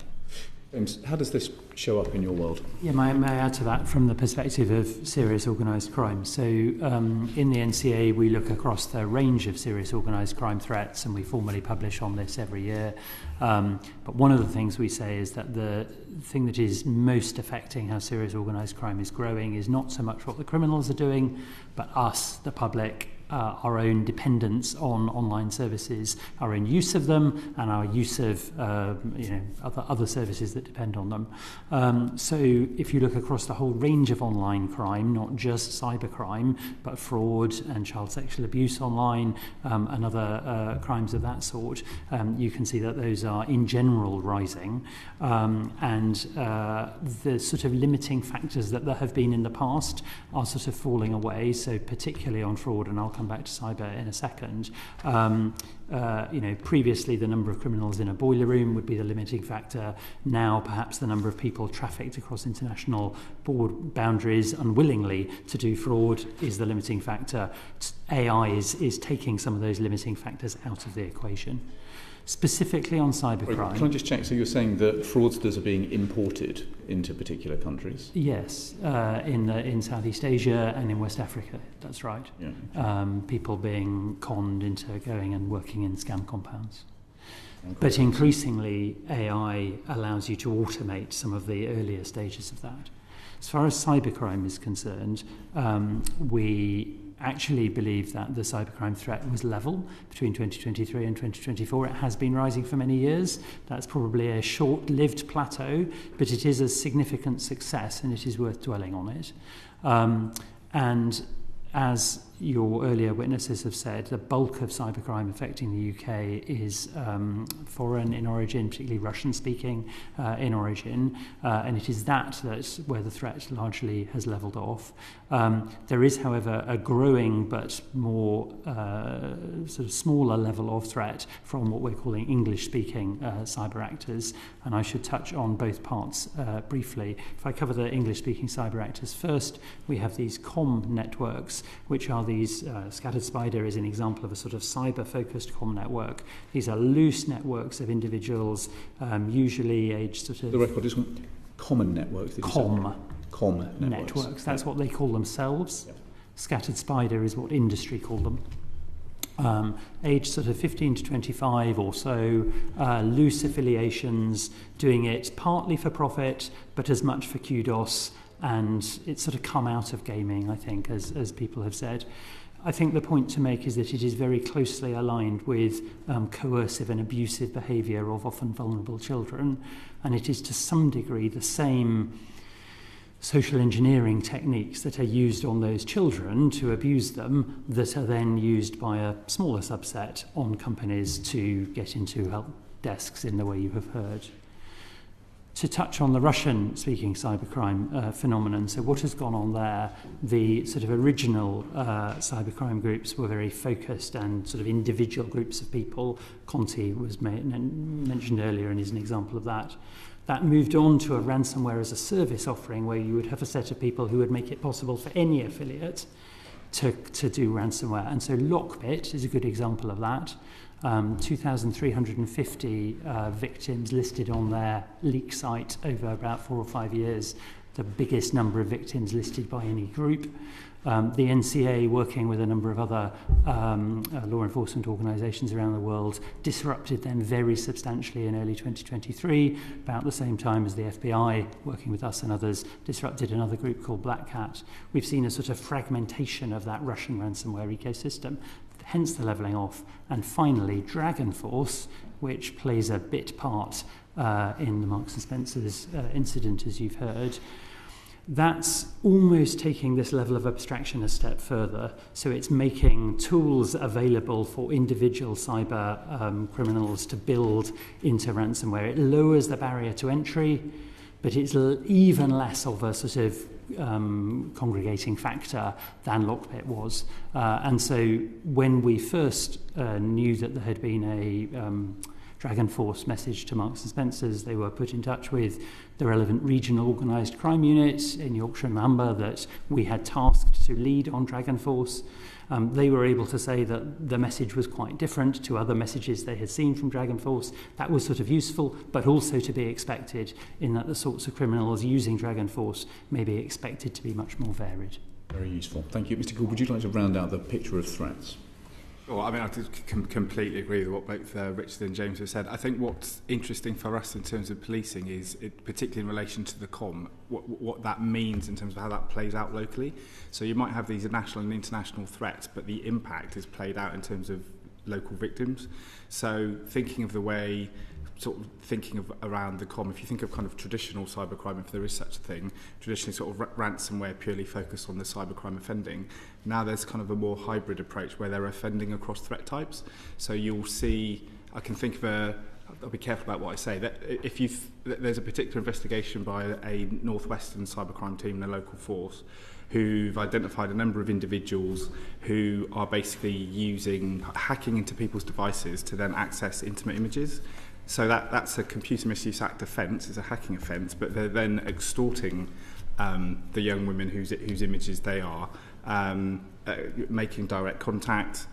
James, how does this show up in your world? Yeah, may I add to that from the perspective of serious organised crime? So in the NCA we look across the range of serious organised crime threats, and we formally publish on this every year. But one of the things we say is that the thing that is most affecting how serious organised crime is growing is not so much what the criminals are doing, but us, the public, our own dependence on online services, our own use of them, and our use of other services that depend on them. So if you look across the whole range of online crime, not just cybercrime, but fraud and child sexual abuse online and other crimes of that sort, you can see that those are in general rising, and the sort of limiting factors that there have been in the past are sort of falling away. So particularly on fraud, and I'll come back to cyber in a second. Previously the number of criminals in a boiler room would be the limiting factor. Now perhaps the number of people trafficked across international boundaries unwillingly to do fraud is the limiting factor. AI is taking some of those limiting factors out of the equation. Specifically on cybercrime. Can I just check? So you're saying that fraudsters are being imported into particular countries? Yes, in Southeast Asia and in West Africa. That's right. Yeah. People being conned into going and working in scam compounds. Okay. But increasingly, AI allows you to automate some of the earlier stages of that. As far as cybercrime is concerned, we actually believe that the cybercrime threat was level between 2023 and 2024. It has been rising for many years. That's probably a short-lived plateau, but it is a significant success, and it is worth dwelling on it. And as your earlier witnesses have said, the bulk of cybercrime affecting the UK is foreign in origin, particularly Russian-speaking in origin, and it is that's where the threat largely has levelled off. There is, however, a growing but more sort of smaller level of threat from what we're calling English-speaking cyber actors, and I should touch on both parts briefly. If I cover the English-speaking cyber actors first, we have these comm networks, which are these, Scattered Spider is an example of a sort of cyber-focused comm network. These are loose networks of individuals, usually aged sort of... The record is common networks. Comm networks. That's what they call themselves. Yep. Scattered Spider is what industry call them. Aged sort of 15 to 25 or so, loose affiliations, doing it partly for profit, but as much for kudos, and it's sort of come out of gaming, I think, as people have said. I think the point to make is that it is very closely aligned with coercive and abusive behaviour of often vulnerable children, and it is to some degree the same social engineering techniques that are used on those children to abuse them that are then used by a smaller subset on companies to get into help desks in the way you have heard. To touch on the Russian-speaking cybercrime phenomenon, so what has gone on there, the sort of original cybercrime groups were very focused and sort of individual groups of people. Conti was mentioned earlier and is an example of that. That moved on to a ransomware as a service offering where you would have a set of people who would make it possible for any affiliate to do ransomware. And so Lockbit is a good example of that. 2,350 victims listed on their leak site over about 4 or 5 years. the biggest number of victims listed by any group. The NCA, working with a number of other law enforcement organisations around the world, disrupted them very substantially in early 2023, about the same time as the FBI, working with us and others, disrupted another group called Black Cat. We've seen a sort of fragmentation of that Russian ransomware ecosystem, hence the levelling off. And finally, Dragon Force, which plays a bit part in the Marks and Spencer's incident, as you've heard. That's almost taking this level of abstraction a step further. So it's making tools available for individual cyber criminals to build into ransomware. It lowers the barrier to entry, but it's even less of a sort of congregating factor than Lockbit was. And so when we first knew that there had been a Dragon Force message to Marks and Spencer's, they were put in touch with the relevant regional organised crime units in Yorkshire and Humber that we had tasked to lead on Dragon Force. They were able to say that the message was quite different to other messages they had seen from Dragon Force. That was sort of useful, but also to be expected in that the sorts of criminals using Dragon Force may be expected to be much more varied. Very useful. Thank you. Mr. Coop, would you like to round out the picture of threats? Well, I mean, I completely agree with what both Richard and James have said. I think what's interesting for us in terms of policing is, particularly in relation to the COM, what that means in terms of how that plays out locally. So you might have these national and international threats, but the impact is played out in terms of local victims. So thinking of the way, sort of thinking of around the COM, if you think of kind of traditional cybercrime, if there is such a thing, traditionally sort of ransomware purely focused on the cybercrime offending, now there's kind of a more hybrid approach where they're offending across threat types. So you'll see, I can think of I'll be careful about what I say, that if there's a particular investigation by a Northwestern cybercrime team in a local force who've identified a number of individuals who are basically hacking into people's devices to then access intimate images. So that's a Computer Misuse Act offence, it's a hacking offence, but they're then extorting the young women whose images they are, making direct contact,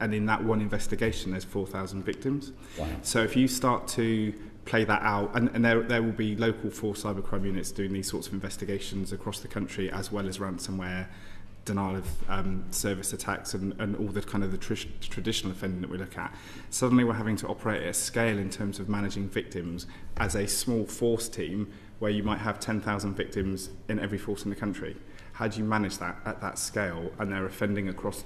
and in that one investigation there's 4,000 victims. Wow. So if you start to play that out, and there will be local force cybercrime units doing these sorts of investigations across the country, as well as ransomware, denial of service attacks, and all the kind of the traditional offending that we look at. Suddenly we're having to operate at a scale in terms of managing victims as a small force team where you might have 10,000 victims in every force in the country. How do you manage that at that scale? And they're offending across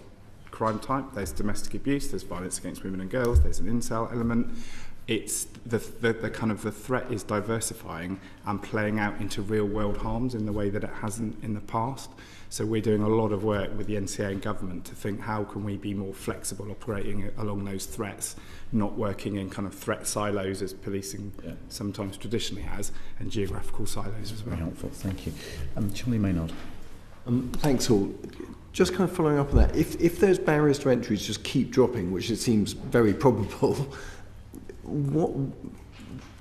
crime type. There's domestic abuse, there's violence against women and girls, there's an incel element. It's the kind of the threat is diversifying and playing out into real world harms in the way that it hasn't in the past. So we're doing a lot of work with the NCA and government to think, how can we be more flexible operating along those threats, not working in kind of threat silos as policing sometimes traditionally has, and geographical silos as well. Very helpful, thank you. Charlie Maynard. Thanks all. Just kind of following up on that, if those barriers to entry just keep dropping, which it seems very probable,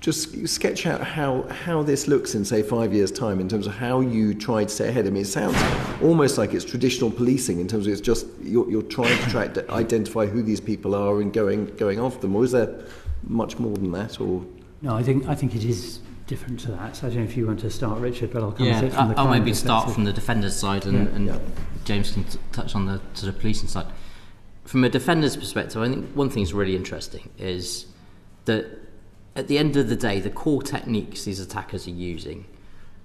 just sketch out how this looks in, say, 5 years' time in terms of how you try to stay ahead. I mean, it sounds almost like it's traditional policing in terms of it's just you're trying to try to identify who these people are and going after them. Or is there much more than that? Or no, I think it is different to that. So I don't know if you want to start, Richard, but I'll come at it from the I'll crime maybe start perspective. from the defender's side, and James can touch on the sort of policing side. From a defender's perspective, I think one thing that's really interesting is that at the end of the day, the core techniques these attackers are using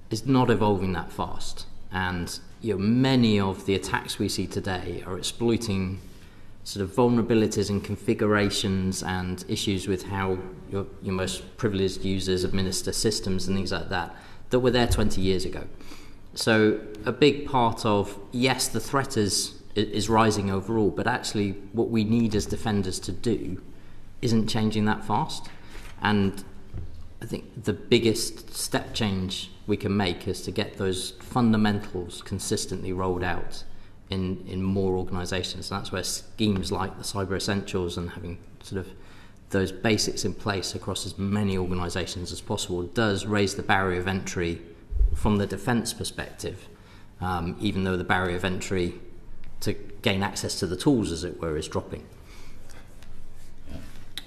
is not evolving that fast. And many of the attacks we see today are exploiting sort of vulnerabilities and configurations and issues with how your most privileged users administer systems and things like that were there 20 years ago. So a big part of, yes, the threat is rising overall, but actually what we need as defenders to do isn't changing that fast. And I think the biggest step change we can make is to get those fundamentals consistently rolled out in more organisations. And that's where schemes like the Cyber Essentials and having sort of those basics in place across as many organisations as possible does raise the barrier of entry from the defence perspective, even though the barrier of entry to gain access to the tools, as it were, is dropping.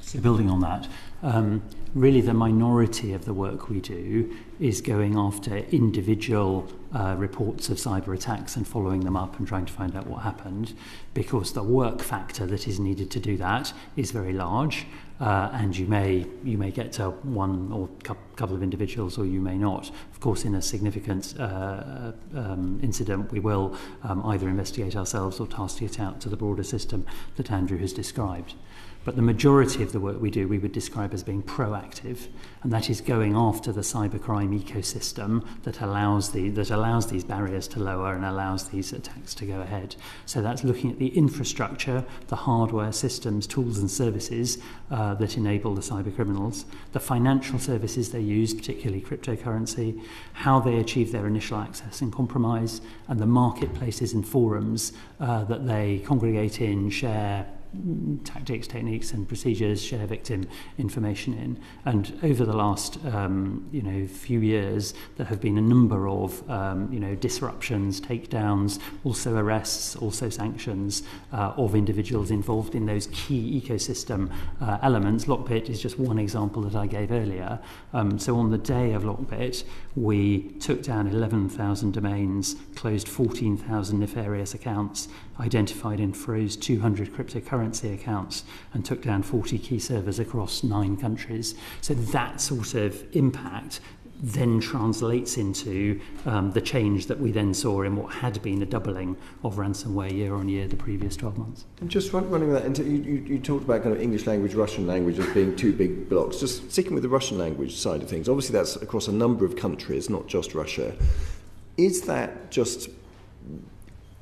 So building on that, Really the minority of the work we do is going after individual reports of cyber attacks and following them up and trying to find out what happened, because the work factor that is needed to do that is very large, and you may get to one or couple of individuals, or you may not. Of course, in a significant incident, we will either investigate ourselves or task it out to the broader system that Andrew has described. But the majority of the work we do, we would describe as being proactive, and that is going after the cybercrime ecosystem that allows these barriers to lower and allows these attacks to go ahead. So that's looking at the infrastructure, the hardware, systems, tools and services that enable the cyber criminals, the financial services they use, particularly cryptocurrency, how they achieve their initial access and compromise, and the marketplaces and forums that they congregate in, share tactics, techniques and procedures, share victim information in. And over the last few years, there have been a number of disruptions, takedowns, also arrests, also sanctions of individuals involved in those key ecosystem elements. Lockbit is just one example that I gave earlier. So on the day of Lockbit, we took down 11,000 domains, closed 14,000 nefarious accounts, identified and froze 200 cryptocurrency accounts, and took down 40 key servers across 9 countries. So that sort of impact then translates into the change that we then saw in what had been a doubling of ransomware year on year the previous 12 months. And just running that into, you talked about kind of English language, Russian language as being 2 big blocks. Just sticking with the Russian language side of things, obviously that's across a number of countries, not just Russia. Is that just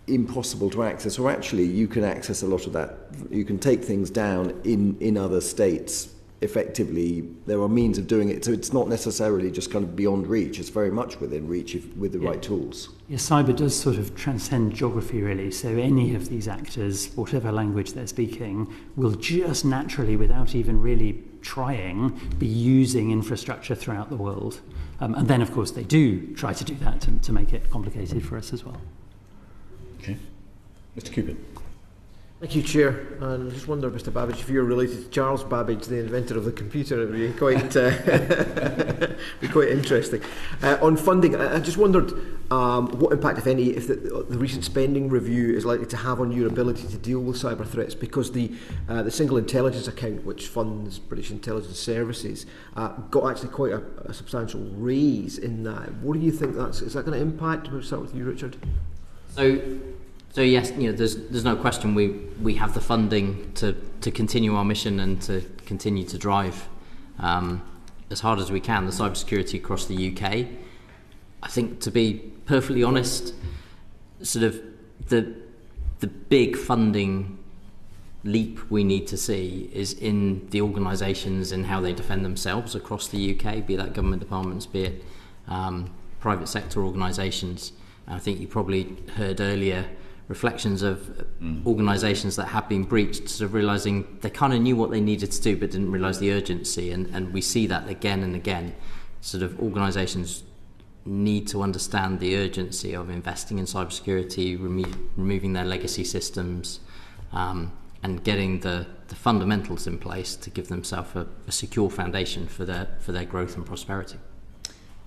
impossible to access, or actually you can access a lot of that, you can take things down in other states effectively? There are means of doing it, so it's not necessarily just kind of beyond reach, it's very much within reach with the right tools. Yeah, cyber does sort of transcend geography really, so any of these actors, whatever language they're speaking, will just naturally, without even really trying, be using infrastructure throughout the world. And then of course they do try to do that to make it complicated for us as well. Okay. Mr. Cooper. Thank you, Chair. And I just wonder, Mr. Babbage, if you're related to Charles Babbage, the inventor of the computer. It would be quite interesting. On funding, I just wondered what impact, if any, if the recent spending review is likely to have on your ability to deal with cyber threats, because the single intelligence account, which funds British intelligence services, got actually quite a substantial raise in that. What do you think is that going to impact? We'll start with you, Richard. So yes, there's no question we have the funding to continue our mission and to continue to drive as hard as we can the cybersecurity across the UK. I think, to be perfectly honest, sort of the big funding leap we need to see is in the organisations and how they defend themselves across the UK, be that government departments, be it private sector organisations. I think you probably heard earlier reflections of organisations that have been breached, sort of realising they kind of knew what they needed to do but didn't realise the urgency, and we see that again and again. Sort of organisations need to understand the urgency of investing in cybersecurity, removing their legacy systems, and getting the fundamentals in place to give themselves a secure foundation for their growth and prosperity.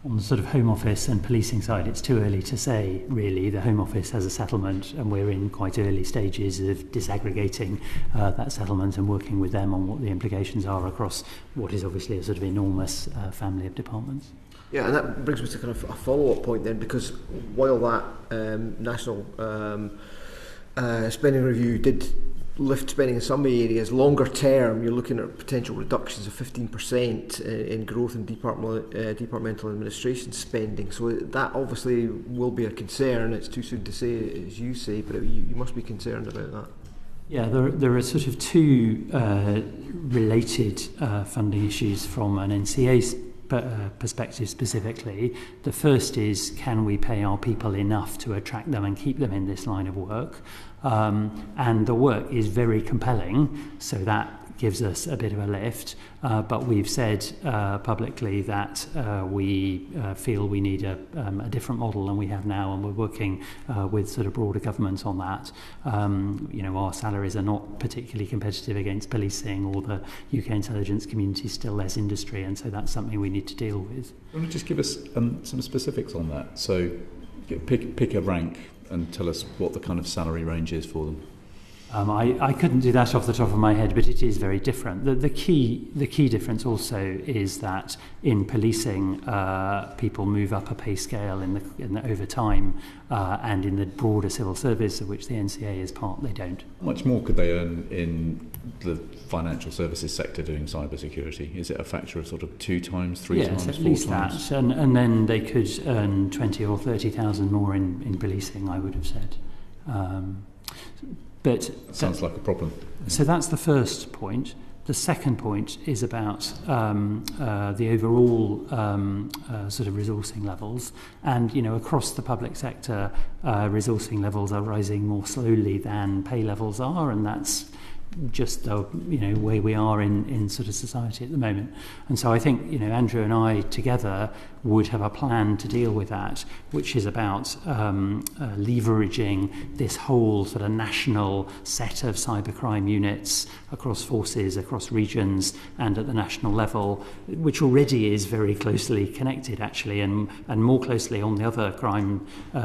On the sort of Home Office and policing side, it's too early to say, really. The Home Office has a settlement and we're in quite early stages of disaggregating that settlement and working with them on what the implications are across what is obviously a sort of enormous family of departments. Yeah, and that brings me to kind of a follow-up point then, because while that national spending review did lift spending in some areas, longer term you're looking at potential reductions of 15% in growth in departmental administration spending. So that obviously will be a concern. It's too soon to say, as you say, but you must be concerned about that. Yeah, there are sort of 2 related funding issues from an NCA's perspective specifically. The first is, can we pay our people enough to attract them and keep them in this line of work? And the work is very compelling, so that gives us a bit of a lift, but we've said publicly that we feel we need a different model than we have now, and we're working with sort of broader government on that. Our salaries are not particularly competitive against policing or the UK intelligence community, still less industry, and so that's something we need to deal with. Why don't you just give us some specifics on that? So pick a rank and tell us what the kind of salary range is for them. I couldn't do that off the top of my head, but it is very different. The key difference also is that in policing, people move up a pay scale over time, and in the broader civil service, of which the NCA is part, they don't. How much more could they earn in the financial services sector doing cybersecurity? Is it a factor of sort of 2 times, 3 times, 4 at least times? That, and then they could earn 20 or 30,000 more in policing, I would have said. But sounds like a problem. So that's the first point. The second point is about the overall sort of resourcing levels, and across the public sector, resourcing levels are rising more slowly than pay levels are, and that's just the way we are in sort of society at the moment. And so I think Andrew and I together would have a plan to deal with that, which is about leveraging this whole sort of national set of cybercrime units across forces, across regions, and at the national level, which already is very closely connected actually, and more closely on the other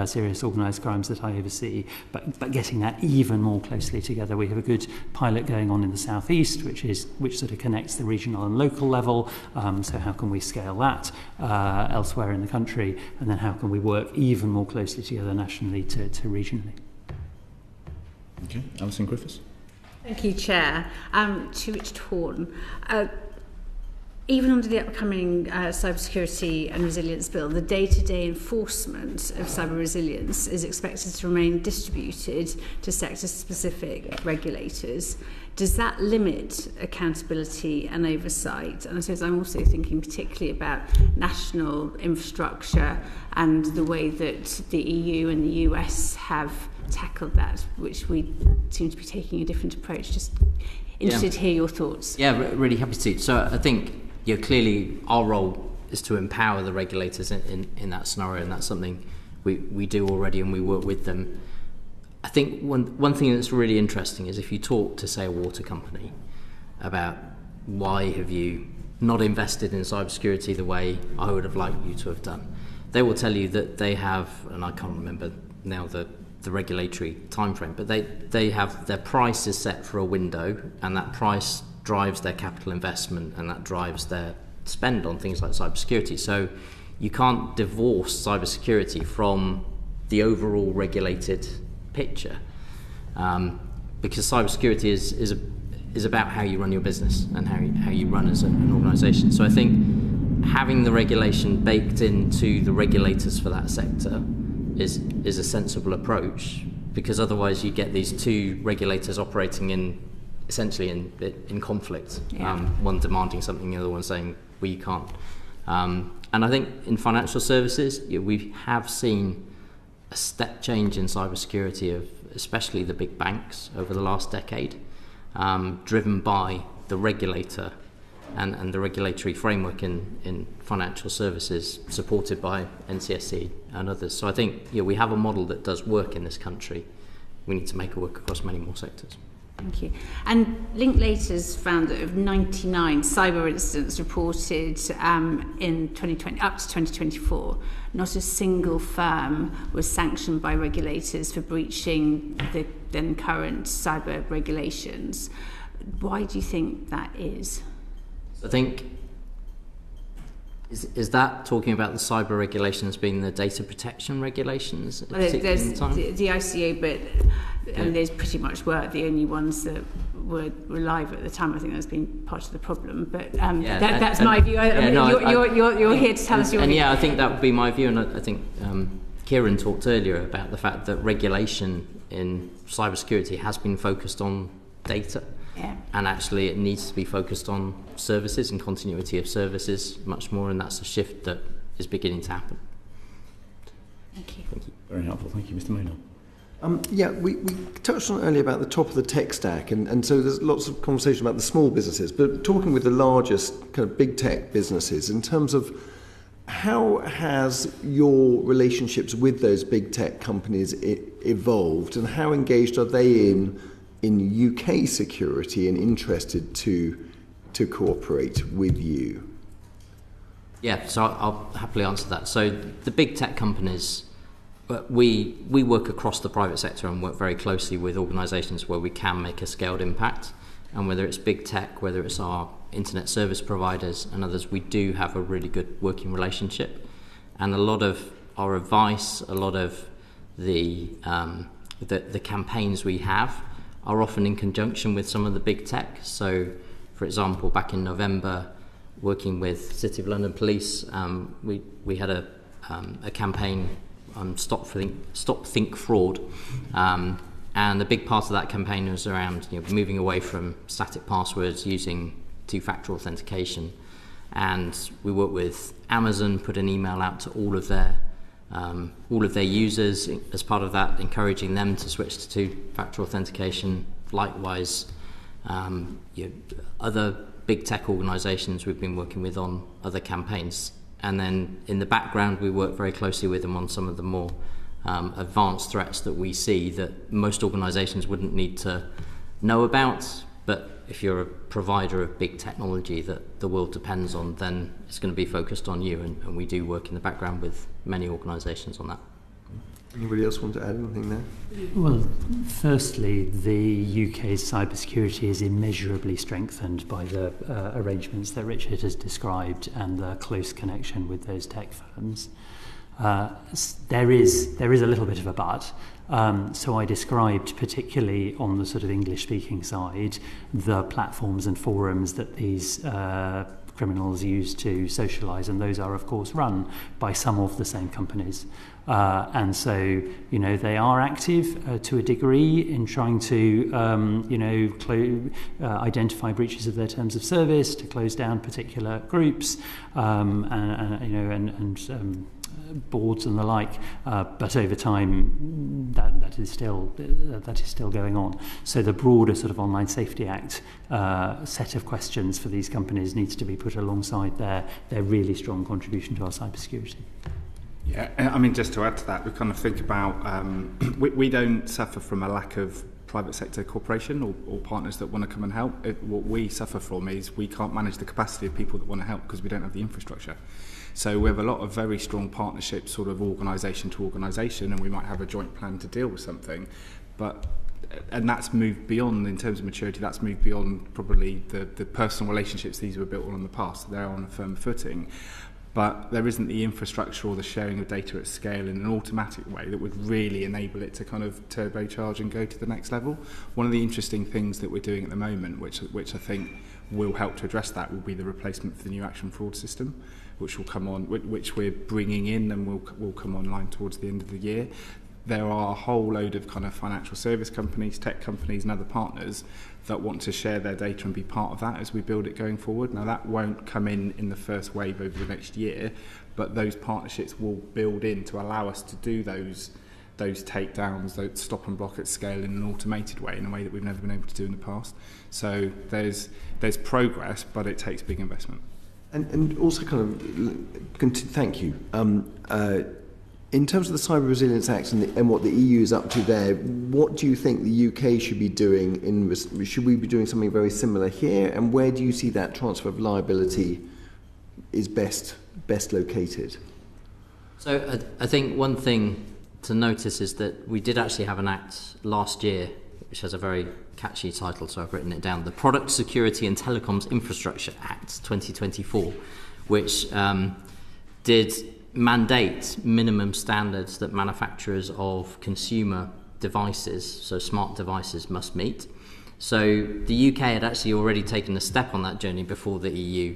serious organised crimes that I oversee, but getting that even more closely together. We have a good pilot going on in the southeast, which sort of connects the regional and local level. So how can we scale that elsewhere in the country, and then how can we work even more closely together nationally to regionally? Okay, Alison Griffiths. Thank you, Chair. To Richard Horn. Even under the upcoming cybersecurity and resilience bill, the day-to-day enforcement of cyber resilience is expected to remain distributed to sector-specific regulators. Does that limit accountability and oversight? And I suppose I'm also thinking particularly about national infrastructure and the way that the EU and the US have tackled that, which we seem to be taking a different approach. Just interested to hear your thoughts. Yeah, really happy to. So I think clearly our role is to empower the regulators in that scenario, and that's something we do already, and we work with them. I think one thing that's really interesting is if you talk to, say, a water company about why have you not invested in cybersecurity the way I would have liked you to have done, they will tell you that they have, and I can't remember now the regulatory time frame, but they have their price is set for a window, and that price drives their capital investment, and that drives their spend on things like cybersecurity. So you can't divorce cybersecurity from the overall regulated picture, because cybersecurity is about how you run your business and how you run as an organisation. So I think having the regulation baked into the regulators for that sector is a sensible approach, because otherwise you get these two regulators operating essentially in conflict, one demanding something, the other one saying, well, you can't. And I think in financial services, we have seen a step change in cybersecurity of especially the big banks over the last decade, driven by the regulator and the regulatory framework in financial services, supported by NCSC and others. So I think we have a model that does work in this country. We need to make it work across many more sectors. Thank you. And Linklaters found that of 99 cyber incidents reported in 2020 up to 2024, not a single firm was sanctioned by regulators for breaching the then current cyber regulations. Why do you think that is? I think is that talking about the cyber regulations being the data protection regulations? Well, there's the ICA, but and there's pretty much were the only ones that were live at the time. I think that's been part of the problem. But that's my view. You're here to tell us your view. And I think that would be my view. And I think Kieran talked earlier about the fact that regulation in cybersecurity has been focused on data. Yeah. And actually it needs to be focused on services and continuity of services much more, and that's a shift that is beginning to happen. Thank you. Very helpful. Thank you, Mr. Maynard. We touched on earlier about the top of the tech stack, and so there's lots of conversation about the small businesses, but talking with the largest kind of big tech businesses, in terms of how has your relationships with those big tech companies evolved, and how engaged are they in UK security and interested to cooperate with you? Yeah, so I'll happily answer that. So the big tech companies, we work across the private sector and work very closely with organisations where we can make a scaled impact. And whether it's big tech, whether it's our internet service providers and others, we do have a really good working relationship. And a lot of our advice, a lot of the campaigns we have are often in conjunction with some of the big tech. So, for example, back in November, working with City of London Police, we had a campaign, Stop Think Fraud, and a big part of that campaign was around moving away from static passwords, using two-factor authentication. And we worked with Amazon, put an email out to all of their users as part of that, encouraging them to switch to two-factor authentication. Likewise, other big tech organisations we've been working with on other campaigns. And then in the background, we work very closely with them on some of the more advanced threats that we see that most organisations wouldn't need to know about. But if you're a provider of big technology that the world depends on, then it's going to be focused on you. And we do work in the background with many organisations on that. Anybody else want to add anything there? Well, firstly, the UK's cybersecurity is immeasurably strengthened by the arrangements that Richard has described and the close connection with those tech firms. There is a little bit of a but. So I described, particularly on the sort of English-speaking side, the platforms and forums that these criminals use to socialise, and those are, of course, run by some of the same companies. And so, they are active to a degree in trying to, identify breaches of their terms of service, to close down particular groups, and boards and the like. But over time, that is still going on. So the broader sort of Online Safety Act set of questions for these companies needs to be put alongside their really strong contribution to our cybersecurity. Yeah, I mean, just to add to that, we kind of think about, we don't suffer from a lack of private sector cooperation or partners that want to come and help. What we suffer from is we can't manage the capacity of people that want to help because we don't have the infrastructure. So we have a lot of very strong partnerships, sort of organisation to organisation, and we might have a joint plan to deal with something. And that's moved beyond, in terms of maturity, that's moved beyond probably the personal relationships these were built on in the past. They're on a firm footing. But there isn't the infrastructure or the sharing of data at scale in an automatic way that would really enable it to kind of turbocharge and go to the next level. One of the interesting things that we're doing at the moment, which I think will help to address that, will be the replacement for the new action fraud system, which will come on, which we're bringing in and will come online towards the end of the year. There are a whole load of kind of financial service companies, tech companies and other partners that want to share their data and be part of that as we build it going forward. Now that won't come in the first wave over the next year, but those partnerships will build in to allow us to do those takedowns, those stop and block at scale in an automated way, in a way that we've never been able to do in the past. So there's progress, but it takes big investment. And also thank you. In terms of the Cyber Resilience Act and what the EU is up to there, what do you think the UK should be doing? Should we be doing something very similar here? And where do you see that transfer of liability is best located? So I think one thing to notice is that we did actually have an act last year, which has a very catchy title, so I've written it down, the Product Security and Telecoms Infrastructure Act 2024, which did mandate minimum standards that manufacturers of consumer devices, so smart devices, must meet. So the UK had actually already taken a step on that journey before the EU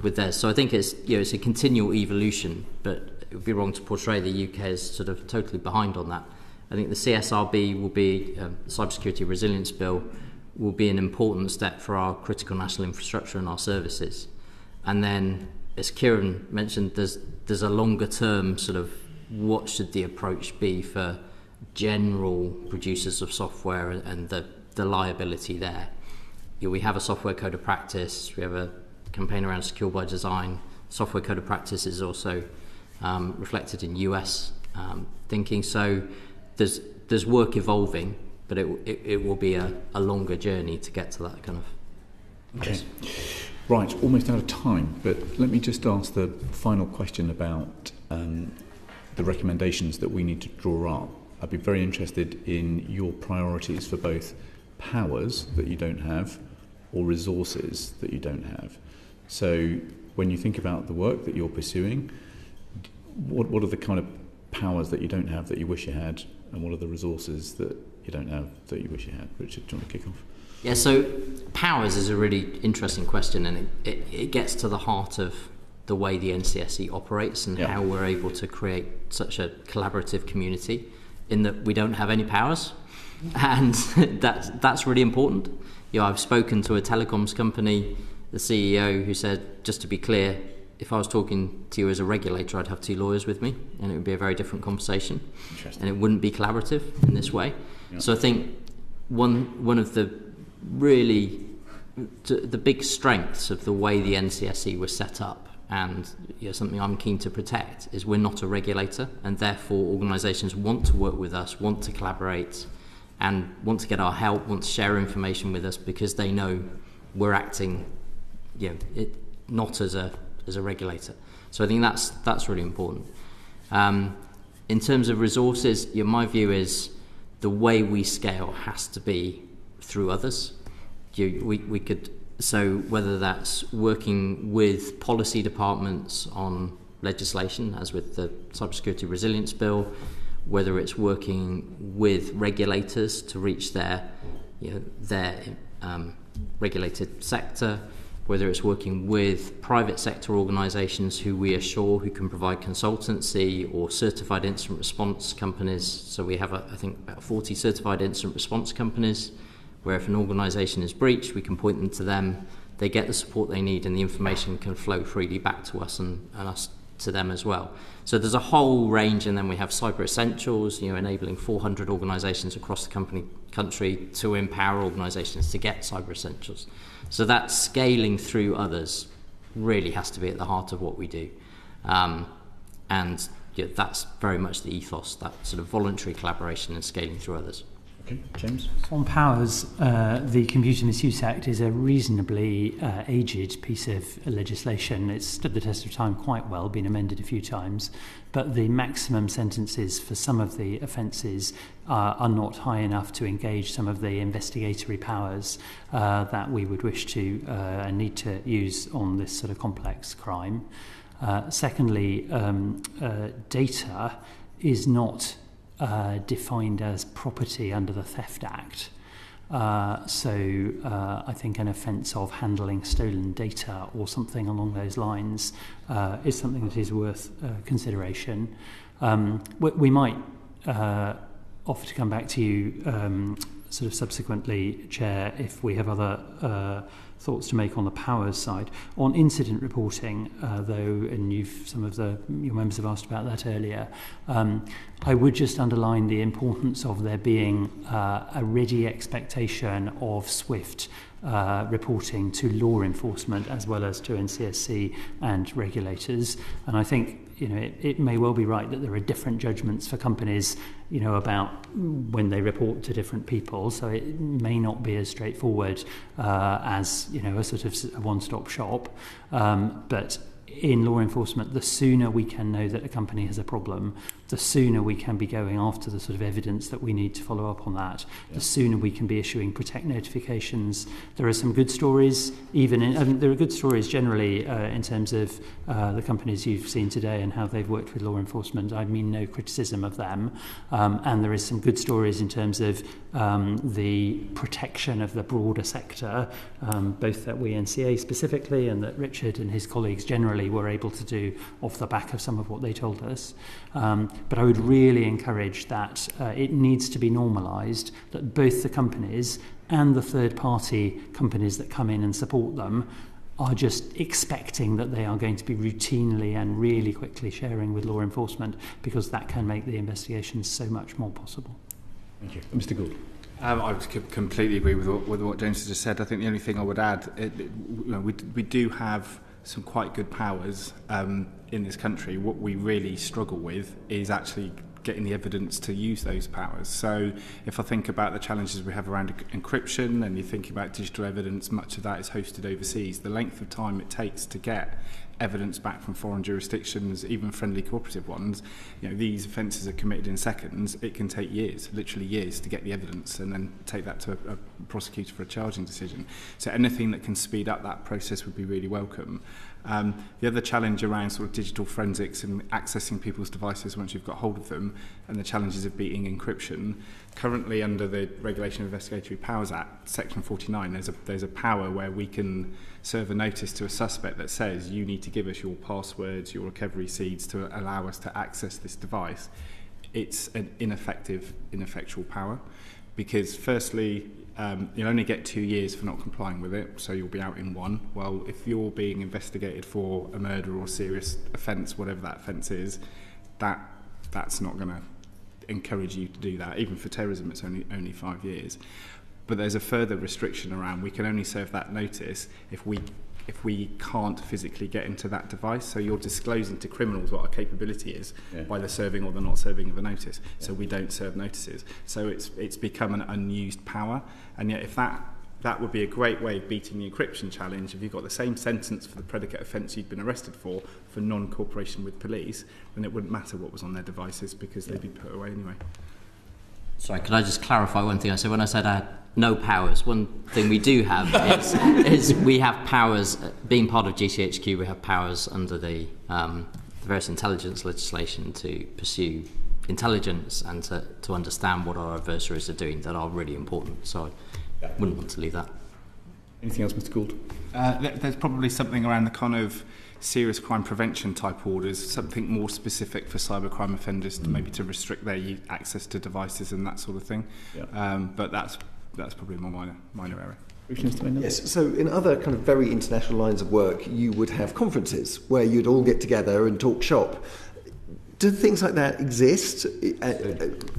with theirs. So I think it's a continual evolution, but it would be wrong to portray the UK as sort of totally behind on that. I think the CSRB will be, Cybersecurity Resilience Bill, will be an important step for our critical national infrastructure and our services. And then, as Kieran mentioned, there's a longer term sort of what should the approach be for general producers of software and the liability there. We have a software code of practice, we have a campaign around secure by design. Software code of practice is also reflected in US thinking. So there's work evolving, but it will be a longer journey to get to that kind of. Okay. Right, almost out of time, but let me just ask the final question about the recommendations that we need to draw up. I'd be very interested in your priorities for both powers that you don't have or resources that you don't have. So when you think about the work that you're pursuing, what are the kind of powers that you don't have that you wish you had, and what are the resources that you don't have that you wish you had? Richard, do you want to kick off? Yeah, so powers is a really interesting question, and it gets to the heart of the way the NCSE operates and how we're able to create such a collaborative community, in that we don't have any powers, and that's really important. I've spoken to a telecoms company, the CEO, who said, just to be clear, if I was talking to you as a regulator, I'd have 2 lawyers with me, and it would be a very different conversation, and it wouldn't be collaborative in this way. Yeah. So I think one of the big strengths of the way the NCSE was set up, and something I'm keen to protect, is we're not a regulator, and therefore organisations want to work with us, want to collaborate, and want to get our help, want to share information with us, because they know we're acting not as a regulator. So I think that's really important. In terms of resources, my view is the way we scale has to be through others. We could, so whether that's working with policy departments on legislation, as with the Cybersecurity Resilience Bill, whether it's working with regulators to reach their regulated sector, whether it's working with private sector organisations who we assure who can provide consultancy, or certified incident response companies. So we have, I think, about 40 certified incident response companies, where if an organisation is breached, we can point them to them, they get the support they need, and the information can flow freely back to us and us to them as well. So there's a whole range, and then we have Cyber Essentials, enabling 400 organisations across the country to empower organisations to get Cyber Essentials. So that scaling through others really has to be at the heart of what we do. And that's very much the ethos, that sort of voluntary collaboration and scaling through others. Okay, James? On powers, the Computer Misuse Act is a reasonably aged piece of legislation. It's stood the test of time quite well, been amended a few times, but the maximum sentences for some of the offences are not high enough to engage some of the investigatory powers that we would wish to and need to use on this sort of complex crime. Secondly, data is not defined as property under the Theft Act. So I think an offence of handling stolen data or something along those lines is something that is worth consideration. We might offer to come back to you sort of subsequently, Chair, if we have other thoughts to make on the powers side. On incident reporting, though, and your members have asked about that earlier, I would just underline the importance of there being a ready expectation of swift reporting to law enforcement as well as to NCSC and regulators. And I think it may well be right that there are different judgments for companies about when they report to different people, so it may not be as straightforward as a sort of a one-stop shop, but in law enforcement, the sooner we can know that a company has a problem, the sooner we can be going after the sort of evidence that we need to follow up on that, the sooner we can be issuing protect notifications. There are some good stories, there are good stories generally in terms of the companies you've seen today and how they've worked with law enforcement. I mean no criticism of them. And there is some good stories in terms of the protection of the broader sector, both that we NCA specifically and that Richard and his colleagues generally were able to do off the back of some of what they told us. But I would really encourage that it needs to be normalised that both the companies and the third-party companies that come in and support them are just expecting that they are going to be routinely and really quickly sharing with law enforcement, because that can make the investigations so much more possible. Thank you. Mr. Gould. I would completely agree with what James has just said. I think the only thing I would add, we do have some quite good powers in this country. What we really struggle with is actually getting the evidence to use those powers. So if I think about the challenges we have around encryption, and you think about digital evidence, much of that is hosted overseas. The length of time it takes to get evidence back from foreign jurisdictions, even friendly cooperative ones, these offences are committed in seconds. It can take years, literally years, to get the evidence and then take that to a prosecutor for a charging decision. So anything that can speed up that process would be really welcome. The other challenge around sort of digital forensics and accessing people's devices once you've got hold of them, and the challenges of beating encryption. Currently, under the Regulation of Investigatory Powers Act, Section 49, there's a power where we can serve a notice to a suspect that says you need to give us your passwords, your recovery seeds to allow us to access this device. It's an ineffectual power, because firstly, you'll only get 2 years for not complying with it, so you'll be out in 1. Well, if you're being investigated for a murder or serious offence, whatever that offence is, that's not going to encourage you to do that. Even for terrorism, it's only 5 years. But there's a further restriction around we can only serve that notice if we can't physically get into that device. So you're disclosing to criminals what our capability is by the serving or the not serving of a notice. So we don't serve notices. So it's become an unused power. And yet if that would be a great way of beating the encryption challenge. If you've got the same sentence for the predicate offence you'd been arrested for non-cooperation with police, then it wouldn't matter what was on their devices, because they'd be put away anyway. Sorry, could I just clarify one thing? I said when I said I had no powers, one thing we do have is we have powers, being part of GCHQ, we have powers under the various intelligence legislation to pursue intelligence and to understand what our adversaries are doing that are really important. So I wouldn't want to leave that. Anything else, Mr. Gould? There's probably something around the kind of serious crime prevention type orders, something more specific for cybercrime offenders, to maybe to restrict their access to devices and that sort of thing. But that's probably a more minor area. Yes, so in other kind of very international lines of work, you would have conferences where you'd all get together and talk shop. Do things like that exist?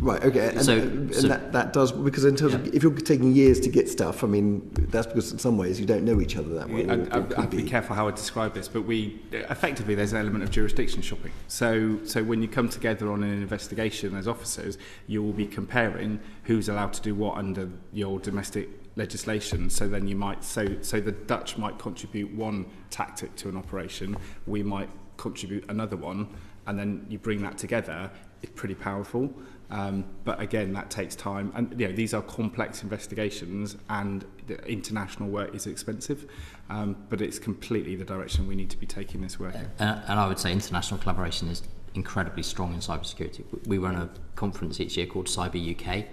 Right, okay. And that does, because in terms of, if you're taking years to get stuff, I mean, that's because in some ways you don't know each other that well. I have to be careful how I describe this, but effectively there's an element of jurisdiction shopping. So when you come together on an investigation as officers, you will be comparing who's allowed to do what under your domestic legislation. So then you might, so the Dutch might contribute one tactic to an operation, we might contribute another one, and then you bring that together. It's pretty powerful, but again, that takes time. And these are complex investigations, and the international work is expensive. But it's completely the direction we need to be taking this work. And I would say international collaboration is incredibly strong in cybersecurity. We run a conference each year called Cyber UK,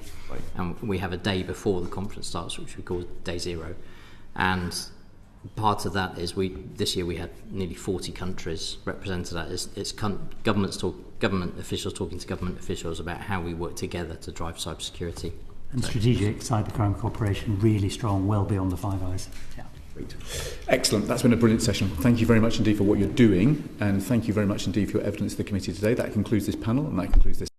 and we have a day before the conference starts, which we call Day Zero. And part of that is this year we had nearly 40 countries represented. It's government officials talking to government officials about how we work together to drive cybersecurity. And strategic cybercrime cooperation really strong, well beyond the Five Eyes. Great. Excellent. That's been a brilliant session. Thank you very much indeed for what you're doing, and thank you very much indeed for your evidence to the committee today. That concludes this panel, and that concludes this